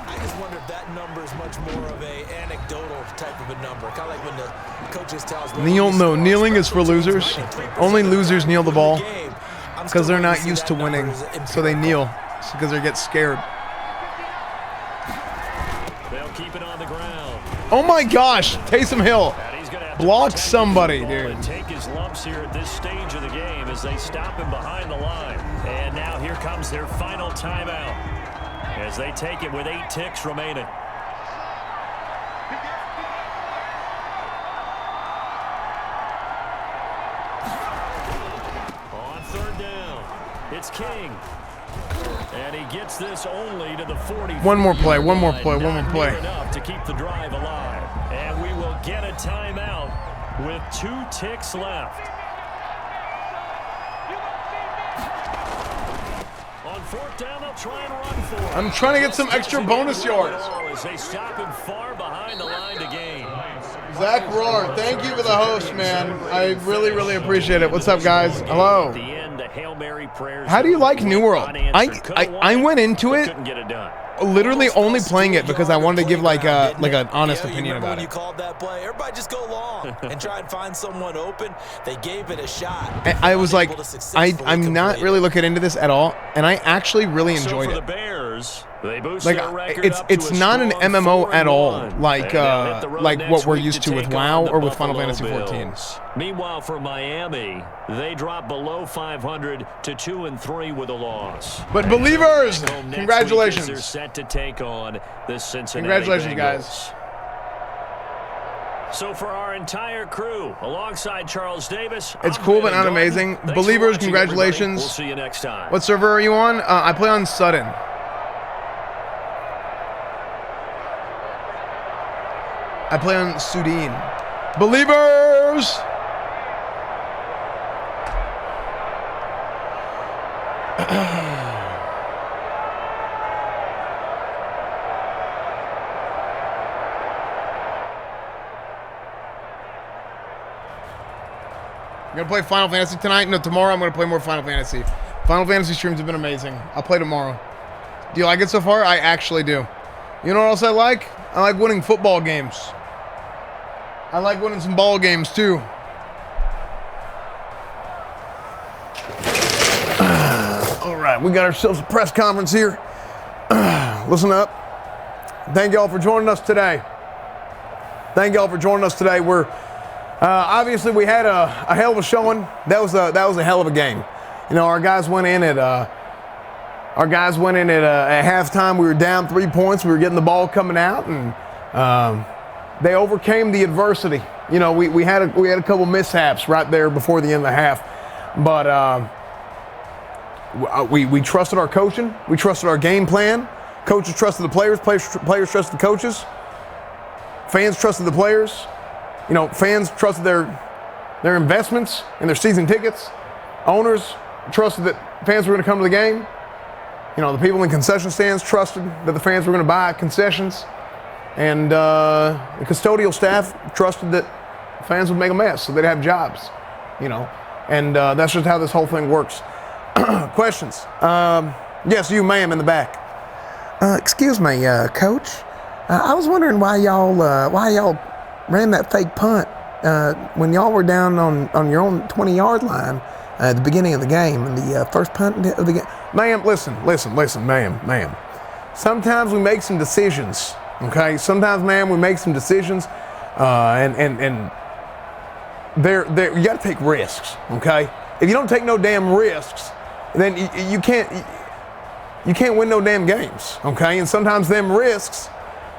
I just wonder if that number is much more of a anecdotal type of a number. Kind of like when the coaches tell us. Kneeling is for losers. Only losers kneel the ball because they're not used to winning, so they kneel because they get scared. They'll keep it on the ground. Oh my gosh, Taysom Hill blocked somebody, dude. Take his lumps here at this stage of the game as they stop him behind the line. And now here comes their final timeout as they take it with 8 ticks remaining. On third down, it's King. And he gets this only to the 40. One more play. Enough to keep the drive alive. And we will get a timeout with 2 ticks left. On fourth down, they'll try and run for it. I'm trying to get some extra bonus yards. As they stop him far behind the line to gain. Zach Rohr, thank you for the host, man. I really, really appreciate it. What's up, guys? Hello. Hail Mary prayers. How do you like New World? I went into it literally only playing it because I wanted to give like an honest opinion about it. When you called that play, everybody just go long and try and find someone open. They gave it a shot. I was like, I'm not really looking into this at all, and I actually really enjoyed it. The Bears, they boost like their record it's not an MMO at all, like what we're used to with WoW or with Final Fantasy 14. Meanwhile, for Miami, they dropped below 500 to 2-3 with a loss. But believers, congratulations! They're set to take on the Cincinnati Congratulations, Bengals. guys. So for our entire crew, alongside Charles Davis, it's cool but not amazing. Believers, congratulations. We'll see you next time. What server are you on? I play on Sudden. I play on Sudin. Believers! gonna play Final Fantasy tonight? No, tomorrow I'm gonna play more Final Fantasy. Final Fantasy streams have been amazing. I'll play tomorrow. Do you like it so far? I actually do. You know what else I like? I like winning football games. I like winning some ball games too. All right, we got ourselves a press conference here. Listen up. Thank y'all for joining us today. We're obviously we had a hell of a showing. That was a hell of a game. You know, our guys went in at halftime. We were down 3 points. We were getting the ball coming out, and they overcame the adversity. You know, we had a couple mishaps right there before the end of the half, but we trusted our coaching. We trusted our game plan. Coaches trusted the players. Players trusted the coaches. Fans trusted the players. You know, fans trusted their investments and their season tickets. Owners trusted that fans were going to come to the game. You know, the people in concession stands trusted that the fans were going to buy concessions. And the custodial staff trusted that fans would make a mess so they'd have jobs, you know. And that's just how this whole thing works. Questions? Yes, you, ma'am, in the back. Excuse me, Coach. I was wondering why y'all ran that fake punt when y'all were down on your own 20-yard line at the beginning of the game, and the first punt of the game. Ma'am, listen, ma'am. Sometimes we make some decisions, okay? Sometimes, ma'am, we make some decisions, and you got to take risks, okay? If you don't take no damn risks, then you can't win no damn games, okay? And sometimes them risks,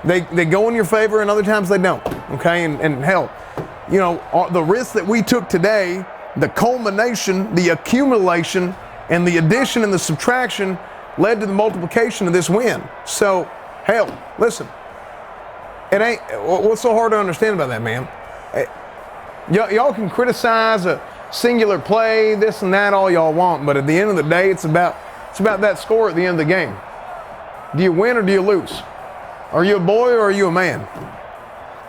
they go in your favor, and other times they don't, okay? And hell, you know, the risks that we took today, the culmination, the accumulation, and the addition and the subtraction led to the multiplication of this win. So, hell, listen, it ain't, what's so hard to understand about that, man? Y'all can criticize a singular play, this and that, all y'all want, but at the end of the day, it's about that score at the end of the game. Do you win or do you lose? Are you a boy or are you a man?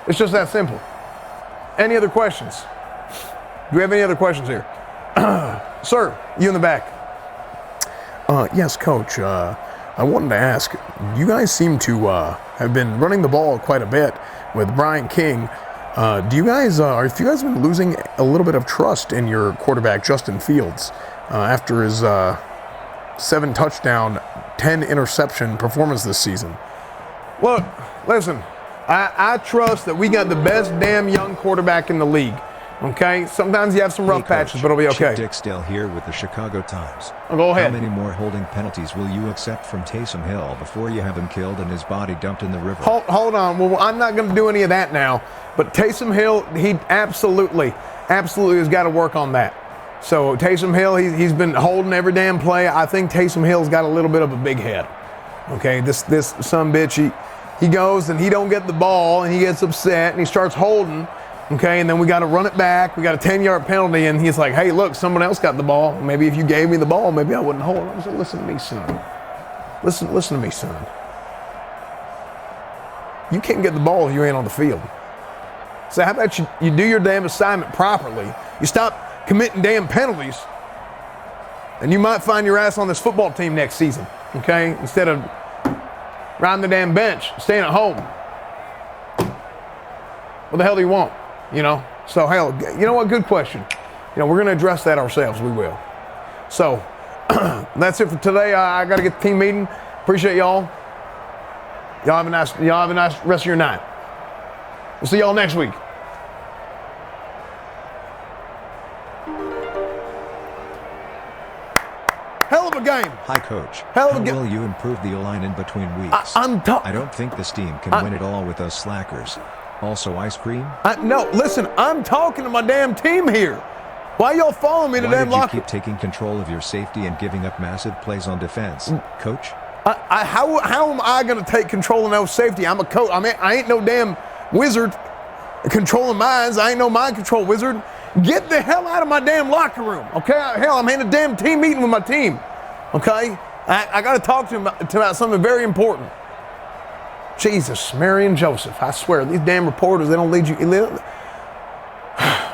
It's just that simple. Any other questions? Do we have any other questions here? Sir, you in the back. Yes, Coach. I wanted to ask, you guys seem to have been running the ball quite a bit with Brian King. If you guys been losing a little bit of trust in your quarterback, Justin Fields, after his 7 touchdown, 10 interception performance this season? Look, listen, I trust that we got the best damn young quarterback in the league. Okay, sometimes you have some rough patches, but it'll be okay. Chip Dicksdale here with the Chicago Times. Go ahead. How many more holding penalties will you accept from Taysom Hill before you have him killed and his body dumped in the river? Hold on. Well, I'm not going to do any of that now. But Taysom Hill, he absolutely has got to work on that. So Taysom Hill, he's been holding every damn play. I think Taysom Hill's got a little bit of a big head. Okay, this son bitch, he goes and he don't get the ball and he gets upset and he starts holding. Okay, and then we got to run it back. We got a 10-yard penalty, and he's like, hey, look, someone else got the ball. Maybe if you gave me the ball, maybe I wouldn't hold it. I said, listen to me, son. Listen to me, son. You can't get the ball if you ain't on the field. So how about you do your damn assignment properly? You stop committing damn penalties, and you might find your ass on this football team next season, okay? Instead of riding the damn bench, staying at home. What the hell do you want? You know, so hell, you know what? Good question. You know, we're going to address that ourselves. We will. So that's it for today. I got to get the team meeting. Appreciate y'all. Y'all have a nice rest of your night. We'll see y'all next week. Hell of a game. Hi, Coach. Hell of a How game. will you improve the O-line in between weeks? I don't think this team can win it all with us slackers. Also, ice cream? No, listen, I'm talking to my damn team here. Why y'all following me to damn locker? Why did you keep taking control of your safety and giving up massive plays on defense, Coach? How am I going to take control of no safety? I'm a coach. I mean, I ain't no damn wizard controlling minds. I ain't no mind control wizard. Get the hell out of my damn locker room, okay? Hell, I'm in a damn team meeting with my team, okay? I got to talk to him about something very important. Jesus, Mary and Joseph, I swear, these damn reporters, they don't lead you.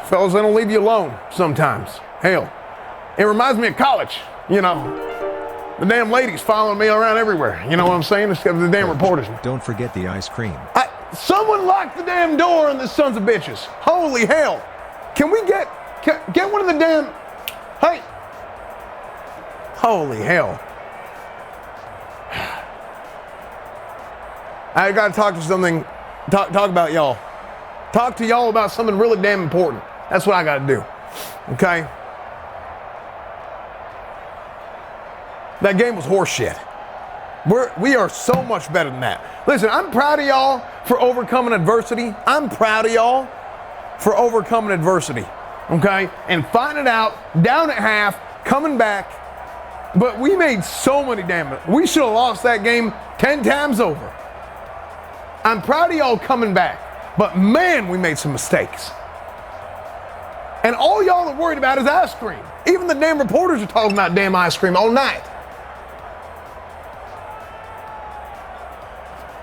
Fellas, they don't leave you alone sometimes. Hell, it reminds me of college, you know. The damn ladies following me around everywhere. You know what I'm saying? It's because the damn reporters. Don't forget the ice cream. Someone locked the damn door on the sons of bitches. Holy hell. Can we get one of the damn... Hey. Holy hell. I got to talk to something. Talk about y'all. Talk to y'all about something really damn important. That's what I got to do. Okay? That game was horseshit. We are so much better than that. Listen, I'm proud of y'all for overcoming adversity. I'm proud of y'all for overcoming adversity. Okay? And finding out, down at half, coming back. But we made so many damn... We should have lost that game 10 times over. I'm proud of y'all coming back. But man, we made some mistakes. And all y'all are worried about is ice cream. Even the damn reporters are talking about damn ice cream all night.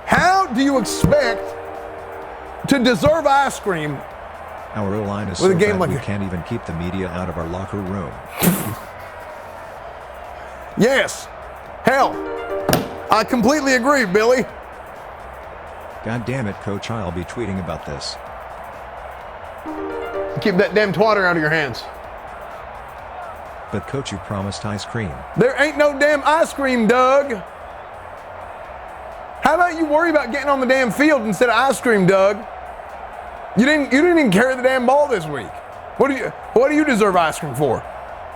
How do you expect to deserve ice cream? Our O-line is with so a game bad like we can't even keep the media out of our locker room. Yes. Hell, I completely agree, Billy. God damn it, Coach, I'll be tweeting about this. Keep that damn twatter out of your hands. But Coach, you promised ice cream. There ain't no damn ice cream, Doug. How about you worry about getting on the damn field instead of ice cream, Doug? You didn't even carry the damn ball this week. What do you deserve ice cream for?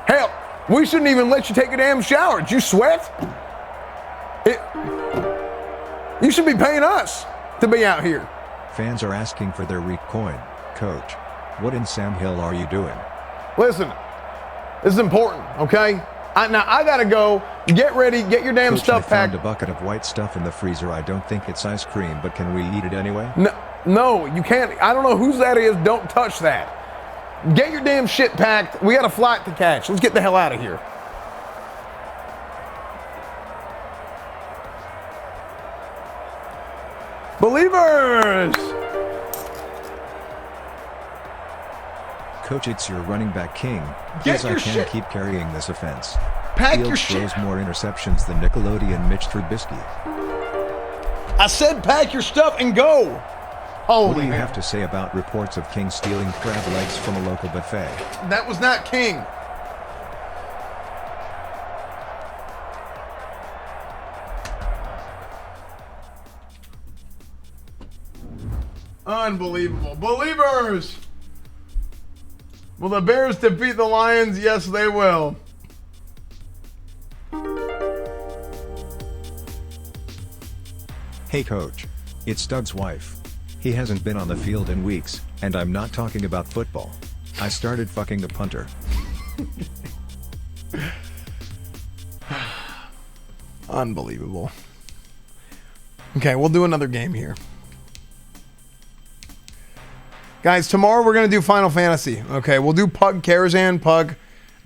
Hell, we shouldn't even let you take a damn shower. Did you sweat? You should be paying us to be out here. Fans are asking for their week coin. Coach, what in Sam Hill are you doing? Listen, this is important, okay? Now I gotta go. Get ready. Get your damn Coach, stuff I packed. found a bucket of white stuff in the freezer. I don't think it's ice cream, but can we eat it anyway? No, you can't. I don't know whose that is. Don't touch that. Get your damn shit packed. We got a flight to catch. Let's get the hell out of here. Believers! Coach, it's your running back king. Get Please, your I can't shit. keep carrying this offense. Pack Fields your shit. throws more interceptions than Nickelodeon Mitch Trubisky. I said pack your stuff and go. What do you man. have to say about reports of King stealing crab legs from a local buffet? That was not King. Unbelievable. Believers! Will the Bears defeat the Lions? Yes, they will. Hey Coach, it's Doug's wife. He hasn't been on the field in weeks, and I'm not talking about football. I started fucking the punter. Unbelievable. Okay, we'll do another game here. Guys, tomorrow we're going to do Final Fantasy. Okay, we'll do Pug Karazhan, Pug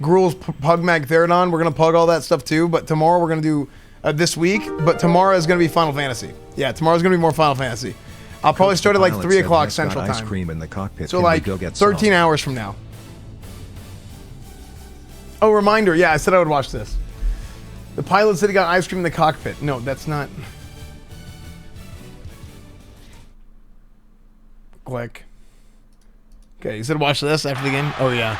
Gruul's, Pug Magtheridon. We're going to pug all that stuff too, but tomorrow we're going to do this week, but tomorrow is going to be Final Fantasy. Yeah, tomorrow's going to be more Final Fantasy. I'll probably start at like 3 o'clock Central Ice Time. cream in the cockpit. So Can like we go get 13 some? hours from now. Oh, reminder. Yeah, I said I would watch this. The pilot said he got ice cream in the cockpit. No, that's not. Click. Okay, you said watch this after the game? Oh, yeah.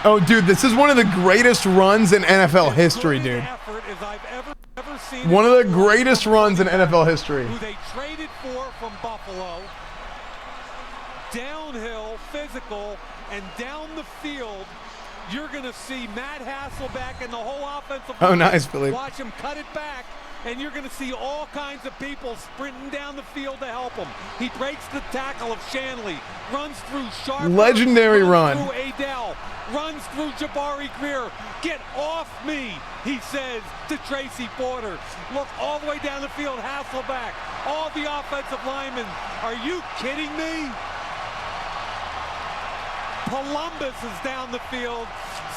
Oh, dude, this is one of the greatest runs in NFL history, dude. One of the greatest runs in NFL history. Who they traded for from Buffalo. Downhill, physical, and down the field, you're going to see Matt Hasselbeck and the whole offensive line. Oh, nice, Billy. Watch him cut it back, and you're going to see all kinds of people sprinting down the field to help him. He breaks the tackle of Shanley, runs through Sharp. Legendary run. Through Adele, runs through Jabari Greer. Get off me, he says to Tracy Porter. Look all the way down the field, Hasselbeck, all the offensive linemen. Are you kidding me? Columbus is down the field.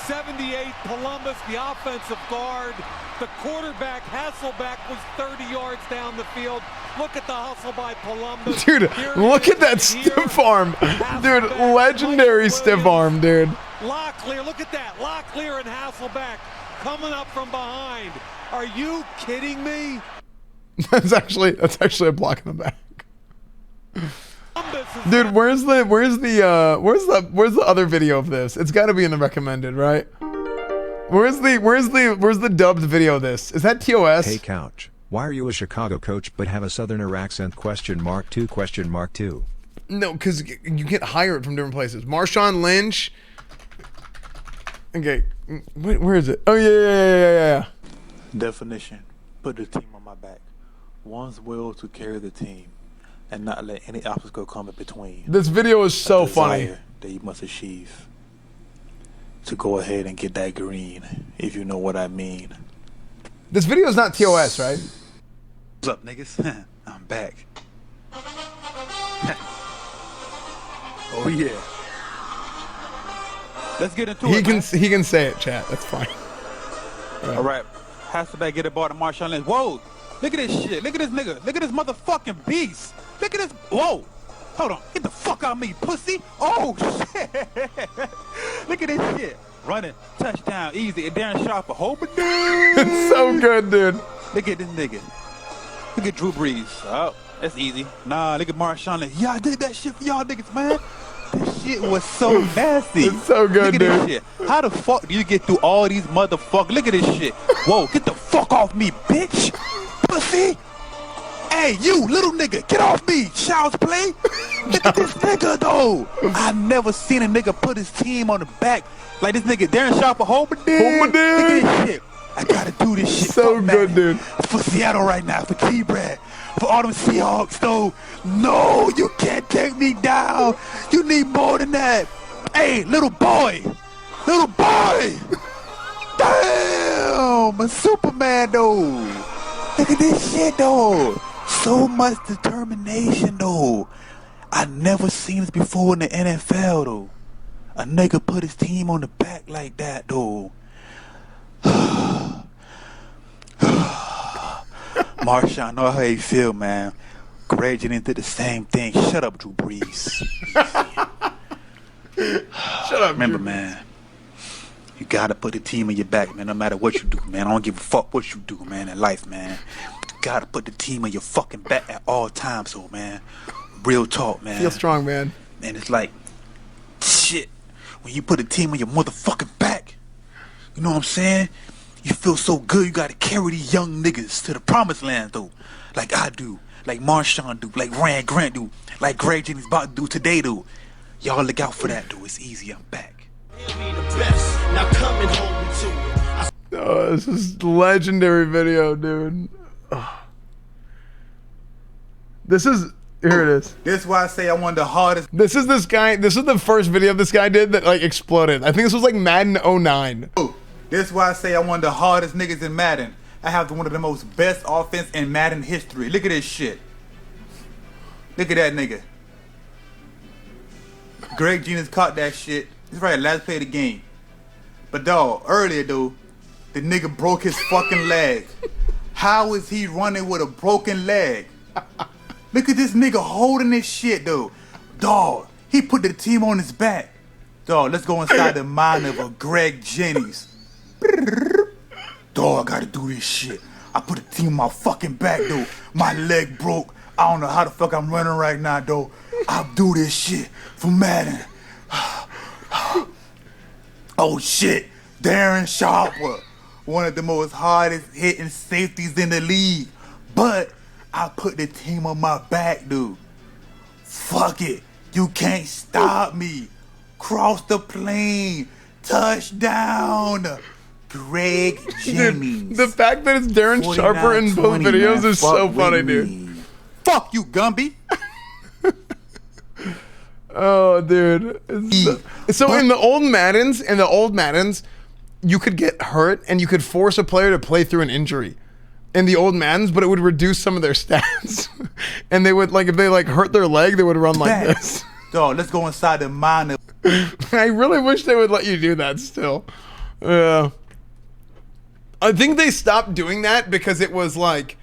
78, Columbus, the offensive guard. The quarterback, Hasselbeck, was 30 yards down the field. Look at the hustle by Columbus. Dude, look at that stiff arm. Dude, legendary stiff arm, dude. Locklear, look at that. Locklear and Hasselbeck coming up from behind. Are you kidding me? That's actually a block in the back. Dude, where's the other video of this? It's got to be in the recommended, right? Where's the dubbed video of this? Is that TOS? Hey Couch, why are you a Chicago coach but have a southerner accent? $2? No, because you get hired from different places. Marshawn Lynch. Okay, where is it? Oh yeah. Definition: put the team on my back. One's will to carry the team, and not let any obstacle come in between. This video is so funny. That you must achieve to go ahead and get that green, if you know what I mean. This video is not TOS, right? What's up, niggas? I'm back. Oh yeah. Let's get into it. He can say it, chat. That's fine. All right. Hasselbeck get a ball to Marshawn Lynch. Whoa. Look at this shit. Look at this nigga. Look at this motherfucking beast. Look at this. Whoa. Hold on. Get the fuck out of me, pussy. Oh, shit. Look at this shit. Running. Touchdown. Easy. And Darren Sharper. Hope it. It's so good, dude. Look at this nigga. Look at Drew Brees. Oh, that's easy. Nah, look at Marshawn Lynch. Yeah, I did that shit for y'all niggas, man. This shit was so nasty. It's so good, dude. Look at this shit. How the fuck do you get through all these motherfuckers? Look at this shit. Whoa, get the fuck off me, bitch. Pussy. Hey, you little nigga, get off me. Child's play. Look at this nigga, though. I never seen a nigga put his team on the back like this nigga Darren Sharper Homer did. Look at this shit. I gotta do this shit. So good, dude. For Seattle right now, for T-Brad, for all them Seahawks, though. No, you can't take me down. You need more than that. Hey, little boy. Little boy. Damn, a Superman, though. Look at this shit, though. So much determination, though. I never seen this before in the NFL, though. A nigga put his team on the back like that, though. Marshawn, I know how you feel, man. Greg Jennings did the same thing. Shut up, Drew Brees. Shut up, remember, man. You gotta put the team on your back, man. No matter what you do, man. I don't give a fuck what you do, man, in life, man. You gotta put the team on your fucking back at all times, so, man. Real talk, man. Feel strong, man. And it's like, shit. When you put a team on your motherfucking back, you know what I'm saying? You feel so good, you gotta carry these young niggas to the promised land, though. Like I do, like Marshawn do, like Rand Grant do, like Greg Jennings about to do today, though. Y'all look out for that, though. It's easy, I'm back. Oh, this is legendary video, dude. Oh. This is... Here it is. This is why I say I want the hardest. This is this guy. This is the first video this guy did that like exploded. I think this was like Madden 09. This is why I say I want the hardest niggas in Madden. I have one of the most best offense in Madden history. Look at this shit. Look at that nigga. Greg Jennings caught that shit. It's right, last play of the game. But dog, earlier though, the nigga broke his fucking leg. How is he running with a broken leg? Look at this nigga holding this shit, though. Dog, he put the team on his back. Dog, let's go inside the mind of a Greg Jennings. Dog, I gotta do this shit. I put the team on my fucking back, though. My leg broke. I don't know how the fuck I'm running right now, though. I'll do this shit for Madden. Oh, shit. Darren Sharper. One of the most hardest hitting safeties in the league. But... I put the team on my back, dude. Fuck it. You can't stop me. Cross the plane. Touchdown. Greg Jennings. Dude, the fact that it's Darren Sharper in both videos is so funny, dude. Fuck you, Gumby. Oh, dude. So in the old Maddens, you could get hurt and you could force a player to play through an injury. In the old Maddens, but it would reduce some of their stats. And they would, like, if they, like, hurt their leg, they would run like this. Dog, let's go inside the mind of I really wish they would let you do that still. I think they stopped doing that because it was like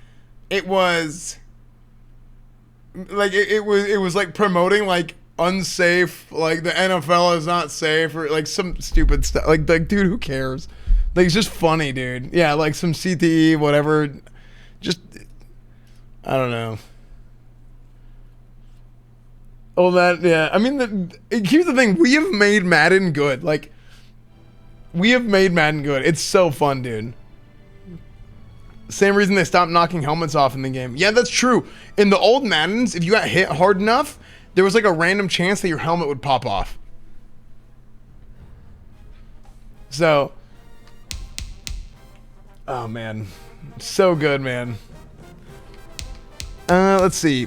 promoting like unsafe, like the NFL is not safe, or like some stupid stuff. Like dude, who cares? Like, it's just funny, dude. Yeah, like some CTE, whatever. Just, I don't know. Oh, that, yeah. I mean, here's the thing. We have made Madden good. Like, we have made Madden good. It's so fun, dude. Same reason they stopped knocking helmets off in the game. Yeah, that's true. In the old Maddens, if you got hit hard enough, there was like a random chance that your helmet would pop off. So, oh man, so good, man. Let's see.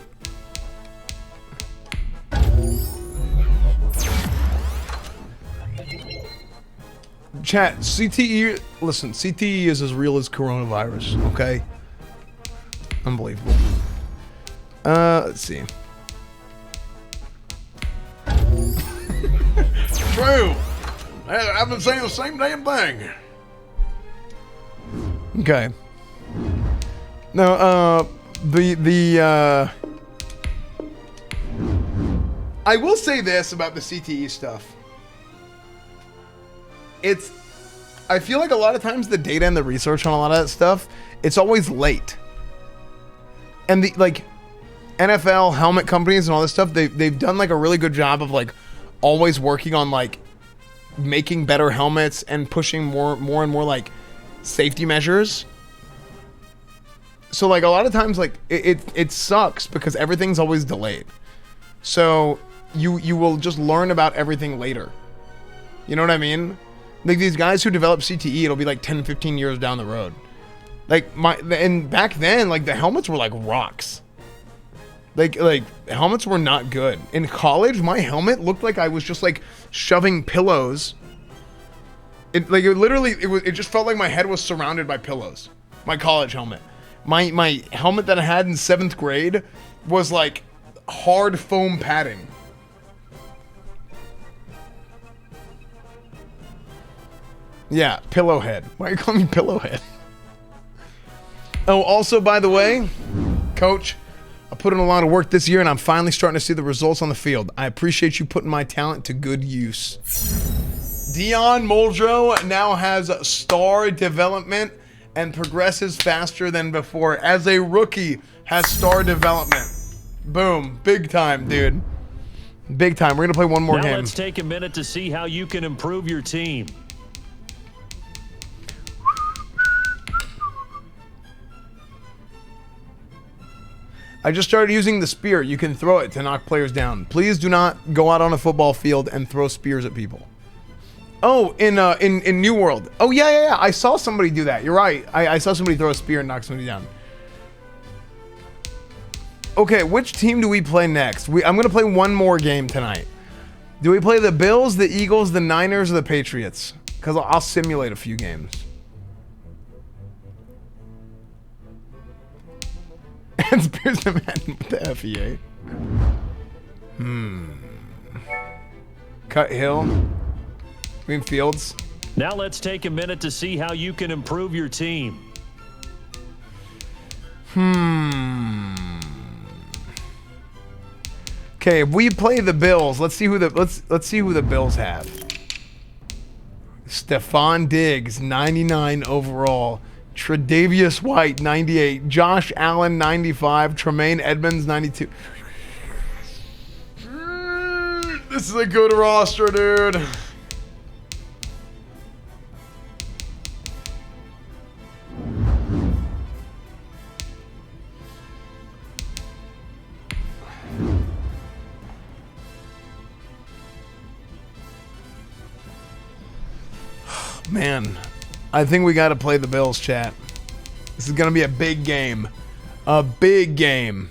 Chat, CTE, listen, CTE is as real as coronavirus, okay? Unbelievable. Let's see. True. I've been saying the same damn thing. Okay. No, I will say this about the CTE stuff. I feel like a lot of times the data and the research on a lot of that stuff, it's always late. And the like NFL helmet companies and all this stuff, they've done like a really good job of like always working on like making better helmets and pushing more and more like safety measures. So like a lot of times like it sucks because everything's always delayed. So you will just learn about everything later. You know what I mean? Like these guys who develop CTE, it'll be like 10, 15 years down the road. Like and back then, like the helmets were like rocks. Like helmets were not good. In college, my helmet looked like I was just like shoving pillows. It just felt like my head was surrounded by pillows. My college helmet. My helmet that I had in 7th grade was like hard foam padding. Yeah, Pillowhead. Why are you calling me Pillowhead? Oh, also, by the way, Coach, I put in a lot of work this year, and I'm finally starting to see the results on the field. I appreciate you putting my talent to good use. Dion Muldrow now has star development and progresses faster than before. As a rookie, has star development. Boom. Big time, dude. Big time. We're going to play one more game. Now let's take a minute to see how you can improve your team. I just started using the spear. You can throw it to knock players down. Please do not go out on a football field and throw spears at people. Oh, in New World. Oh, yeah. I saw somebody do that. You're right. I saw somebody throw a spear and knock somebody down. Okay, which team do we play next? I'm going to play one more game tonight. Do we play the Bills, the Eagles, the Niners, or the Patriots? Because I'll simulate a few games. And Spears and Madden with the FEA. Cut Hill. Green Fields. Now let's take a minute to see how you can improve your team. Okay, if we play the Bills, let's see who the Bills have. Stephon Diggs, 99 overall. Tre'Davious White, 98. Josh Allen, 95. Tremaine Edmonds, 92. This is a good roster, dude. Man, I think we got to play the Bills, chat. This is going to be a big game. A big game.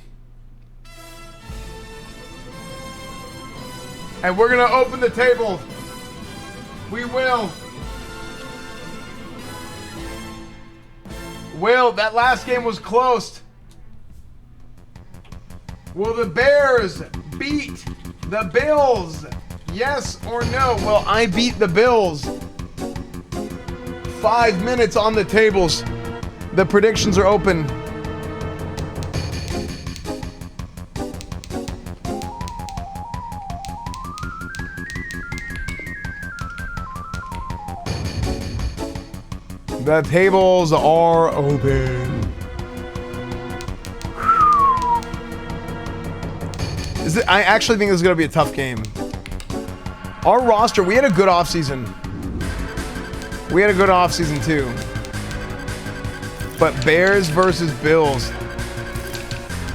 And we're going to open the table. We will. Will, that last game was close. Will the Bears beat the Bills Yes or no? Will I beat the Bills? 5 minutes on the tables. The predictions are open. The tables are open. I actually think this is going to be a tough game. Our roster, we had a good offseason. We had a good offseason too. But Bears versus Bills.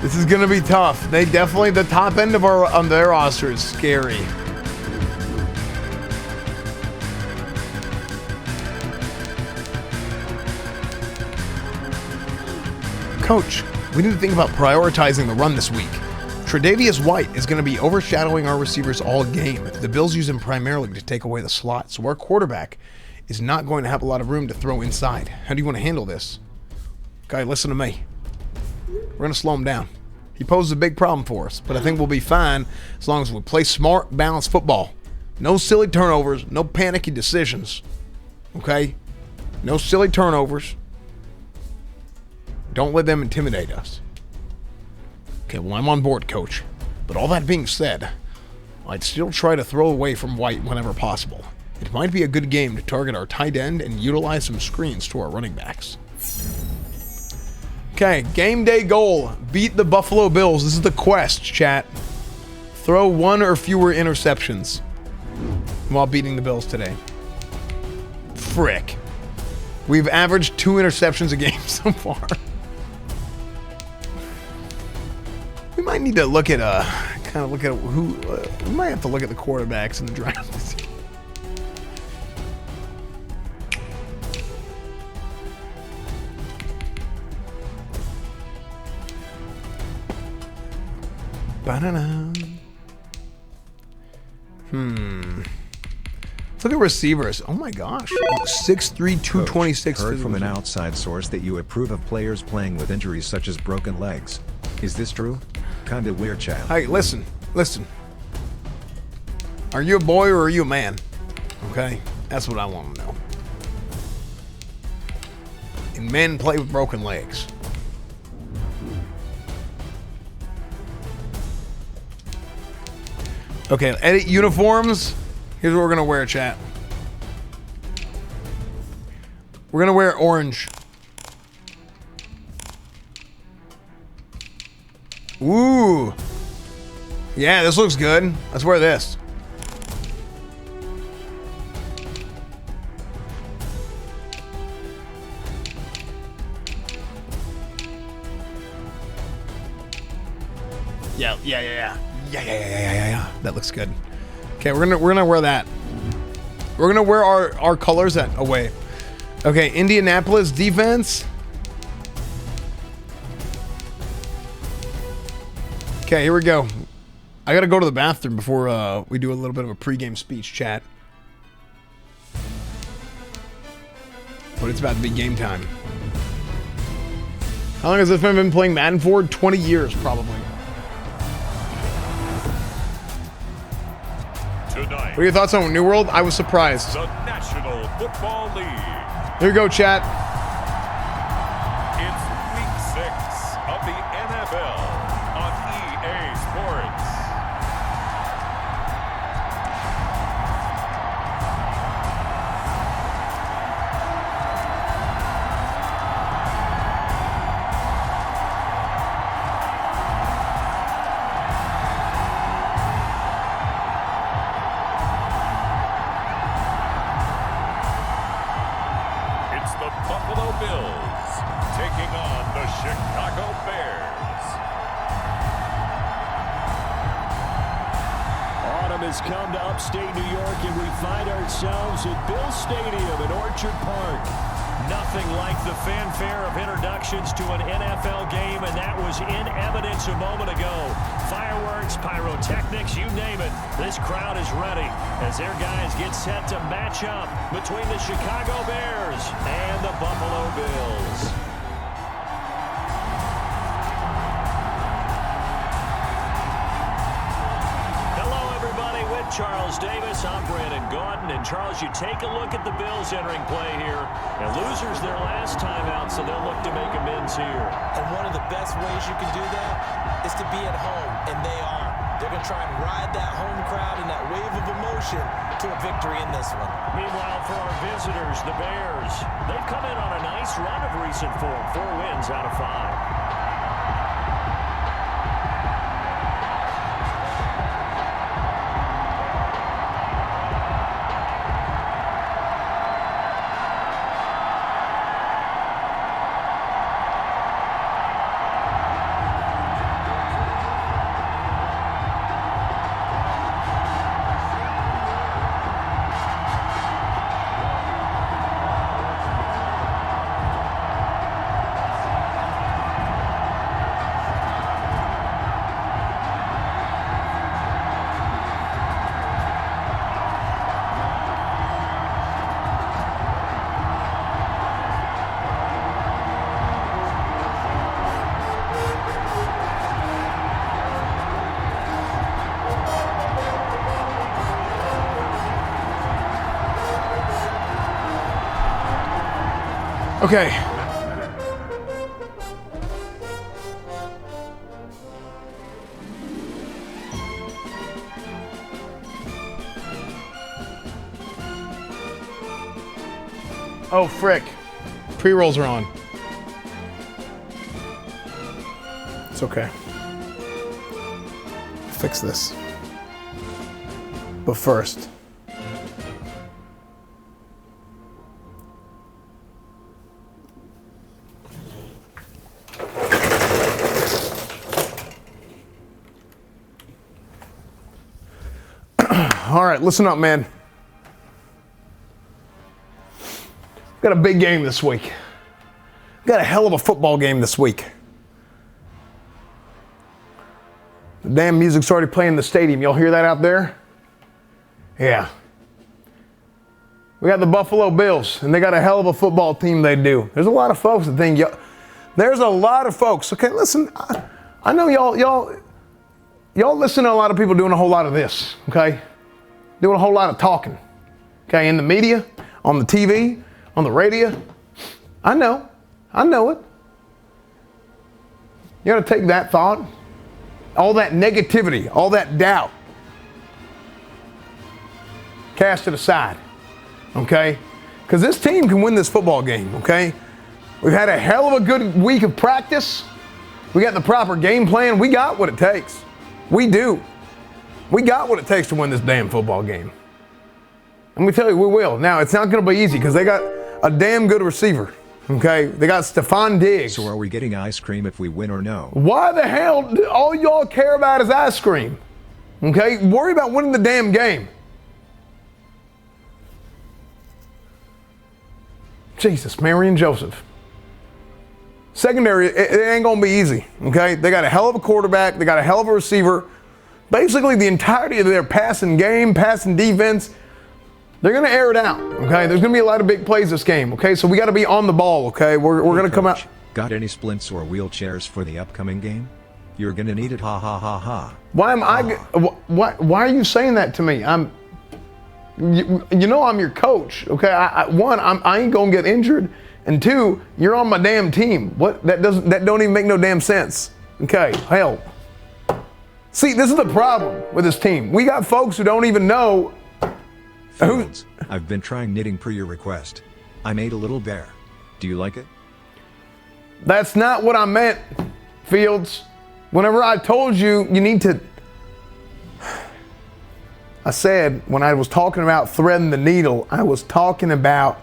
This is going to be tough. They definitely, the top end of their roster is scary. Coach, we need to think about prioritizing the run this week. Tre'Davious White is going to be overshadowing our receivers all game. The Bills use him primarily to take away the slot, so our quarterback is not going to have a lot of room to throw inside. How do you want to handle this? Guy, listen to me. We're going to slow him down. He poses a big problem for us, but I think we'll be fine as long as we play smart, balanced football. No silly turnovers, no panicky decisions. Okay? No silly turnovers. Don't let them intimidate us. Okay, well, I'm on board, Coach. But all that being said, I'd still try to throw away from White whenever possible. It might be a good game to target our tight end and utilize some screens to our running backs. Okay, game day goal. Beat the Buffalo Bills. This is the quest, chat. Throw 1 or fewer interceptions while beating the Bills today. Frick. We've averaged 2 interceptions a game so far. We might need to look at we might have to look at the quarterbacks in the draft. Ba-da-da. Let's look at receivers. Oh my gosh. 6'3", 226. Heard from an outside source that you approve of players playing with injuries such as broken legs. Is this true? Kinda weird, child. Hey, listen. Are you a boy or are you a man? Okay? That's what I want to know. And men play with broken legs. Okay, edit uniforms. Here's what we're going to wear, chat. We're going to wear orange. Ooh. Yeah, this looks good. Let's wear this. Yeah. That looks good. Okay, we're gonna wear that. We're gonna wear our colors away. Okay, Indianapolis defense. Okay, here we go. I gotta go to the bathroom before we do a little bit of a pregame speech, chat. But it's about to be game time. How long has this man been playing Madden for? 20 years, probably. Tonight, what are your thoughts on New World? I was surprised. The National Football League. Here we go, chat. It's Week 6 of the NFL on EA Sports. Has come to upstate New York, and we find ourselves at Bill Stadium in Orchard Park. Nothing like the fanfare of introductions to an NFL game, and that was in evidence a moment ago. Fireworks, pyrotechnics, you name it. This crowd is ready as their guys get set to match up between the Chicago Bears and the Buffalo Bills. Charles Davis. I'm Brandon Gaudin. And Charles, you take a look at the Bills entering play here. And losers their last time out, so they'll look to make amends here. And one of the best ways you can do that is to be at home, and they are. They're going to try and ride that home crowd and that wave of emotion to a victory in this one. Meanwhile, for our visitors, the Bears, they've come in on a nice run of recent form. 4 wins out of 5. Okay. Oh, frick. Pre-rolls are on. It's okay. Fix this. But first, all right, listen up, man. Got a big game this week. Got a hell of a football game this week. The damn music's already playing in the stadium. Y'all hear that out there? Yeah. We got the Buffalo Bills, and they got a hell of a football team they do. There's a lot of folks that think, there's a lot of folks. Okay, listen, I know y'all listen to a lot of people doing a whole lot of this, okay? Doing a whole lot of talking, okay? In the media, on the TV, on the radio. I know it. You gotta take that thought, all that negativity, all that doubt, cast it aside, okay? Because this team can win this football game, okay? We've had a hell of a good week of practice. We got the proper game plan. We got what it takes. We do. We got what it takes to win this damn football game. Let me tell you, we will. Now, it's not going to be easy because they got a damn good receiver, okay? They got Stephon Diggs. So are we getting ice cream if we win or no? Why the hell all y'all care about is ice cream, okay? Worry about winning the damn game. Jesus, Mary and Joseph. Secondary, it ain't going to be easy, okay? They got a hell of a quarterback. They got a hell of a receiver. Basically, the entirety of their passing game, passing defense, they're going to air it out, okay? There's going to be a lot of big plays this game, okay? So we got to be on the ball, okay? We're going to come out. Got any splints or wheelchairs for the upcoming game? You're going to need it, ha ha ha ha. Why am I? Why are you saying that to me? You know I'm your coach, okay? I ain't going to get injured. And 2, you're on my damn team. That don't even make no damn sense. Okay, hell. See, this is the problem with this team. We got folks who don't even know Fields, I've been trying knitting per your request. I made a little bear. Do you like it? That's not what I meant, Fields. Whenever I told you need to... I said, when I was talking about threading the needle, I was talking about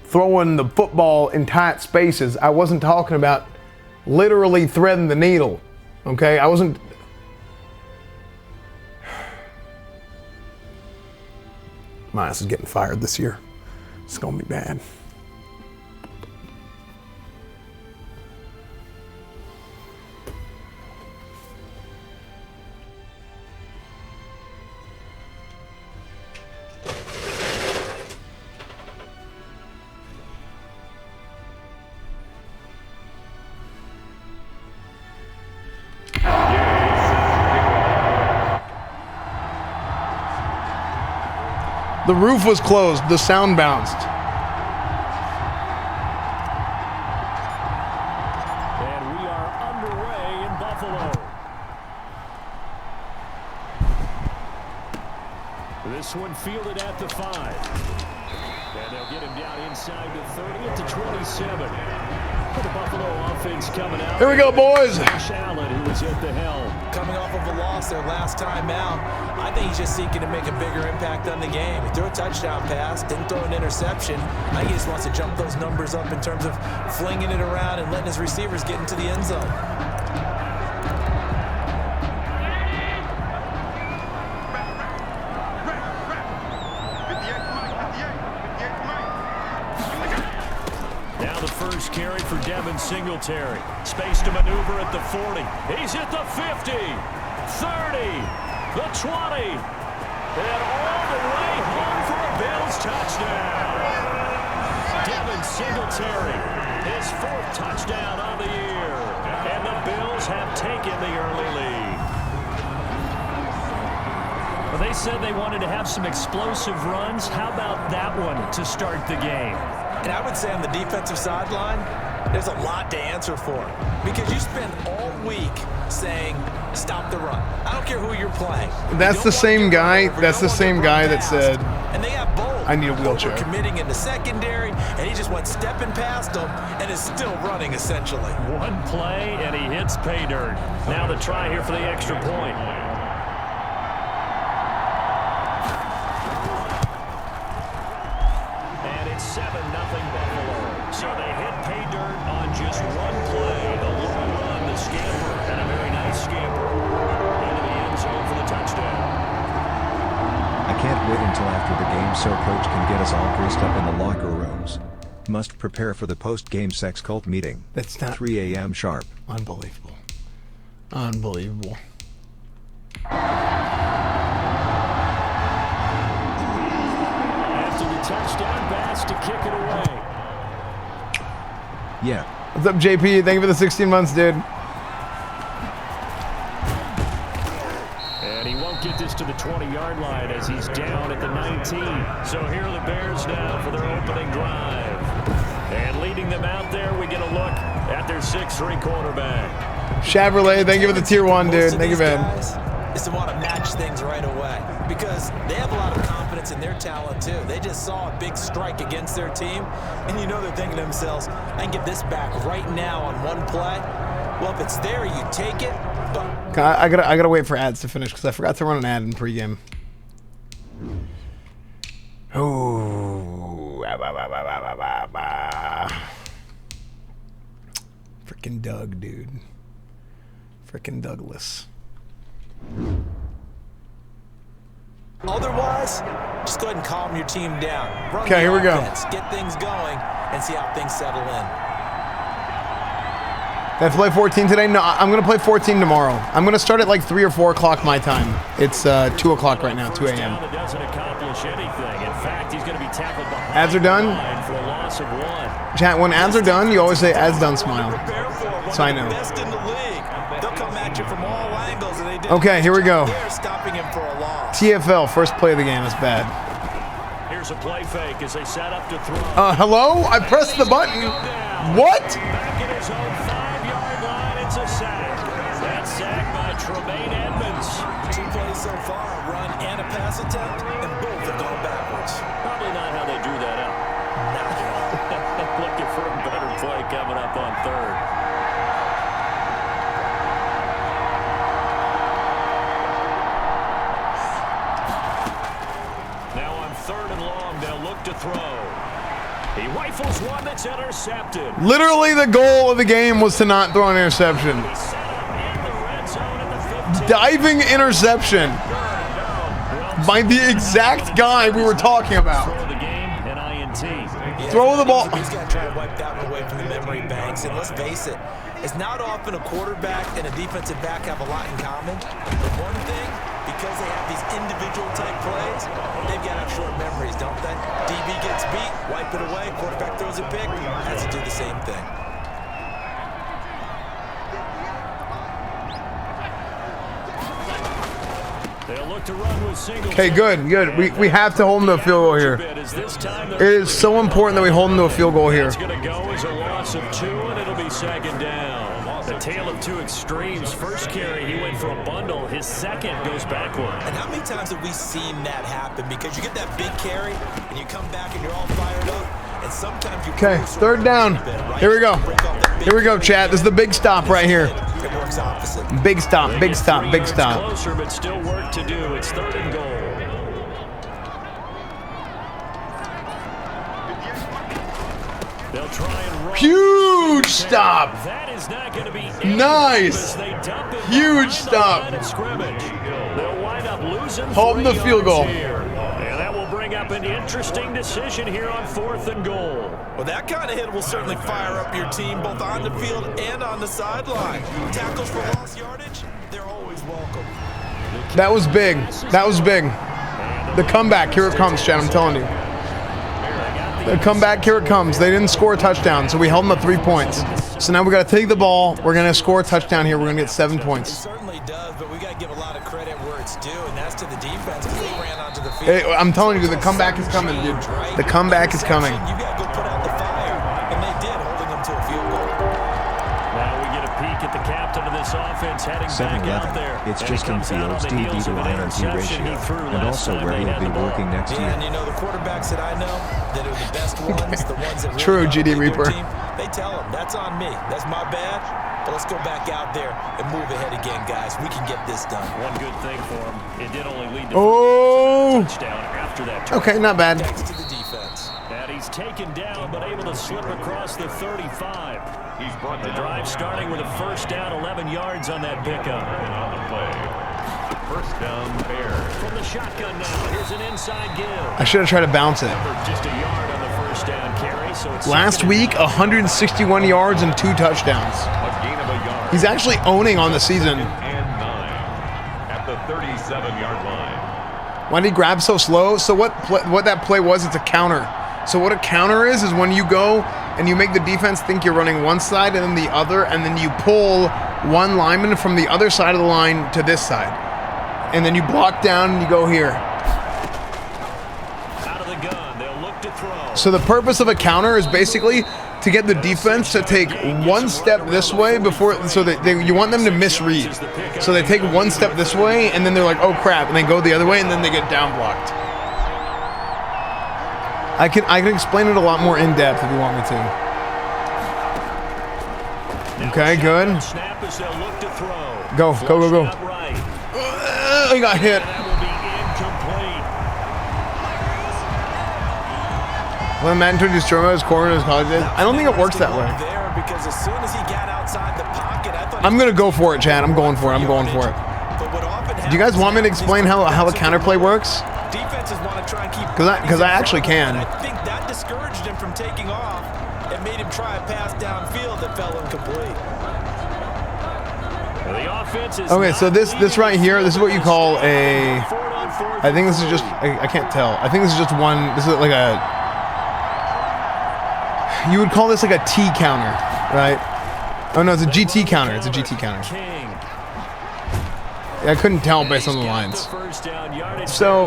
throwing the football in tight spaces. I wasn't talking about literally threading the needle, okay? I wasn't... My ass is getting fired this year. It's gonna be bad. The roof was closed. The sound bounced. And we are underway in Buffalo. This one fielded at the 5. And they'll get him down inside the 30 to 27. For the Buffalo offense coming out. Here we go, boys. Allen, who was at the helm. Coming off of a loss their last time out, I think he's just seeking to make a bigger impact on the game. He threw a touchdown pass, didn't throw an interception. I think he just wants to jump those numbers up in terms of flinging it around and letting his receivers get into the end zone. First carry for Devin Singletary. Space to maneuver at the 40. He's at the 50, 30, the 20, and all the way home for a Bills touchdown. Devin Singletary, his 4th touchdown of the year, and the Bills have taken the early lead. Well, they said they wanted to have some explosive runs. How about that one to start the game? And I would say on the defensive sideline, there's a lot to answer for. Because you spend all week saying, stop the run. I don't care who you're playing. That's the same guy. That's the same guy that said, and they have both. I need a wheelchair. Committing in the secondary, and he just went stepping past them and is still running, essentially. One play, and he hits pay dirt. Now the try here for the extra point. And it's 7-0 Buffalo. So they hit pay dirt on just one play. The long run, the scamper, and a very nice scamper into the end zone for the touchdown. I can't wait until after the game so coach can get us all greased up in the locker rooms. Must prepare for the post-game sex cult meeting. That's not 3 a.m. sharp. Unbelievable. Unbelievable. After the touchdown pass to kick it away. Yeah. What's up, JP? Thank you for the 16 months, dude. And he won't get this to the 20-yard line as he's down at the 19. So here are the Bears now for their opening drive. And leading them out there, we get a look at their 6'3" quarterback. Chevrolet, thank you for the tier 1, dude. Thank you, man. Is to want to match things right away because they have a lot of confidence in their talent too. They just saw a big strike against their team, and you know they're thinking to themselves, I can get this back right now on one play. Well, if it's there, you take it. But I gotta wait for ads to finish because I forgot to run an ad in pregame. Oh, freaking Doug, dude. Freaking Douglas. Otherwise, just go ahead and calm your team down. Run okay, here we go. Get things going and see how things settle in. Did I play 14 today? No, I'm going to play 14 tomorrow. I'm going to start at like 3 or 4 o'clock my time. It's 2 o'clock right now, 2 a.m. Ads are done? Chat, when ads are done, you always say ads done smile. So I know. Okay, here we go. TFL, first play of the game. That's bad. Here's a play fake as they set up to throw. Hello? I pressed the button. What? Back at his own 5-yard line, it's a sack. That's sacked by Tremaine Edmonds. 2 plays so far, a run and a pass attempt, and both have gone backwards. Probably not how they drew that up. Looking for a better play coming up on third. Now on 3rd and long, they'll look to throw. He rifles one that's intercepted. Literally the goal of the game was to not throw an interception. Diving interception by the exact guy we were talking about. Throw the ball. He's got to try to wipe that one away from the memory banks. And let's face it, it's not often a quarterback and a defensive back have a lot in common. But one thing, because they have these individual type plays, they've got to have short memories, don't they? DB gets beat, wipe it away, quarterback throws a pick, has to do the same thing. They'll look look to run with single. Okay, good. We have to hold them to a field goal here. It is so important that we hold them to a field goal here. It's going to go as a loss of 2, and it'll be second down. The tale of two extremes. First carry, he went for a bundle. His second goes backward. And how many times have we seen that happen? Because you get that big carry, and you come back and you're all fired up, and sometimes you... Okay, third down. Here we go. Here we go, chat. This is the big stop right here. It works opposite. Big stop, big stop, big stop. Closer, but still work to do. It's 3rd and goal. They'll try and run. Huge stop. That is not going to be nice. Huge stop. They'll wind up losing. Hold the field goal. And that will bring up an interesting decision here on 4th and goal. Well, that kind of hit will certainly fire up your team both on the field and on the sideline. Tackles for lost yardage, they're always welcome. That was big. That was big. The comeback, here it comes, Chad. I'm telling you. The comeback, here it comes. They didn't score a touchdown, so we held them at 3 points. So now we got to take the ball. We're going to score a touchdown here. We're going to get 7 points. It certainly does, but we got to give a lot of credit where it's due, and that's to the defense because they ran onto the field. Hey, I'm telling you, the comeback is coming, dude. The comeback is coming. You got to go put out the fire, and they did, holding them to a field goal. Now we get a peek at the captain of this offense heading back out there. It's Justin Fields' DD to INT ratio, and also where he'll be working next year. And you know the quarterbacks that I know that are the best ones, the ones that really True, GD Reaper. Team, they tell them, that's on me. That's my bad. But let's go back out there and move ahead again, guys. We can get this done. One good thing for him, it did only lead to a touchdown after that. Okay, not bad. Thanks to the defense. And he's taken down, but able to slip across the 35. He's brought the drive starting with a first down, 11 yards on that pickup. on the play. First down, Bears. From the shotgun now, here's an inside give. I should have tried to bounce it. Just a yard on the first down carry, so it's Last week, 161 yards and 2 touchdowns. A gain of a yard. He's actually owning on the season. And 9 at the 37-yard line. Why did he grab so slow? So what that play was, it's a counter. So what a counter is when you go and you make the defense think you're running one side and then the other, and then you pull one lineman from the other side of the line to this side. And then you block down and you go here. Out of the gun, they'll look to throw. So the purpose of a counter is basically to get the defense to take one step this way before, so that you want them to misread. So they take one step this way and then they're like, oh crap, and they go the other way and then they get down blocked. I can explain it a lot more in depth if you want me to. Okay, good. Go. He got hit. When Madden took his Stromo as corner in his college days, I don't think it works that way. I'm gonna go for it, Chad. I'm going for it. Do you guys want me to explain how a counterplay works? Defenses want to try and keep, because I actually can. I think that discouraged him from taking off and made him try a pass downfield that fell incomplete. The offense is okay, so this right here, this is what you call a. I think this is just. I can't tell. I think this is just one. This is like a. You would call this like a T counter, right? Oh no, it's a GT counter. It's a GT counter. I couldn't tell based on the lines. So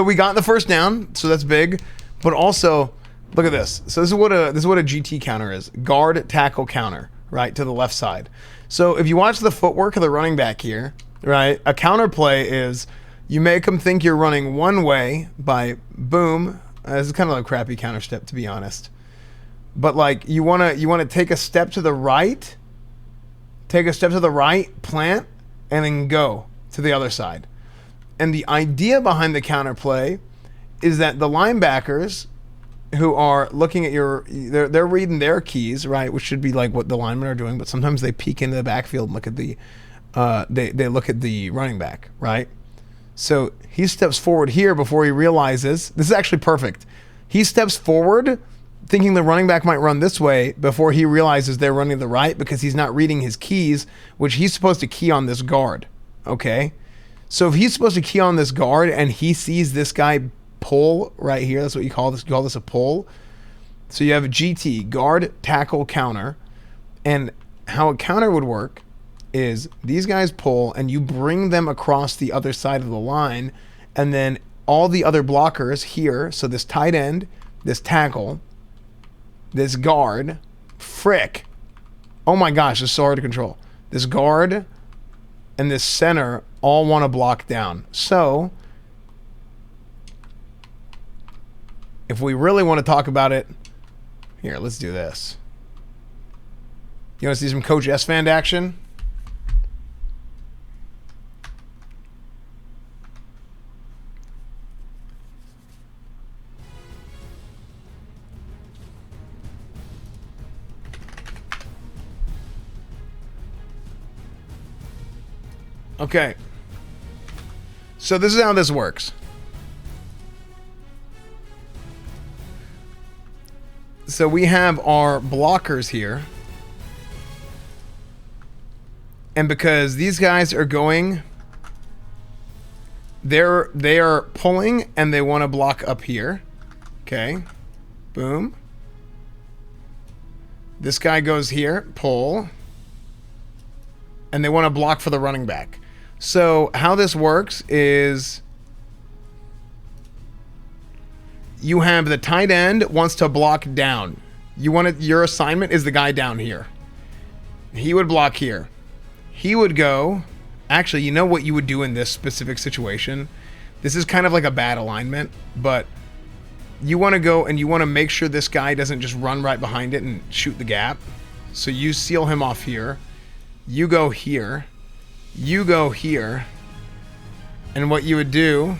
we got the first down, so that's big. But also, look at this. So this is what a GT counter is. Guard, tackle, counter, right, to the left side. So if you watch the footwork of the running back here, right, a counter play is you make them think you're running one way by boom. This is kind of a crappy counter step, to be honest. But like you wanna take a step to the right. Take a step to the right, plant, and then go to the other side. And the idea behind the counterplay is that the linebackers who are looking at they're reading their keys, right, which should be like what the linemen are doing, but sometimes they peek into the backfield and look at the they look at the running back, right? So he steps forward here before he realizes, this is actually perfect. He steps forward thinking the running back might run this way before he realizes they're running the right because he's not reading his keys, which he's supposed to key on this guard, okay? So if he's supposed to key on this guard and he sees this guy pull right here, that's what you call this. You call this a pull. So you have a GT, guard, tackle, counter. And how a counter would work is these guys pull and you bring them across the other side of the line, and then all the other blockers here, so this tight end, this tackle, this guard, frick. Oh my gosh, it's so hard to control. This guard and this center all want to block down. So if we really want to talk about it, here, let's do this. You want to see some Coach Esfand action? Okay. So this is how this works. So we have our blockers here. And because these guys are going, they are pulling and they want to block up here. Okay. Boom. This guy goes here, pull. And they want to block for the running back. So how this works is you have the tight end wants to block down. Your assignment is the guy down here. He would block here. He would go, actually, you know what you would do in this specific situation? This is kind of like a bad alignment, but you want to go and you want to make sure this guy doesn't just run right behind it and shoot the gap. So you seal him off here. You go here. You go here. And what you would do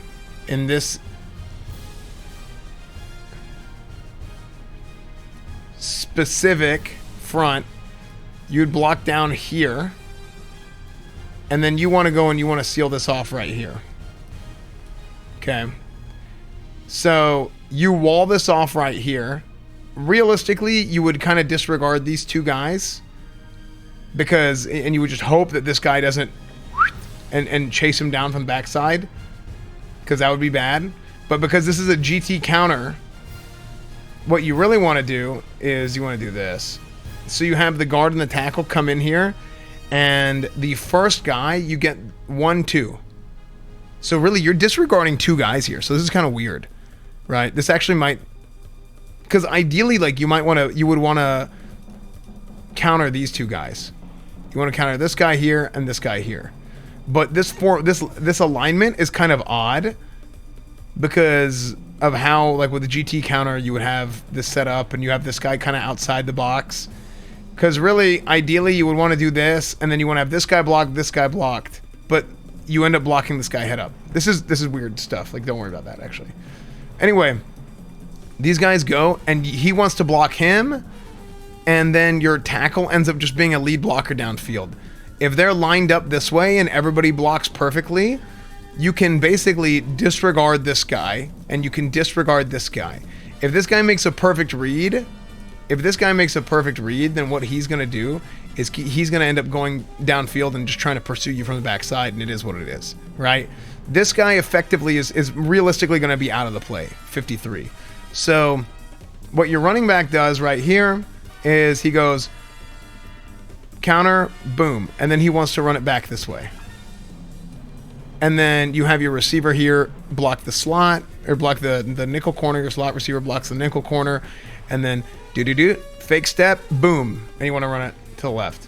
in this specific front, you'd block down here. And then you want to go and you want to seal this off right here. Okay. So you wall this off right here. Realistically, you would kind of disregard these two guys. And you would just hope that this guy doesn't and chase him down from the backside, because that would be bad. But because this is a GT counter, what you really want to do is you want to do this. So you have the guard and the tackle come in here, and the first guy, you get 1-2. So really, you're disregarding two guys here. So this is kind of weird, right? This actually might, because ideally, like you would want to counter these two guys. You want to counter this guy here and this guy here. But this alignment is kind of odd because of how, like with the GT counter, you would have this set up and you have this guy kind of outside the box. Because really, ideally, you would want to do this, and then you want to have this guy blocked, but you end up blocking this guy head up. This is weird stuff. Like, don't worry about that, actually. Anyway, these guys go, and he wants to block him, and then your tackle ends up just being a lead blocker downfield. If they're lined up this way and everybody blocks perfectly, you can basically disregard this guy and you can disregard this guy. If this guy makes a perfect read, then what he's going to do is he's going to end up going downfield and just trying to pursue you from the backside, and it is what it is, right? This guy effectively is realistically going to be out of the play, 53. So what your running back does right here is he goes counter, boom, and then he wants to run it back this way. And then you have your receiver here block the slot, or block the nickel corner. Your slot receiver blocks the nickel corner, and then fake step, boom, and you want to run it to the left.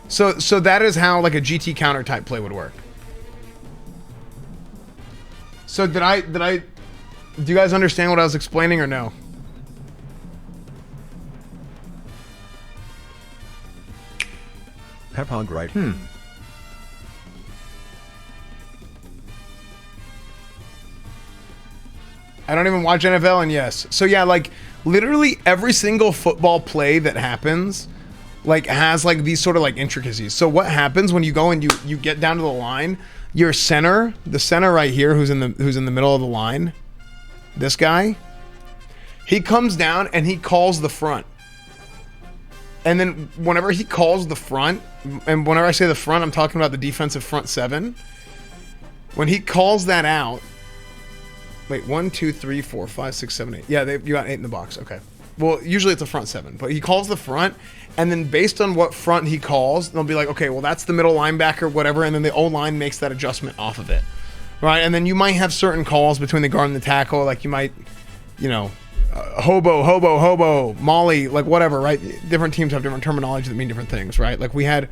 So that is how like a GT counter type play would work. So do you guys understand what I was explaining or no? Pep Hog right. I don't even watch NFL, and yes. So yeah, like literally every single football play that happens like has like these sort of like intricacies. So what happens when you go and you get down to the line, your center, the center right here who's in the middle of the line, this guy, he comes down and he calls the front. And then whenever he calls the front, and whenever I say the front, I'm talking about the defensive front seven. When he calls that out, wait, 1, 2, 3, 4, 5, 6, 7, 8. Yeah, you got 8 in the box. Okay. Well, usually it's a front 7, but he calls the front, and then based on what front he calls, they'll be like, okay, well, that's the middle linebacker, whatever, and then the O-line makes that adjustment off of it, right? And then you might have certain calls between the guard and the tackle, like you might, you know, hobo, molly, like whatever, right? Different teams have different terminology that mean different things, right? Like we had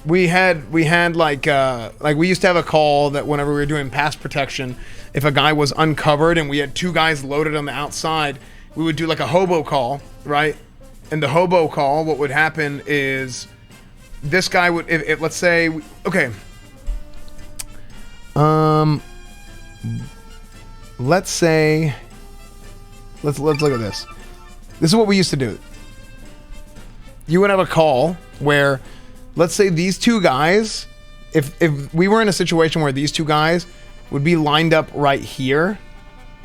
like we used to have a call that whenever we were doing pass protection, if a guy was uncovered and we had 2 guys loaded on the outside, we would do like a hobo call, right? And the hobo call, what would happen is this guy would, if let's say, okay, let's say, let's look at this. This is what we used to do. You would have a call where, let's say these 2 guys, if we were in a situation where these 2 guys would be lined up right here,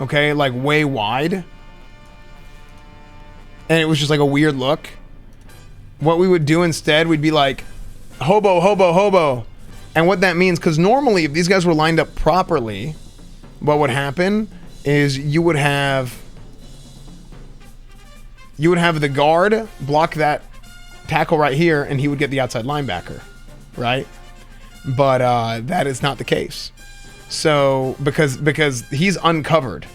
okay, like way wide, and it was just like a weird look, what we would do instead, we'd be like, hobo. And what that means, because normally if these guys were lined up properly, what would happen is you would have the guard block that tackle right here, and he would get the outside linebacker, right? But that is not the case. So because he's uncovered.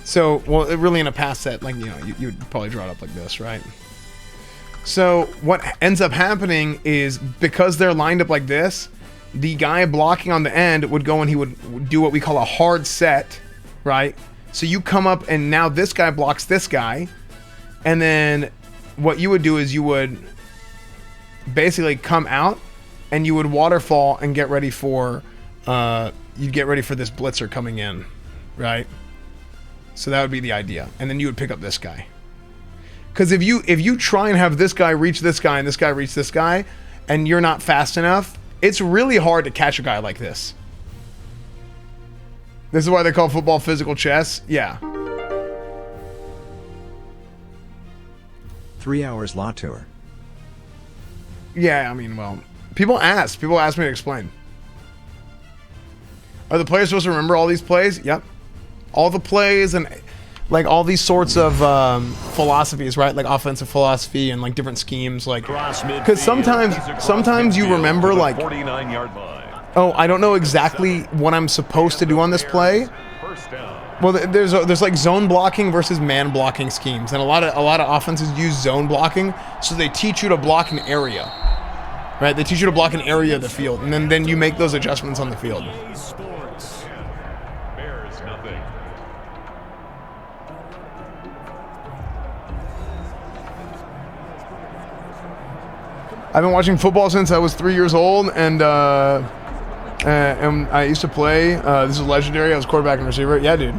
So, well, really in a pass set, like, you know, you would probably draw it up like this, right? So what ends up happening is because they're lined up like this, the guy blocking on the end would go and he would do what we call a hard set, right? So you come up and now this guy blocks this guy, and then what you would do is you would basically come out and you would waterfall and get ready for you'd get ready for this blitzer coming in, right? So that would be the idea, and then you would pick up this guy. Because if you try and have this guy reach this guy and this guy reach this guy, and you're not fast enough, it's really hard to catch a guy like this. This is why they call football physical chess. Yeah. 3 hours law tour. Yeah, I mean, well, people ask me to explain. Are the players supposed to remember all these plays? Yep. All the plays and like all these sorts of philosophies, right? Like offensive philosophy and like different schemes, like because sometimes you remember like, oh, I don't know exactly what I'm supposed to do on this play. Well, there's like zone blocking versus man blocking schemes, and a lot of offenses use zone blocking, so they teach you to block an area, right? They teach you to block an area of the field, and then you make those adjustments on the field. I've been watching football since I was 3 years old, and I used to play. This is legendary. I was quarterback and receiver. Yeah, dude.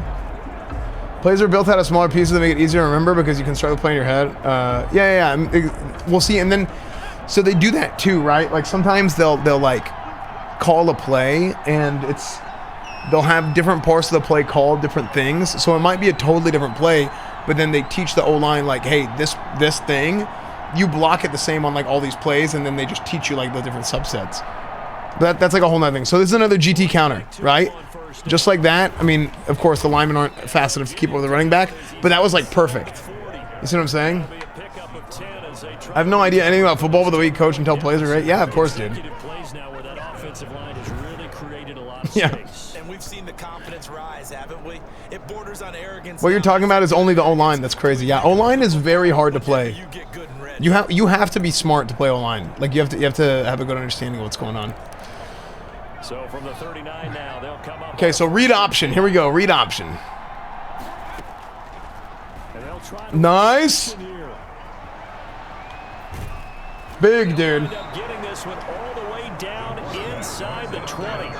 Plays are built out of smaller pieces that make it easier to remember because you can start the play in your head. Yeah. We'll see. And then, so they do that too, right? Like sometimes they'll like call a play, and they'll have different parts of the play called different things. So it might be a totally different play, but then they teach the O-line like, hey, this thing, you block it the same on like all these plays, and then they just teach you like the different subsets. But that's like a whole nother thing. So this is another GT counter, right? Just like that. I mean, of course, the linemen aren't fast enough to keep up with the running back, but that was like perfect. You see what I'm saying? I have no idea anything about football, but the way you coach and tell plays are great. Yeah, of course, dude. Yeah. And we've seen the confidence rise, haven't we? It borders on arrogance. What you're talking about is only the O-line. That's crazy. Yeah, O-line is very hard to play. You have to be smart to play O-line. Like you have to have a good understanding of what's going on. So from the 39 now, they'll come up. Okay, so read option. Here we go. Read option. Nice. Big dude. Getting this one all the way down inside the 20.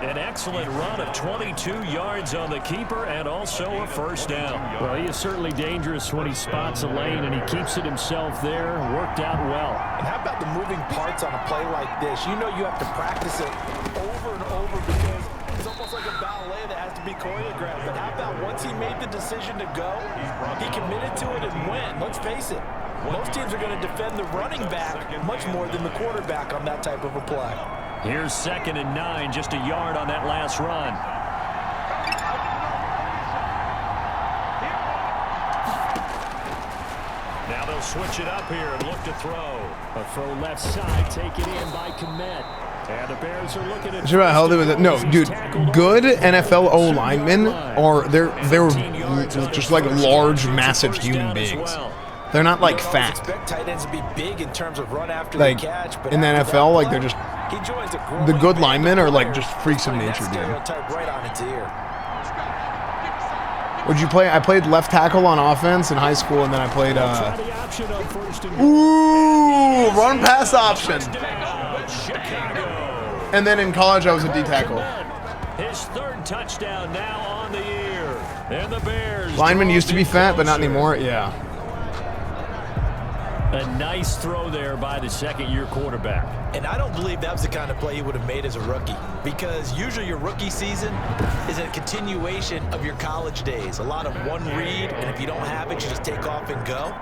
An excellent run of 22 yards on the keeper and also a first down. Well, he is certainly dangerous when he spots a lane and he keeps it himself there. Worked out well. And how about the moving parts on a play like this? You know you have to practice it over and over because it's almost like a ballet that has to be choreographed. But how about once he made the decision to go, he committed to it and went. Let's face it, most teams are going to defend the running back much more than the quarterback on that type of a play. Here's 2nd and 9, just a yard on that last run. switch it up here and look to throw. A throw left side, taken in by Komet. And the Bears are looking at. Sure about healthy with it? No, dude. Good NFL O linemen are they're just like large, massive human beings. They're not like fat. Expect tight ends to be big in terms of run after Like the catch, but in the after NFL, that like they're play, just he joins a growing the good band linemen of are like players, just freaks of putting nature, that dude. stereotype right on its ear. Would you play? I played left tackle on offense in high school, and then I played. Run pass option. And then in college, I was a D tackle. His third touchdown now on the year. And the Bears. Linemen used to be fat, but not anymore. Yeah. A nice throw there by the second-year quarterback. And I don't believe that was the kind of play he would have made as a rookie, because usually your rookie season is a continuation of your college days. A lot of one read, and if you don't have it, you just take off and go.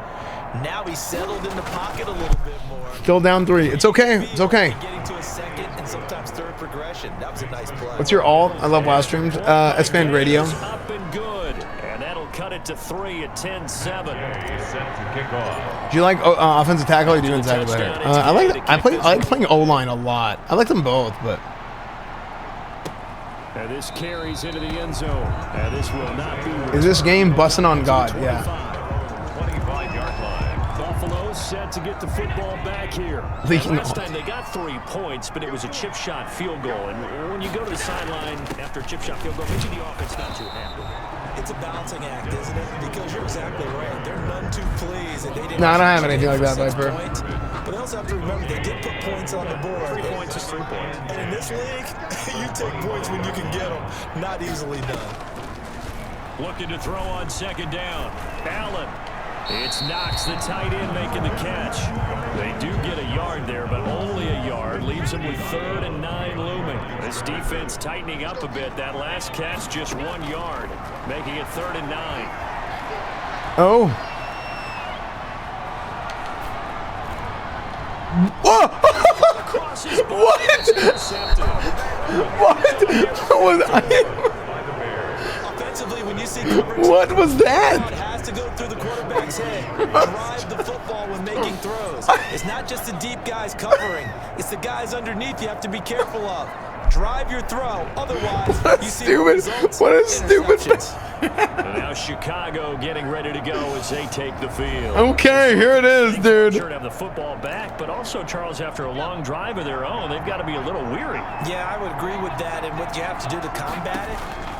Now he's settled in the pocket a little bit more. Still down 3. It's okay. It's okay. Getting to a second and sometimes third progression. That was a nice play. What's your alt? I love live streams. Esfand Radio. Up and good. And that'll cut it to 3 at 10-7. Do you like offensive tackle or defensive tackle better? I like playing O-line a lot. I like them both, but. And this carries into the end zone. And this will not be. Is this game busting on God? Yeah. Buffalo set to get the football back here. Last time they got 3 points, but it was a chip shot field goal. And when you go to the sideline after a chip shot field goal, maybe the offense not too happy. It's a balancing act, isn't it? Because you're exactly right. They're none too pleased, and they didn't. No, I don't have anything like that, Viper. But they also have to remember they did put points on the board. 3 points is 3 points. And in this league, you take points when you can get them. Not easily done. Looking to throw on second down. Allen. It's Knox, the tight end, making the catch. They do get a yard there, but only a yard. Leaves them with 3rd and 9 looming. This defense tightening up a bit. That last catch, just 1 yard, making it 3rd and 9. Oh. Whoa! What? Offensively, when you see coverage, what was that? Has to go through the quarterback's head. Drive the football when making throws. It's not just the deep guys covering. It's the guys underneath you have to be careful of. Drive your throw. Otherwise, you see results. What a stupid. Now Chicago getting ready to go as they take the field. Okay, here it is, dude. Sure to have the football back, but also, Charles, after a long drive of their own, they've got to be a little weary. Yeah, I would agree with that. And what you have to do to combat it,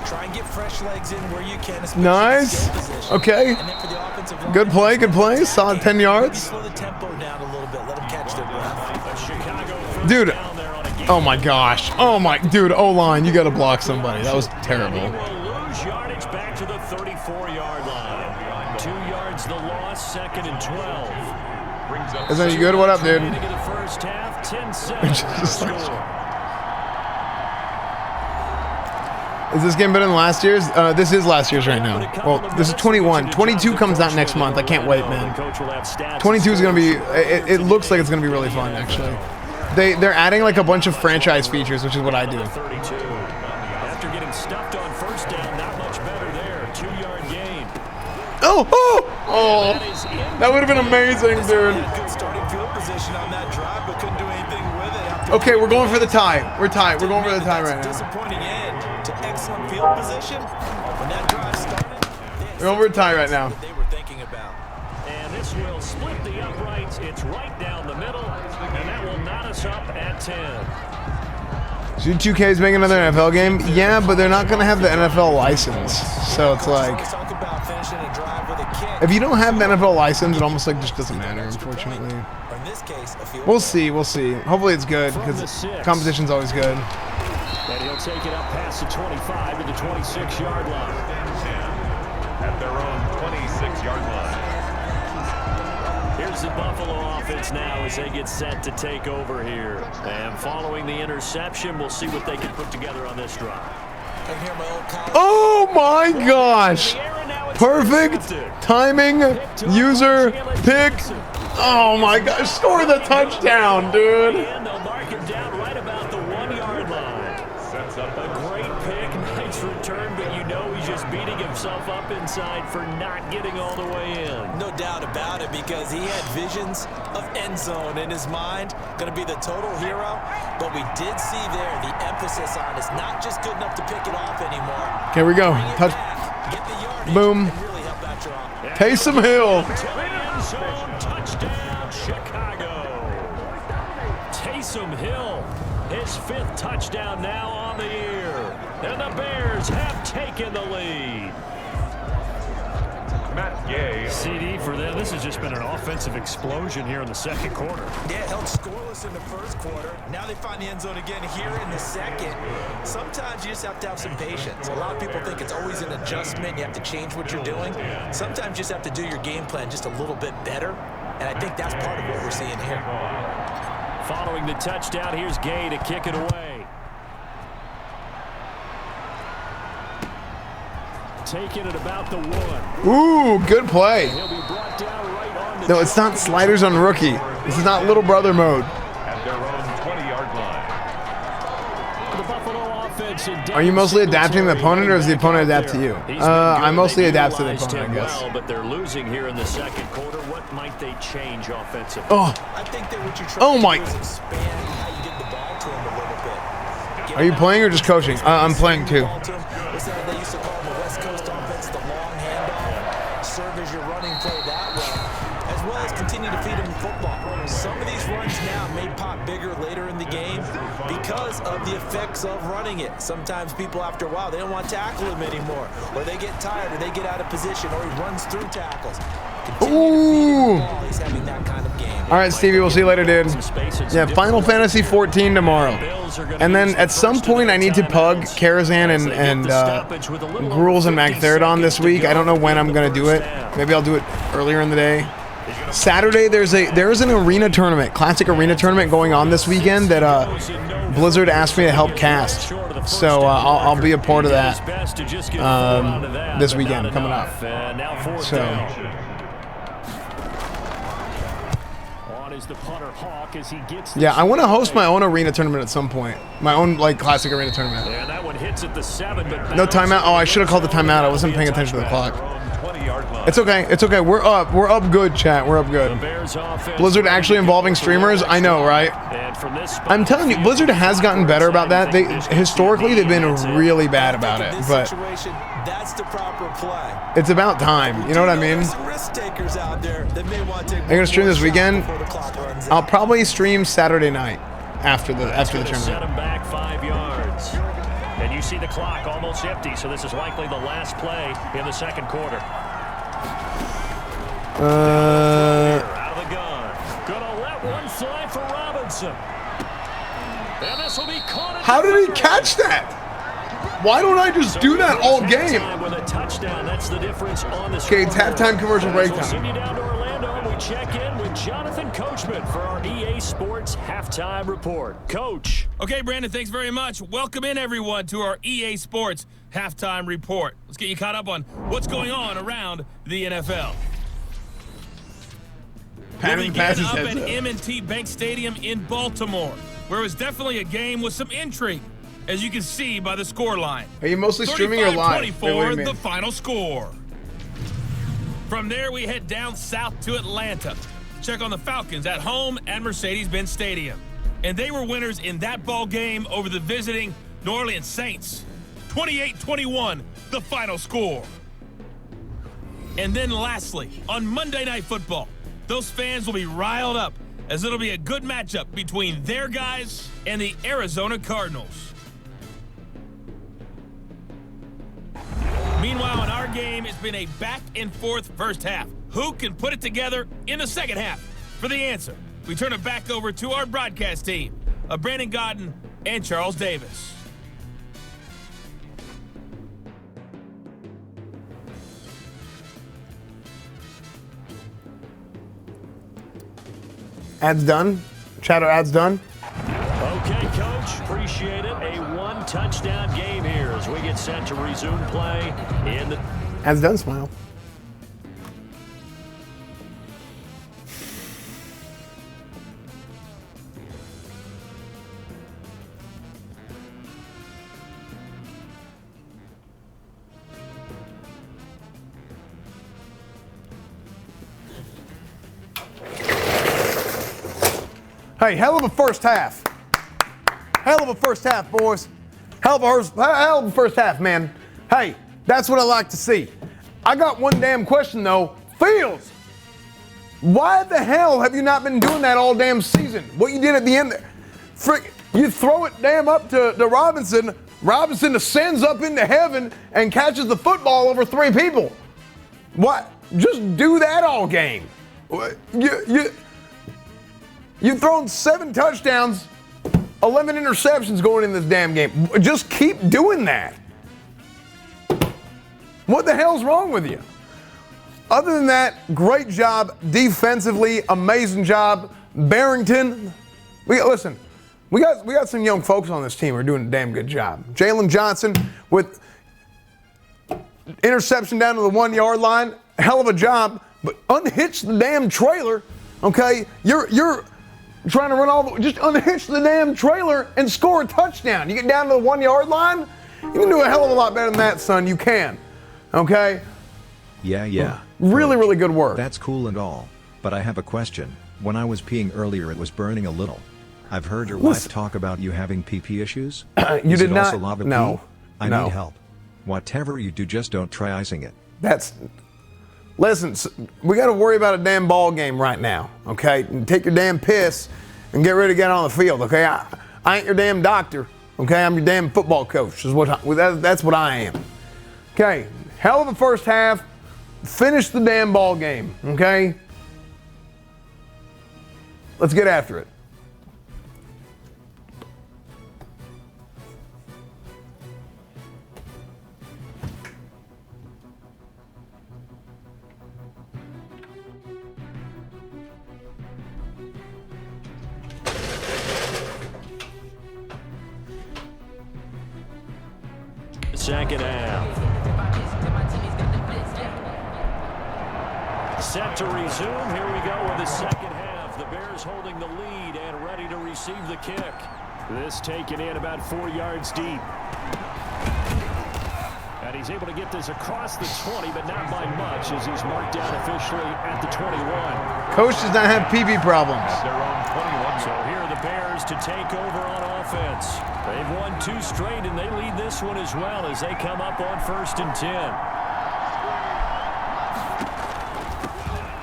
try and get fresh legs in where you can. Nice. Okay. Good play, good play. Solid 10 yards. Slow the tempo down a little bit. Let them catch their breath. Dude. Oh my gosh. Oh my, dude, O-line, you got to block somebody. That was terrible. Lose yardage back to the 34-yard line. 2 yards the loss, 2nd and 12. Is that any good? What up, dude? First half, 10-7. Is this game better than last year's? This is last year's right now. Well, this is 21. 22 comes out next month. I can't wait, man. 22 is going to be, it looks like it's going to be really fun, actually. They're adding like a bunch of franchise features, which is what I do. After getting stuffed on first down, not much better there. 2-yard gain. Oh! That would have been amazing, dude. Good starting field position on that drive, but couldn't do anything with it. Okay, we're going for the tie. We're tied. We're going for the tie right now. Disappointing end to excellent field position. When that drive started, we're going for a tie right now. They were thinking about. And this will split the uprights. It's right down the middle, and that will knot us up at 10. So 2K is making another NFL game? Yeah, but they're not going to have the NFL license. So it's like, if you don't have the NFL license, it almost like just doesn't matter, unfortunately. We'll see. Hopefully it's good, because competition's always good. And he'll take it up past the 25 to the 26-yard line. At their own 26-yard line. Here's the Buffalo offense now as they get set to take over here. And following the interception, we'll see what they can put together on this drive. Oh my gosh! Perfect timing, user pick. Oh my gosh, score the touchdown, dude. And they'll mark it down right about the 1-yard line. Sets up a great pick, nice return, but you know he's just beating a himself up inside for not getting all the way in. No doubt about it, because he had visions of end zone in his mind. Going to be the total hero. But we did see there the emphasis on it's not just good enough to pick it off anymore. Here we go. Touch. Boom. Taysom Hill. End zone touchdown, Chicago. Taysom Hill, his 5th touchdown now on the year. And the Bears have taken the lead. Matt Gay. CD for them. This has just been an offensive explosion here in the second quarter. Yeah, held scoreless in the first quarter. Now they find the end zone again here in the second. Sometimes you just have to have some patience. A lot of people think it's always an adjustment. You have to change what you're doing. Sometimes you just have to do your game plan just a little bit better. And I think that's part of what we're seeing here. Following the touchdown, here's Gay to kick it away. Taking it about the 1. Ooh, good play. He'll be brought down right on the No, it's not sliders on rookie. This is not little brother mode. At their own 20-yard line. The Buffalo offense. Are you mostly adapting the opponent, or does the opponent adapt to you? I mostly adapt to the opponent, I guess. Well, but they're losing here in the second quarter. What might they change offensively? Oh. I think that what you're Oh trying my. to do is expand how you get the ball to him a little bit. Are you playing or just coaching? I'm playing too. Listen, they used to call them the West Coast offense, the long handoff. Serve as your running play that way, as well as continue to feed him football. Some of these runs now may pop bigger later in the game because of the effects of running it. Sometimes people, after a while, they don't want to tackle him anymore, or they get tired, or they get out of position, or he runs through tackles. Ooh. He's having that kind of game. All right, Stevie, we'll see you later, dude. Yeah, Final Fantasy 14 tomorrow. And then at some point, I need to pug Karazhan and Gruels and Magtheridon this week. I don't know when I'm going to do it. Maybe I'll do it earlier in the day. Saturday, there's an arena tournament, classic arena tournament going on this weekend that Blizzard asked me to help cast. So I'll be a part of that this weekend coming up. So. Yeah, I want to host my own arena tournament at some point. My own classic arena tournament. And that one hits at the 7, but no timeout. Oh, I should have called the timeout. I wasn't paying attention to the clock. It's okay. It's okay. We're up. We're up good, chat. We're up good. Blizzard actually involving streamers. I know, right? I'm telling you, Blizzard has gotten better about that. Historically they've been really bad about it, but that's the proper play. It's about time. You know what I mean? Risk takers out there that may want to take. I'm gonna stream this weekend. I'll probably stream Saturday night after the tournament. Set him back 5 yards. And you see the clock almost empty, so this is likely the last play in the second quarter. Out of the gun. Gonna let one fly for Robinson. And this will be caught. How did he catch that? Why don't I just do that all game? With a touchdown, that's the difference on the okay, it's halftime commercial break We'll send you time. down to Orlando and we check in with Jonathan Coachman for our EA Sports halftime report. Coach. Okay, Brandon, thanks very much. Welcome in, everyone, to our EA Sports halftime report. Let's get you caught up on what's going on around the NFL. We'll begin up at M&T Bank Stadium in Baltimore, where it was definitely a game with some intrigue, as you can see by the score line. Are you mostly streaming or live? 35-24, the final score. From there, we head down south to Atlanta. Check on the Falcons at home at Mercedes-Benz Stadium. And they were winners in that ball game over the visiting New Orleans Saints. 28-21, the final score. And then lastly, on Monday Night Football, those fans will be riled up as it'll be a good matchup between their guys and the Arizona Cardinals. Meanwhile, in our game, it's been a back-and-forth first half. Who can put it together in the second half? For the answer, we turn it back over to our broadcast team of Brandon Godden and Charles Davis. Ads done? Chatter ads done? Okay, Coach. Appreciate it. A one-touchdown game here as we get set to resume play in the... Ads done, smile. Hey, hell of a first half. Hell of a first half, boys. Hell of a first half, man. Hey, that's what I like to see. I got one damn question, though. Fields, why the hell have you not been doing that all damn season? What you did at the end, you throw it damn up to Robinson. Robinson ascends up into heaven and catches the football over 3 people. What? Just do that all game. You've thrown 7 touchdowns, 11 interceptions going in this damn game. Just keep doing that. What the hell's wrong with you? Other than that, great job defensively, amazing job. Barrington, we got some young folks on this team who are doing a damn good job. Jalen Johnson with interception down to the 1-yard line, hell of a job, but unhitch the damn trailer, okay? You're trying to run just unhitch the damn trailer and score a touchdown. You get down to the 1-yard line, you can do a hell of a lot better than that, son. You can, okay? Yeah. Really, really good work. That's cool and all, but I have a question. When I was peeing earlier, it was burning a little. I've heard your wife talk about you having pee lissues. You did not. Also lava No. pee? I need help. Whatever you do, just don't try icing it. Listen, we got to worry about a damn ball game right now, okay? Take your damn piss and get ready to get on the field, okay? I ain't your damn doctor, okay? I'm your damn football coach. That's what I am. Okay, hell of a first half. Finish the damn ball game, okay? Let's get after it. Second half. Set to resume. Here we go with the second half. The Bears holding the lead and ready to receive the kick. This taken in about 4 yards deep. And he's able to get this across the 20, but not by much as he's marked down officially at the 21. Coach does not have PB problems. So here are the Bears to take over on offense. They've won 2 straight, and they lead this one as well as they come up on 1st and 10.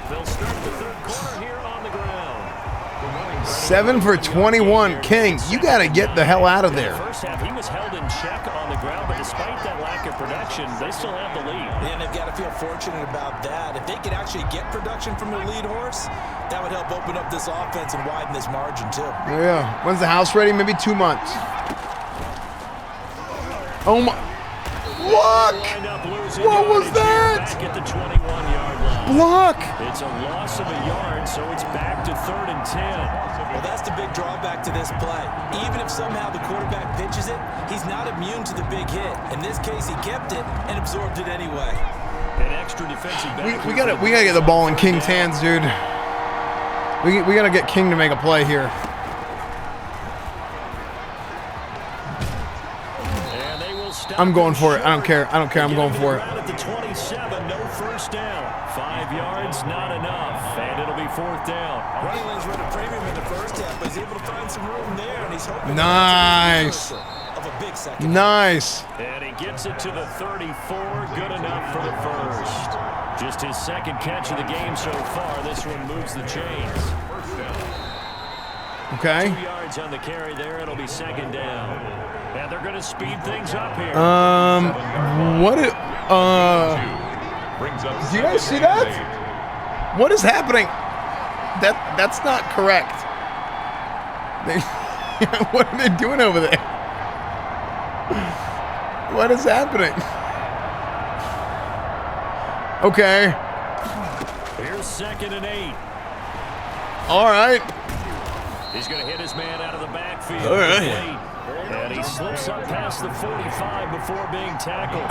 They'll start the 3rd quarter here on the ground. 7 for 21. King, you got to get the hell out of there. First half, he was held in check on the ground, but despite that lack of production, they still have the lead. And they've got to feel fortunate about that. If they could actually get production from their lead horse, that would help open up this offense and widen this margin too. Yeah. When's the house ready? Maybe 2 months. Oh my. Look! What was that? Back at the 21-yard line. Look! It's a loss of a yard, so it's back to 3rd and 10. Well, that's the big drawback to this play. Even if somehow the quarterback pitches it, he's not immune to the big hit. In this case, he kept it and absorbed it anyway. An extra defensive back. We gotta get the ball in King's hands, dude. We gotta get King to make a play here. I'm going for it. I don't care. I'm going for it. At the 27, no first down. 5 yards, not enough. And it'll be 4th down. Running lanes were at a premium in the first half, but he's able to find some room there, and he's hoping nice. Of a big second. Nice. And he gets it to the 34. Good enough for the first. Just his 2nd catch of the game so far. This one moves the chains. Okay. 2 yards on the carry there. It'll be 2nd down. And they're going to speed things up here. Do you guys see that? What is happening? That's not correct. What are they doing over there? What is happening? Okay. Here's 2nd and 8. All right. He's going to hit his man out of the backfield. All right. And he slips up past the 45 before being tackled.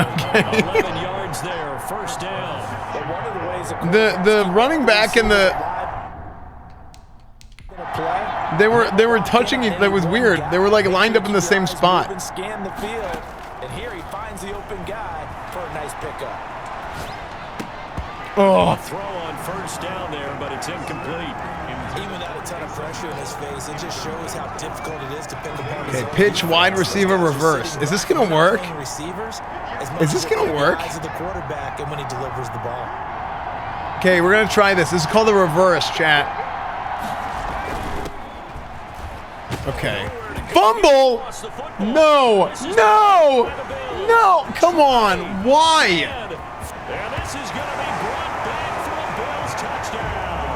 11 yards there, 1st down. But one of the ways the running back and they were touching it. That was weird. They were like lined up in the same spot. Scan the field, and here he finds the open guy for a nice pickup. Oh. Throw on 1st down there, but it's incomplete. Even without a ton of pressure in his face, it just shows how difficult it is to pick upon his Okay, pitch, wide receiver, reverse. Is this gonna work? Is this gonna work? The quarterback and when he delivers the ball. Okay, we're gonna try this. This is called the reverse, chat. Okay. Fumble! No! No! No! Come on! Why? And this is going to be brought back for a Bills touchdown.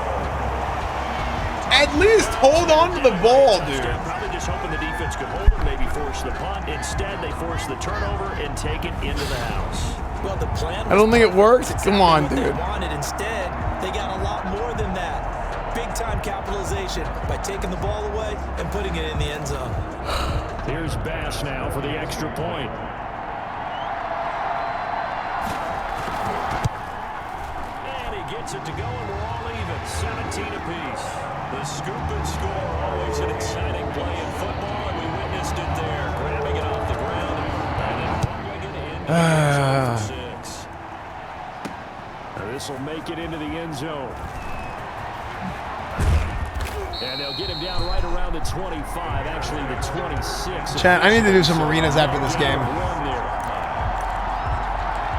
At least hold on to the ball, dude. Probably just hoping the defense could hold it, maybe force the punt. Instead, they force the turnover and take it into the house. Well, the plan I don't think it worked. Come on, they dude. wanted. Instead, they got a lot more than that. Big-time capitalization by taking the ball away and putting it in the end zone. Here's Bass now for the extra point. And he gets it to go, and we're all even. 17 apiece. The scoop and score, always an exciting play in football, and we witnessed it there. Grabbing it off the ground and then pulling it in for 6. This will make it into the end zone. And they'll get him down right around the 25, actually the 26. Chat, I need to do some arenas after this game.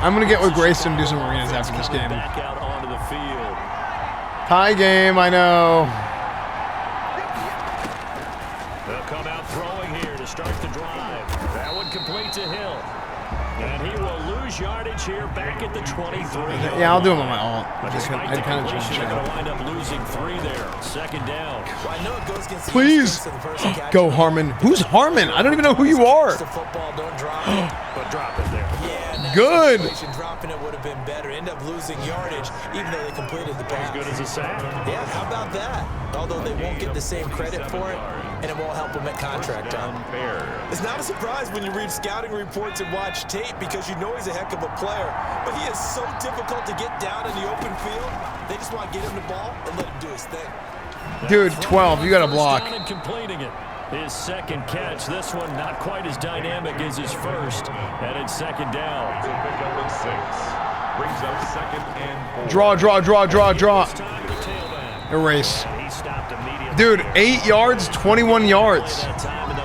I'm going to get with Grayson and do some arenas after this game. Back out onto the field. Tie game, I know. They'll come out throwing here to start the drive. That one complete to Hill. And he will lose yardage here back at the 23. Yeah, I'll do them on my alt. I kind of They're changed going to it. wind up losing 3 there. 2nd down. Well, I know it goes against the Please go, Harmon. Who's Harmon? I don't even know who you are. football, don't drop it. But drop it there. Yeah, good. Dropping it would have been better. End up losing yardage, even though they completed the pass. As good as a sack. Yeah, how about that? Although they won't get the same credit for it, and it won't help them at contract time. It's not a surprise when you read scouting reports and watch tape because you know he's a heck of a player, but he is so difficult to get down in the open field. They just want to get him the ball and let him do his thing. Dude, 12, you got to block. First down and completing it. His second catch. This one not quite as dynamic as his first. And it's 2nd down. It's a pickup of 6. Brings up 2nd and Draw. Erase. Dude, 8 yards, 21 yards.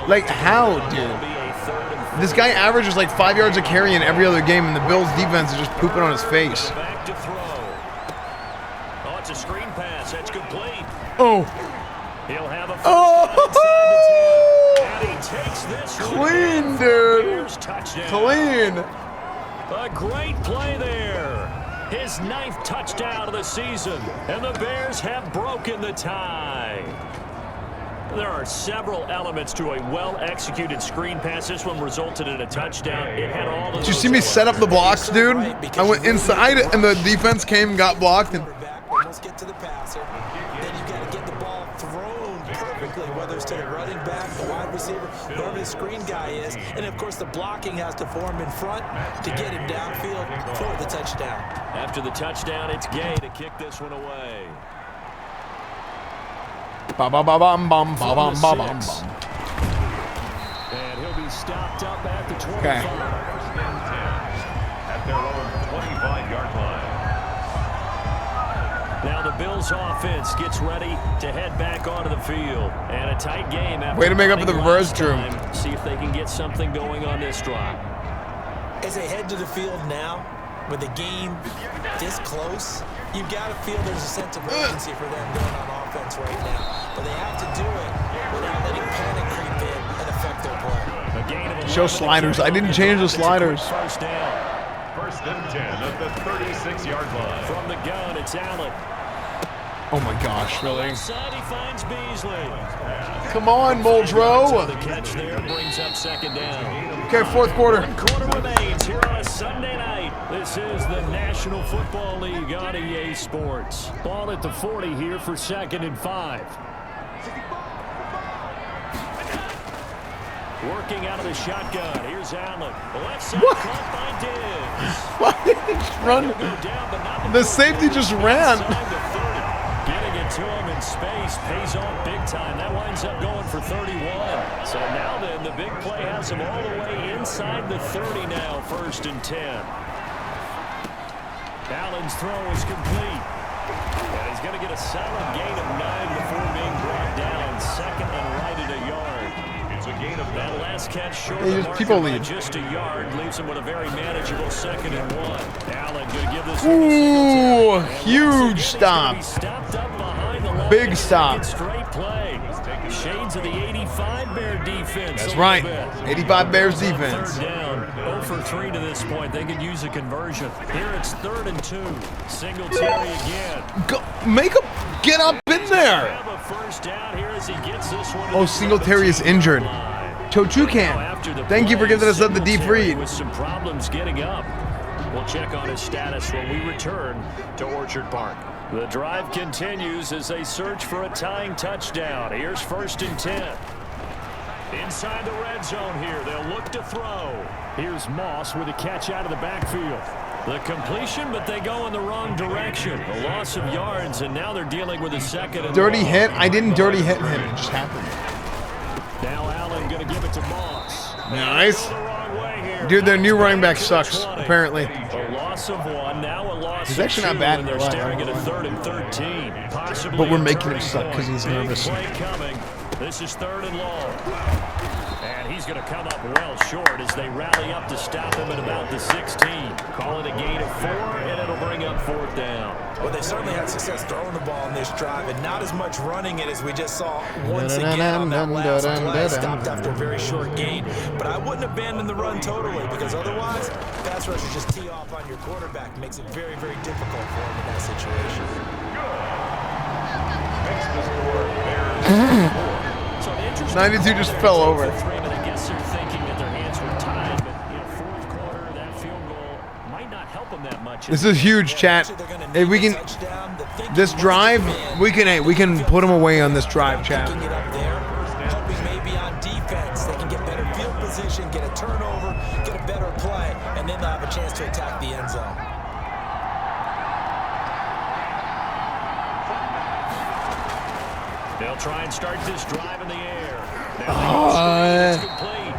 Like, how, dude? This guy averages like 5 yards a carry in every other game, and the Bills' defense is just pooping on his face. Back to throw. Oh, it's a screen pass. That's complete. Oh. He'll have a first Oh. and he takes this Clean, dude. Clean. A great play there. His 9th touchdown of the season, and the Bears have broken the tie. There are several elements to a well-executed screen pass. This one resulted in a touchdown. It had all Did you see me set up the blocks, dude? I went inside it, and the defense came and got blocked. And Almost get to the passer. Then you got to get the ball thrown perfectly, whether it's to the running back, the wide receiver, whoever the screen guy is. And, of course, the blocking has to form in front to get him downfield for the touchdown. After the touchdown, it's Gay to kick this one away. Ba-ba-ba-bum-bum, ba-bum-ba-bum-bum. And he'll be stopped up at the 25. Okay. At their own 25-yard line. Now the Bills offense gets ready to head back onto the field. And a tight game after Way to make up for the reverse, Drew. See if they can get something going on this drive. As they head to the field now, with the game this close, you've got to feel there's a sense of urgency for them going on offense right now. But they have to do it without letting panic creep in and affect their play. A gain of Show sliders. I didn't change the sliders. First down. 1st and 10 at the 36-yard line. From the gun, it's Allen. Oh my gosh, really? Side, he finds Beasley. Come on, Muldrow. The catch there brings up 2nd down. Okay, 4th quarter. 1 quarter remains here on a Sunday night. This is the National Football League on EA Sports. Ball at the 40 here for 2nd and 5. Working out of the shotgun. Here's Allen. The left side caught by Diggs. Why did he just run? The safety just ran. Getting it to him in space pays off big time. That winds up going for 31. So now then, the big play has him all the way inside the 30 now, 1st and 10. Allen's throw is complete. And he's going to get a solid gain of 9 before being brought down. Second and right at a yard. It's a gain of 9. That last catch short Hey, of the just marker people by lead. just a yard leaves him with a very manageable 2nd and 1. Allen going to give this Ooh, huge stop. stopped up behind the line. Big stop. Straight play. Shades of the 85 Bear defense. That's a right. little bit. 85 Bears On defense. Third down. 0 for 3 to this point. They could use a conversion. Here it's 3rd and 2. Singletary again. Go, get up in there. Have a first down here as he gets this one. Oh, Singletary is injured. Tochukan, thank you for giving us up the deep read. With some problems getting up. We'll check on his status when we return to Orchard Park. The drive continues as they search for a tying touchdown. Here's 1st and 10. Inside the red zone here. They'll look to throw. Here's Moss with a catch out of the backfield. The completion, but they go in the wrong direction. A loss of yards, and now they're dealing with a 2nd and Dirty long. hit? I didn't dirty hit him. It just happened. Now Allen going to give it to Moss. Nice. Dude, their new running back sucks, apparently. A loss of 1, now a loss He's of actually 2, not bad in and they're real life. staring at a 3rd and 13. Possibly But we're a making him turning suck 'cause point. he's Big nervous. play coming. This is 3rd and long. And he's going to come up well short as they rally up to stop him at about the 16. Call it a gain of 4, and it'll bring up 4th down. Well, they certainly had success throwing the ball in this drive, and not as much running it as we just saw once again on that last play. Stopped after a very short gain. But I wouldn't abandon the run totally, because otherwise, pass rushers just tee off on your quarterback. Makes it very, very difficult for him in that situation. Makes the score Bears 4. 92 just fell over. I guess they're thinking that their hands were tied, but in the 4th quarter, that field goal might not help them that much. This is huge, chat. If we can, this drive, we can put them away on this drive, chat. Maybe on defense, they can get better field position, get a turnover, get a better play, and then they'll have a chance to attack the end zone. They'll try and start this drive in the air. Now it's complete.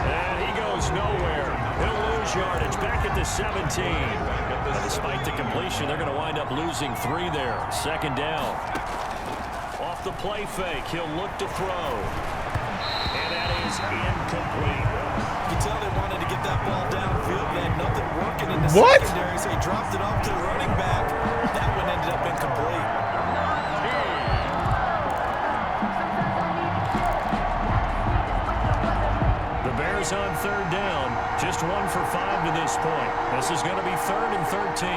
And he goes nowhere. He'll lose yardage back at the 17. And despite the completion, they're going to wind up losing 3 there. 2nd down. Off the play fake, he'll look to throw. And that is incomplete. You can tell they wanted to get that ball downfield. They had nothing working in the What? secondary, so he dropped it off to the running back. That one ended up incomplete. The Bears on 3rd down. Just 1 for 5 to this point. This is going to be 3rd and 13.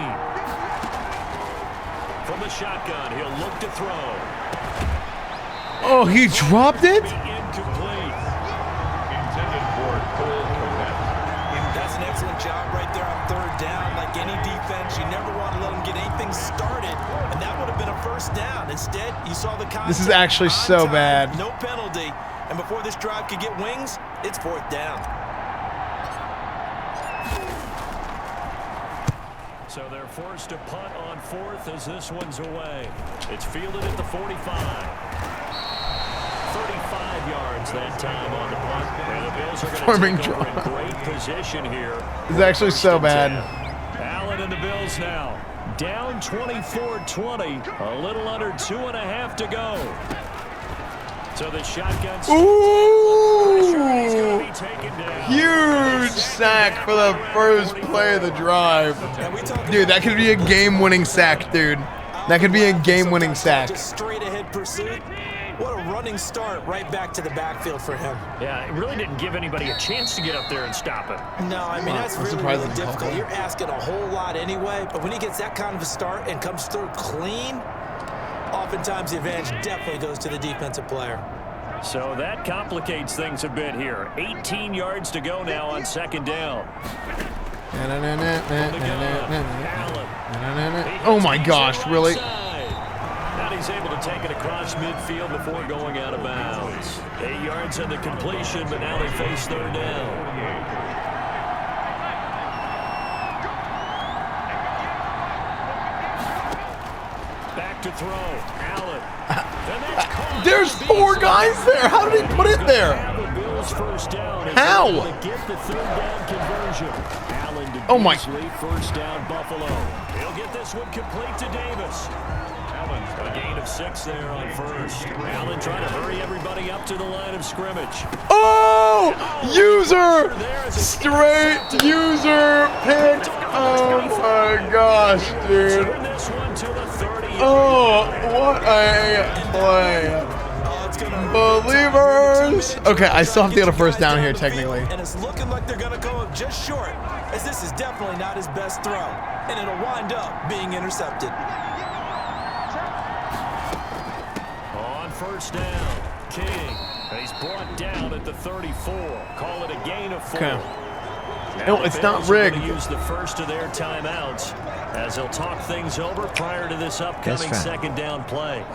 From the shotgun, he'll look to throw. Oh, he dropped it? Incomplete. Intended for Cole Kmet. That's an excellent job right there on 3rd down. Like any defense, you never want to let them get anything started, and that would have been a 1st down. Instead, you saw the contact. This is actually so on time, bad. No penalty, and before this drive could get wings, it's 4th down. So they're forced to punt on 4th as this one's away. It's fielded at the 45. 35 yards that time on the punt. And the Bills are going to take over in great position here. It's actually so bad. Allen and the Bills now down 24-20. A little under 2.5 to go. So the shotgun. Ooh! Huge sack for the first play of the drive. Dude, that could be a game-winning sack, dude. That could be a game-winning sack. Just straight ahead pursuit. What a running start right back to the backfield for him. Yeah, it really didn't give anybody a chance to get up there and stop him. No, I mean, that's really difficult. You're asking a whole lot anyway, but when he gets that kind of a start and comes through clean, oftentimes the advantage definitely goes to the defensive player. So that complicates things a bit here. 18 yards to go now on 2nd down. Oh my gosh, really? And he's able to take it across midfield before going out of bounds. 8 yards on the completion, but now they face 3rd down. Back to throw. Allen. There's 4 guys there. How did he put it there? How? Get the 3rd down conversion. Allen to Oh my. First down, Buffalo. He'll get this one complete to Davis. A gain of 6 there on first. Allen trying to hurry everybody up to the line of scrimmage. Oh! User! Straight user pick. Oh my gosh, dude. Oh, what a play. Believers. Okay, I still have to get a first down here, technically. And it's looking like they're going to go up just short, as this is definitely not his best throw. And it'll wind up being intercepted. On first down, King. He's brought down at the 34. Call it a gain of 4. Okay. Now No, it's not rigged. Use the first of their timeouts as they'll talk things over prior to this upcoming second down play.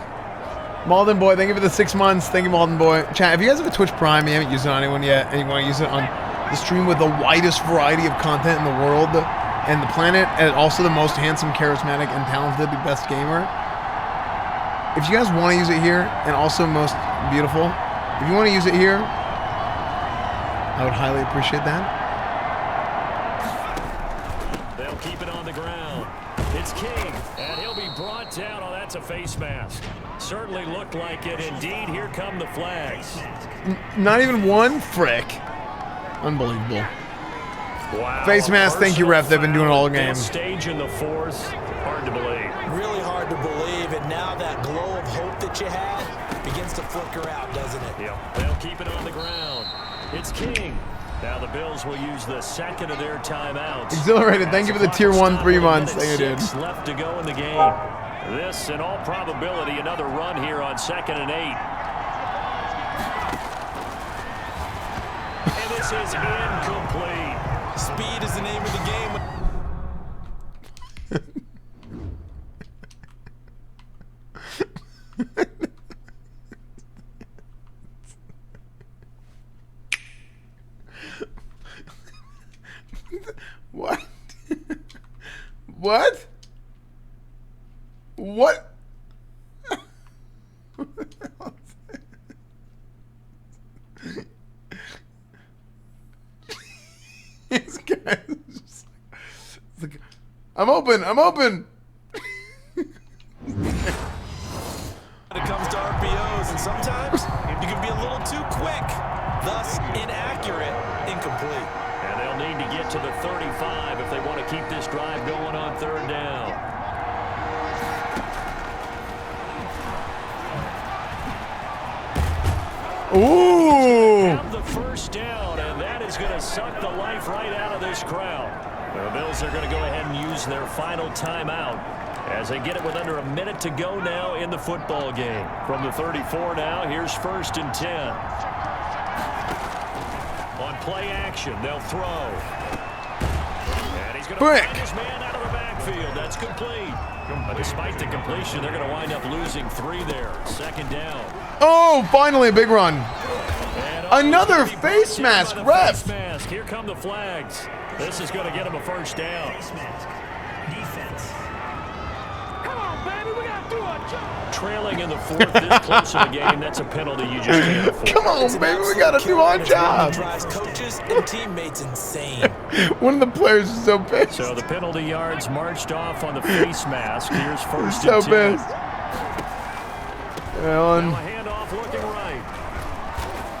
Malden Boy, thank you for the 6 months. Thank you, Malden Boy. Chat, if you guys have a Twitch Prime, you haven't used it on anyone yet, and you want to use it on the stream with the widest variety of content in the world and the planet, and also the most handsome, charismatic, and talented best gamer. If you guys want to use it here, and also most beautiful, if you want to use it here, I would highly appreciate that. They'll keep it on the ground. It's King, and he'll be brought down. Oh, that's a face mask. Certainly looked like it. Indeed, here come the flags. Not even one? Frick. Unbelievable. Wow. Face mask, thank you, ref. They've been doing it all game. Stage in the 4th. Hard to believe. Really hard to believe, and now that glow of hope that you had begins to flicker out, doesn't it? Yep. They'll keep it on the ground. It's King. Now the Bills will use the second of their timeouts. Exhilarated. Thank you for the tier 1 3 months. Thank you, dude. Left to go in the game. This, in all probability, another run here on 2nd and 8. And this is incomplete. Speed is the name of the game. What? What? What? This guy is just like, I'm open. I'm open. When it comes to RPOs, and sometimes you can be a little too quick, thus inaccurate, incomplete. And they'll need to get to the 35 if they want to keep this drive going on 3rd down. Ooh! Have the first down, and that is going to suck the life right out of this crowd. The Bills are going to go ahead and use their final timeout as they get it with under a minute to go now in the football game. From the 34 now, here's 1st and 10. On play action, they'll throw. And he's going to find his man out of the backfield. That's complete. But despite the completion, they're going to wind up losing 3 there. 2nd down. Oh, finally a big run. Another face mask, ref. Face mask. Here come the flags. This is going to get him a first down. Defense. Come on, baby, we got to do our job. Trailing in the 4th, this close in the game, that's a penalty you just can't afford. Come on, baby, we got to do our job. Drives coaches and teammates insane. One of the players is so pissed. So the penalty yards marched off on the face mask. Here's 1st so and 10. pissed. Now a handoff looking right.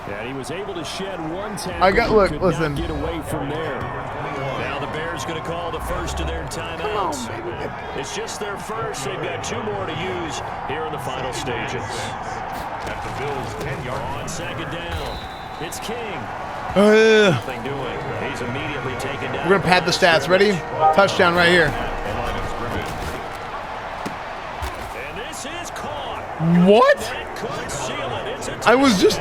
And he was able to shed 1 tackle. I got, look, could listen. not get away from there. Now the Bears going to call the first of their timeouts. It's just their first. They've got 2 more to use here in the final stages. At the Bills' 10-yard on 2nd down. It's King. Nothing doing. He's immediately taken down. We're going to pad the stats. Ready? Touchdown right here. And this is caught. What? That could seal it. It's a I was just...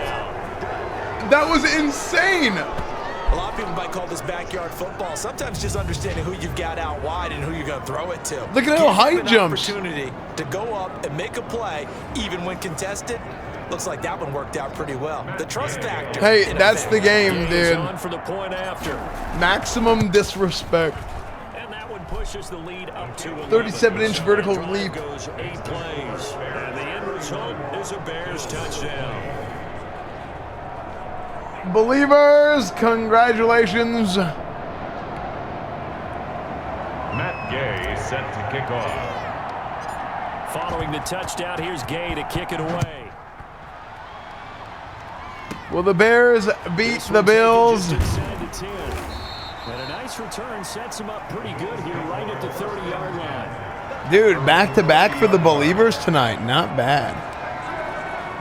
That was insane. A lot of people might call this backyard football. Sometimes just understanding who you've got out wide and who you're going to throw it to. Look at how high he jumps. Opportunity to go up and make a play, even when contested. Looks like that one worked out pretty well. The trust factor. Hey, that's the game, dude. On for the point after. Maximum disrespect. And that one pushes the lead up to 37-inch vertical leap. Goes 8 plays. And the end result is a Bears touchdown. Believers, congratulations. set to kick off. Following the touchdown, here's Gay to kick it away. Will the Bears beat the Bills? And a nice return sets him up pretty good here right at the 30-yard line. Dude, back-to-back for the Believers tonight. Not bad.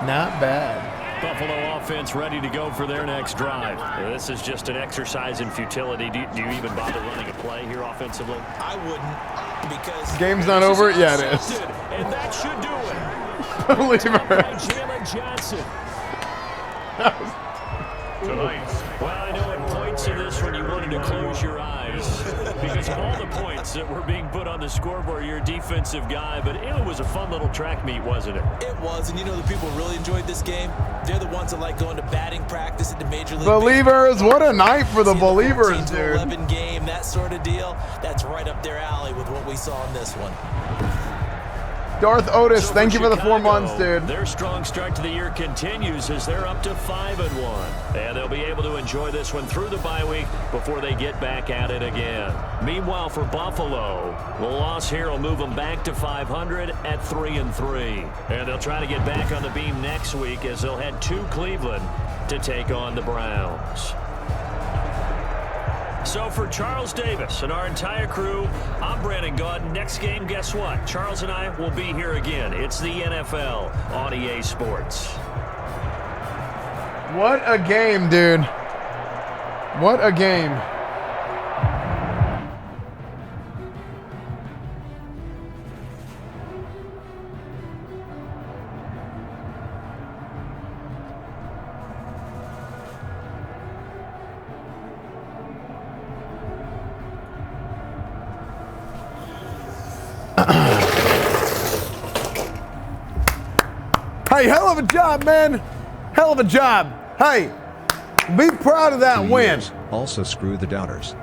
Not bad. Buffalo offense ready to go for their next drive. This is just an exercise in futility. Do you even bother running a play here offensively? I wouldn't, because game's not over? Yeah, it is. And that should do it. Believers. Jalen Johnson. Tonight's. Well, I know at points in this one you wanted to close your eyes because of all the points that were being put on the scoreboard. You're a defensive guy, but it was a fun little track meet, wasn't it? It was, and you know the people who really enjoyed this game? They're the ones that like going to batting practice at the Major League Believers, Baseball. what a night for the Believers, dude. 11 game, that sort of deal. That's right up their alley with what we saw in this one. Darth Otis, So thank you for the 4 Chicago, months, dude. Their strong start to the year continues as they're up to 5-1. And they'll be able to enjoy this one through the bye week before they get back at it again. Meanwhile, for Buffalo, the loss here will move them back to 500 at 3-3. And they'll try to get back on the beam next week as they'll head to Cleveland to take on the Browns. So for Charles Davis and our entire crew, I'm Brandon Gaudin. Next game, guess what? Charles and I will be here again. It's the NFL on EA Sports. What a game, dude. What a game. Hey, hell of a job, man. Hell of a job. Hey, be proud of that win. Also, screw the doubters.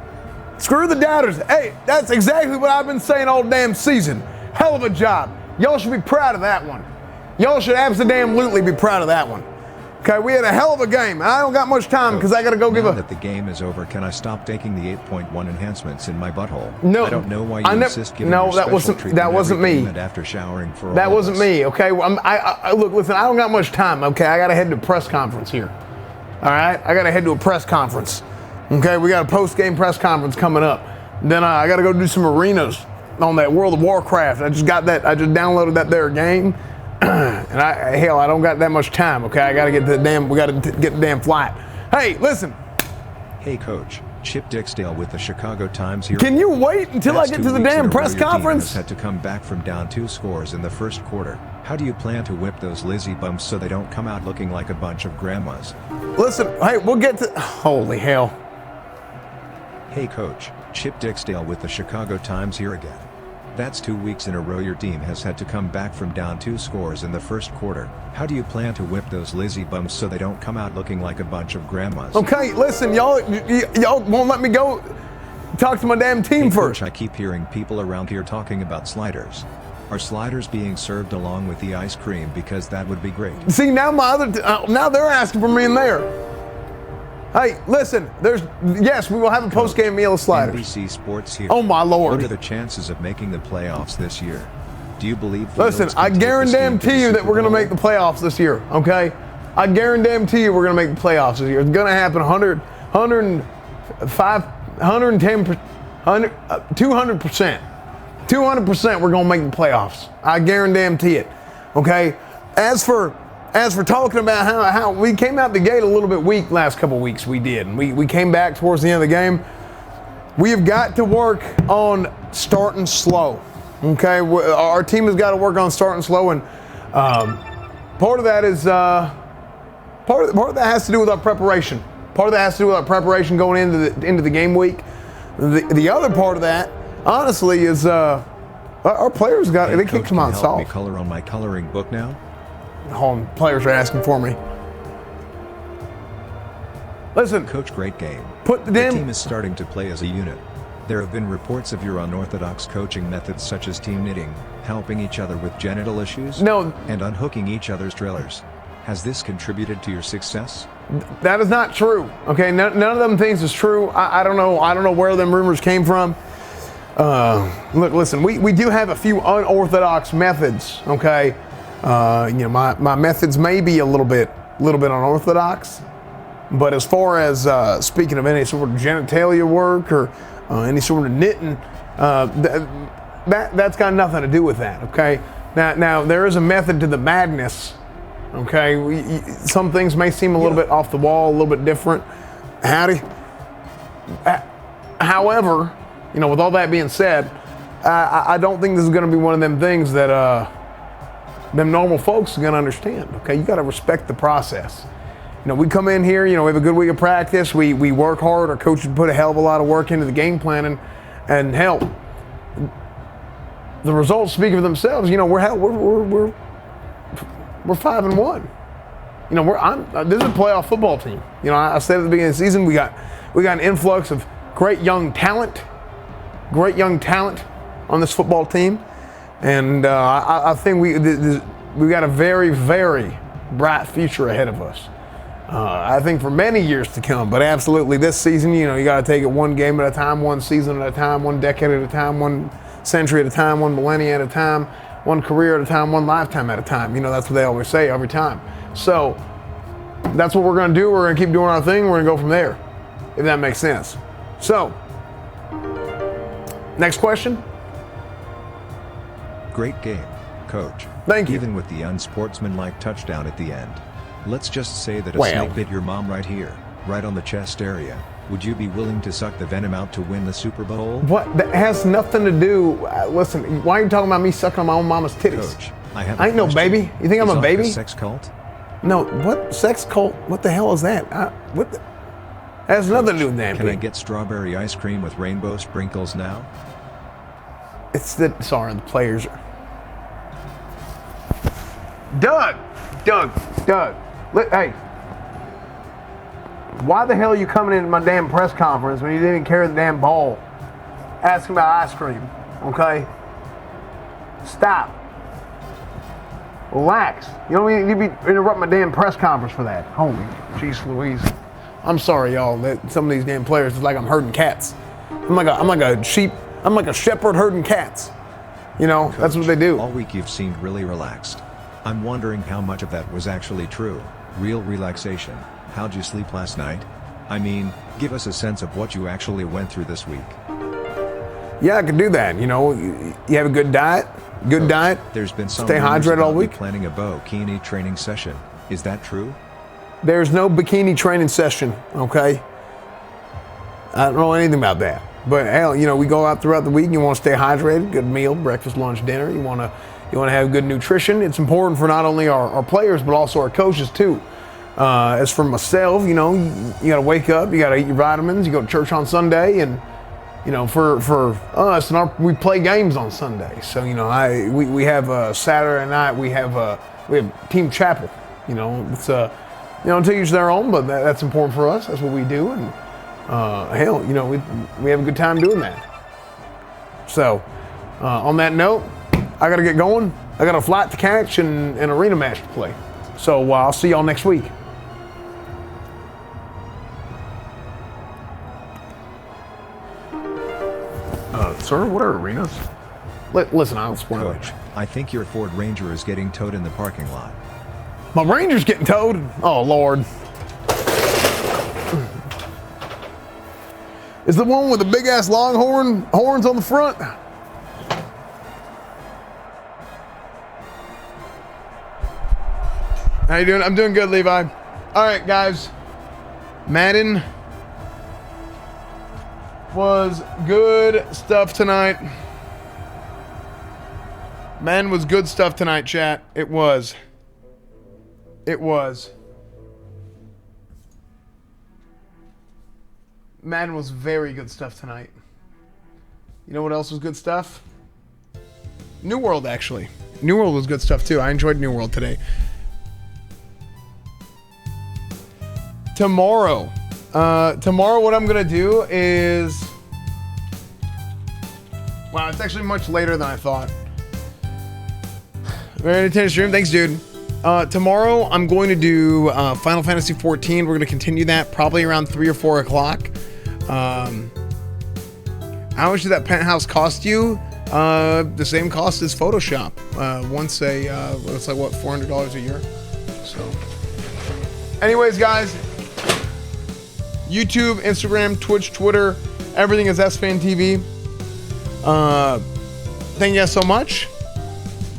Screw the doubters. Hey, that's exactly what I've been saying all damn season. Hell of a job. Y'all should be proud of that one. Y'all should absolutely be proud of that one. Okay, we had a hell of a game. I don't got much time because I got to go give Now a... that the game is over, can I stop taking the 8.1 enhancements in my butthole? No, I don't know why you insist giving no, your that special wasn't treatment me. every game and after showering for That all of wasn't us. me, okay? Look, listen, I don't got much time, okay? I got to head to a press conference here. All right? I got to head to a press conference. Okay? We got a post-game press conference coming up. Then I got to go do some arenas on that World of Warcraft. I just downloaded that there game. And I don't got that much time, okay? I got to get we got to get the damn flight. Hey, listen. Hey, Coach. Chip Dixdale with the Chicago Times here. Can you wait until I get to the damn press conference? Had to come back from down 2 scores in the first quarter. How do you plan to whip those Lizzie bumps so they don't come out looking like a bunch of grandmas? Listen, hey, we'll get to... Holy hell. Hey, Coach. Chip Dixdale with the Chicago Times here again. That's 2 weeks in a row your team has had to come back from down 2 scores in the first quarter. How do you plan to whip those Lizzie bumps so they don't come out looking like a bunch of grandmas? Okay, listen, y'all won't let me go talk to my damn team first. Coach, I keep hearing people around here talking about sliders. Are sliders being served along with the ice cream? Because that would be great. See, now now they're asking for me in there. Hey, listen, yes, we will have a post-game meal of sliders. NBC Sports here. Oh, my Lord. What are the chances of making the playoffs this year? Do you believe... Listen, I guarantee you that we're going to make the playoffs this year, okay? I guarantee you we're going to make the playoffs this year. It's going to happen 200%. 200% we're going to make the playoffs. I guarantee it, okay? As for talking about how we came out the gate a little bit weak last couple weeks, we did. And we came back towards the end of the game. We have got to work on starting slow. Okay, our team has got to work on starting slow, and part of that is part of that has to do with our preparation. Part of that has to do with our preparation going into the game week. The other part of that, honestly, is our players they can't come out soft. Help me color on my coloring book now. Hold on, players are asking for me. Listen, Coach, great game. The team is starting to play as a unit. There have been reports of your unorthodox coaching methods such as team knitting, helping each other with genital issues, and unhooking each other's trailers. Has this contributed to your success? That is not true. Okay, none of them things is true. I don't know where them rumors came from. Look, listen, we do have a few unorthodox methods, okay? My methods may be a little bit unorthodox, but as far as speaking of any sort of genitalia work or any sort of knitting, that's got nothing to do with that, okay? Now there is a method to the madness, okay? Some things may seem a little bit off the wall, a little bit different. Howdy. However, with all that being said, I don't think this is going to be one of them things that them normal folks are going to understand, okay? You got to respect the process. We come in here, we have a good week of practice, we work hard, our coaches put a hell of a lot of work into the game planning, and hell, the results speak for themselves. We're 5-1. This is a playoff football team. I said at the beginning of the season, we got an influx of great young talent on this football team, and I think we got a very, very bright future ahead of us. I think for many years to come, but absolutely this season, you got to take it one game at a time, one season at a time, one decade at a time, one century at a time, one millennia at a time, one career at a time, one lifetime at a time. That's what they always say every time. So that's what we're going to do. We're going to keep doing our thing. We're going to go from there, if that makes sense. So, next question. Great game, Coach. Thank you. Even with the unsportsmanlike touchdown at the end. Let's just say that a Wow. snake bit your mom right here, right on the chest area. Would you be willing to suck the venom out to win the Super Bowl? What? That has nothing to do. Listen, why are you talking about me sucking on my own mama's titties? Coach, I ain't no baby. You think I'm a baby? A sex cult? No. What sex cult? What the hell is that? What? That has nothing to do with that. Can I get strawberry ice cream with rainbow sprinkles now? It's the players. Doug. Hey. Why the hell are you coming into my damn press conference when you didn't even carry the damn ball? Asking about ice cream, okay? Stop. Relax. You don't need to be interrupting my damn press conference for that. Holy jeez Louise. I'm sorry, y'all, that some of these damn players is like I'm herding cats. I'm like a shepherd herding cats. Coach, that's what they do. All week you've seemed really relaxed. I'm wondering how much of that was actually true. Real relaxation. How'd you sleep last night? I mean, give us a sense of what you actually went through this week. Yeah, I could do that. You have a good diet. Coach, there's been some stay hydrated all week. Planning a bikini training session. Is that true? There's no bikini training session, okay? I don't know anything about that. But hell, we go out throughout the week. You want to stay hydrated, good meal, breakfast, lunch, dinner. You want to have good nutrition. It's important for not only our players but also our coaches too. As for myself, you got to wake up, you got to eat your vitamins, you go to church on Sunday, and for us, we play games on Sunday. So we have Saturday night, we have team chapel. It's to each their own, but that's important for us. That's what we do, and hell, we have a good time doing that. So on that note, I got to get going. I got a flight to catch and an arena match to play. So I'll see y'all next week. Sir, what are arenas? Listen, I'll explain. Coach, I think your Ford Ranger is getting towed in the parking lot. My Ranger's getting towed? Oh, Lord. Is the one with the big ass longhorn horns on the front? How you doing? I'm doing good, Levi. All right, guys. Madden was good stuff tonight. Madden was good stuff tonight, chat. It was. Madden was very good stuff tonight. You know what else was good stuff? New World, actually. New World was good stuff, too. I enjoyed New World today. Tomorrow, what I'm going to do is... Wow, it's actually much later than I thought. Very entertaining stream. Thanks, dude. Tomorrow, I'm going to do Final Fantasy 14. We're going to continue that probably around 3 or 4 o'clock. How much did that penthouse cost you? The same cost as Photoshop. Once it's like what, $400 a year. So, anyways, guys, YouTube, Instagram, Twitch, Twitter, everything is SFanTV. Thank you guys so much.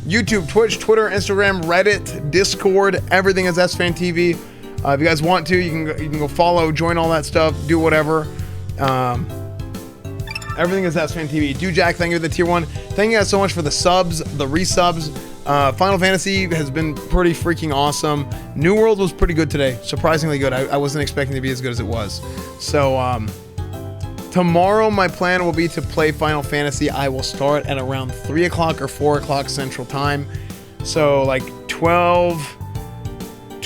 YouTube, Twitch, Twitter, Instagram, Reddit, Discord, everything is SFanTV. If you guys want to, you can go follow, join all that stuff, do whatever. Everything is SFanTV. Jack, thank you for the tier 1. Thank you guys so much for the subs, the resubs. Final Fantasy has been pretty freaking awesome. New World was pretty good today. Surprisingly good. I wasn't expecting to be as good as it was. So, tomorrow my plan will be to play Final Fantasy. I will start at around 3 o'clock or 4 o'clock Central Time. So, like 12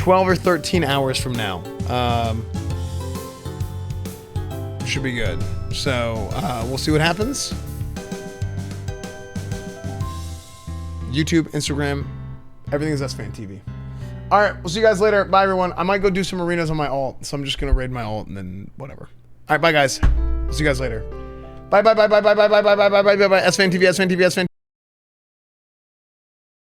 or 13 hours from now. Should be good. So, we'll see what happens. YouTube, Instagram, everything is SFanTV. All right, we'll see you guys later. Bye, everyone. I might go do some arenas on my alt, so I'm just going to raid my alt and then whatever. All right, bye, guys. See you guys later. Bye, bye, bye, bye, bye, bye, bye, bye, bye, bye, bye, bye, bye. SFanTV, SFanTV, SFanTV.